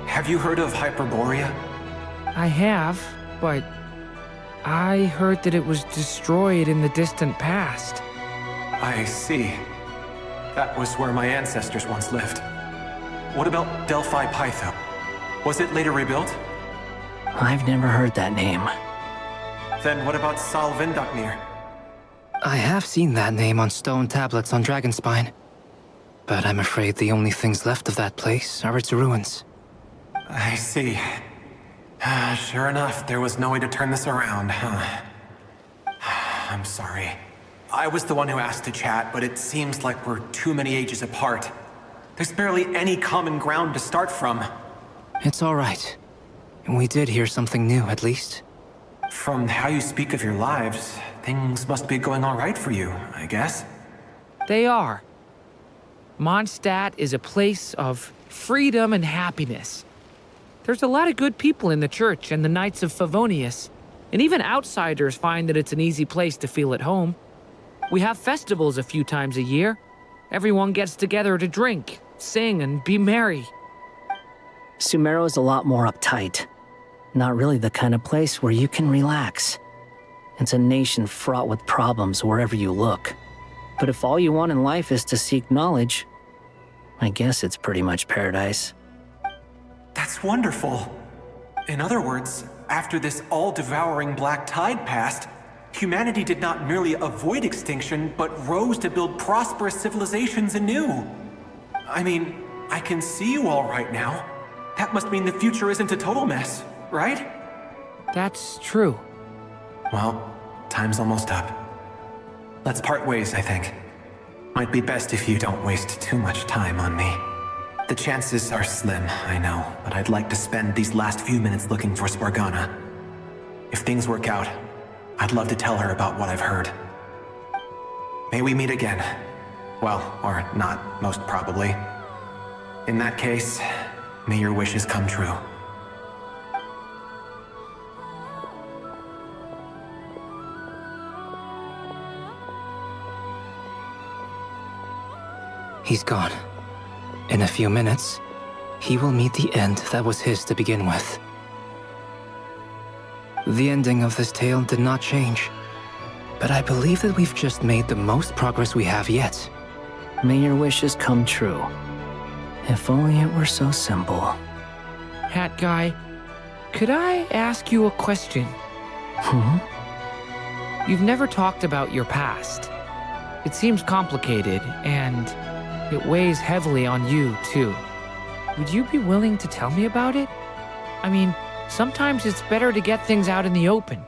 Have you heard of Hyperborea? I have, but I heard that it was destroyed in the distant past. I see. That was where my ancestors once lived. What about Delphi Pytho? Was it later rebuilt? I've never heard that name. Then what about Salvindaknir? I have seen that name on stone tablets on Dragonspine. But I'm afraid the only things left of that place are its ruins. I see. Sure enough, there was no way to turn this around, huh? I'm sorry. I was the one who asked to chat, but it seems like we're too many ages apart. There's barely any common ground to start from. It's all right. We did hear something new, at least. From how you speak of your lives, things must be going all right for you, I guess. They are. Mondstadt is a place of freedom and happiness. There's a lot of good people in the church and the Knights of Favonius, and even outsiders find that it's an easy place to feel at home. We have festivals a few times a year. Everyone gets together to drink, sing, and be merry. Sumeru is a lot more uptight. Not really the kind of place where you can relax. It's a nation fraught with problems wherever you look. But if all you want in life is to seek knowledge, I guess it's pretty much paradise. That's wonderful. In other words, after this all-devouring black tide passed, humanity did not merely avoid extinction, but rose to build prosperous civilizations anew. I mean, I can see you all right now. That must mean the future isn't a total mess, right? That's true. Well, time's almost up. Let's part ways, I think. Might be best if you don't waste too much time on me. The chances are slim, I know, but I'd like to spend these last few minutes looking for Spargana. If things work out, I'd love to tell her about what I've heard. May we meet again. Well, or not, most probably. In that case, may your wishes come true. He's gone. In a few minutes, he will meet the end that was his to begin with. The ending of this tale did not change, but I believe that we've just made the most progress we have yet. May your wishes come true. If only it were so simple. Hat Guy, could I ask you a question? You've never talked about your past. It seems complicated, and it weighs heavily on you, too. Would you be willing to tell me about it? I mean, sometimes it's better to get things out in the open.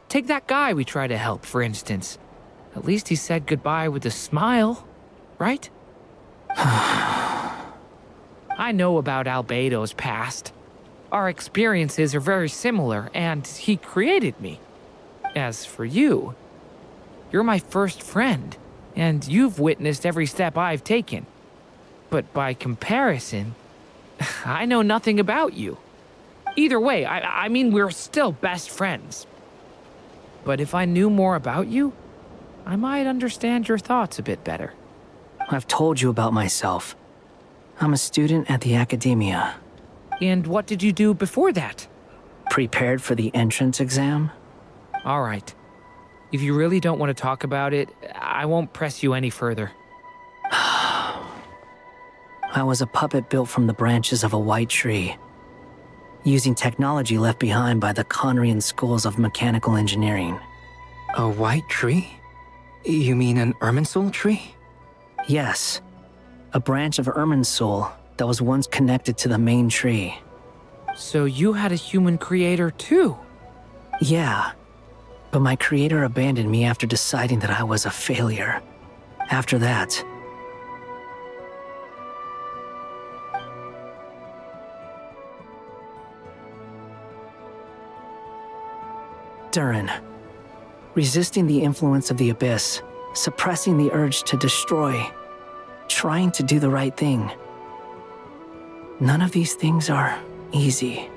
Take that guy we try to help, for instance. At least he said goodbye with a smile, right? I know about Albedo's past. Our experiences are very similar, and he created me. As for you, you're my first friend, and you've witnessed every step I've taken. But by comparison, I know nothing about you. Either way, I mean, we're still best friends. But if I knew more about you, I might understand your thoughts a bit better. I've told you about myself. I'm a student at the academia. And what did you do before that? Prepared for the entrance exam? All right. If you really don't want to talk about it, I won't press you any further. I was a puppet built from the branches of a white tree, using technology left behind by the Conrian schools of mechanical engineering. A white tree? You mean an Irminsul tree? Yes. A branch of Irminsul that was once connected to the main tree. So you had a human creator too? Yeah. But my creator abandoned me after deciding that I was a failure. After that, Durin. Resisting the influence of the Abyss, suppressing the urge to destroy, trying to do the right thing. None of these things are easy.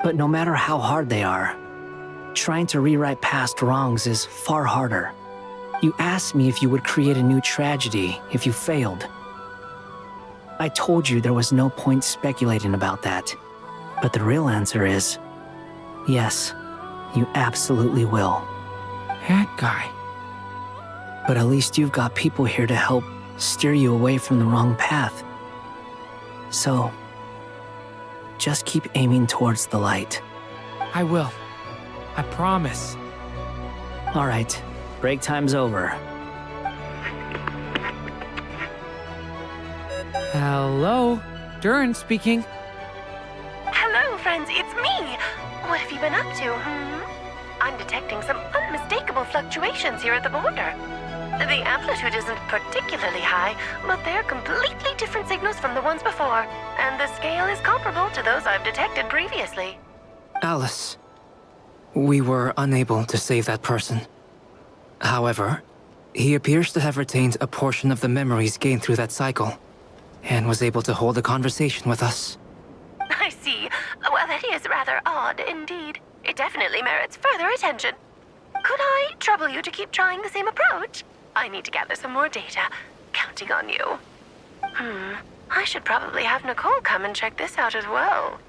But no matter how hard they are, trying to rewrite past wrongs is far harder. You asked me if you would create a new tragedy if you failed. I told you there was no point speculating about that. But the real answer is, yes, you absolutely will. That guy. But at least you've got people here to help steer you away from the wrong path. So, just keep aiming towards the light. I will. I promise. All right, break time's over. Hello? Durin speaking. Hello, friends, it's me. What have you been up to, I'm detecting some unmistakable fluctuations here at the border. The amplitude isn't particularly high, but they're completely different signals from the ones before, and the scale is comparable to those I've detected previously. Alice, we were unable to save that person. However, he appears to have retained a portion of the memories gained through that cycle, and was able to hold a conversation with us. I see. Well, that is rather odd indeed. It definitely merits further attention. Could I trouble you to keep trying the same approach? I need to gather some more data. Counting on you. I should probably have Nicole come and check this out as well.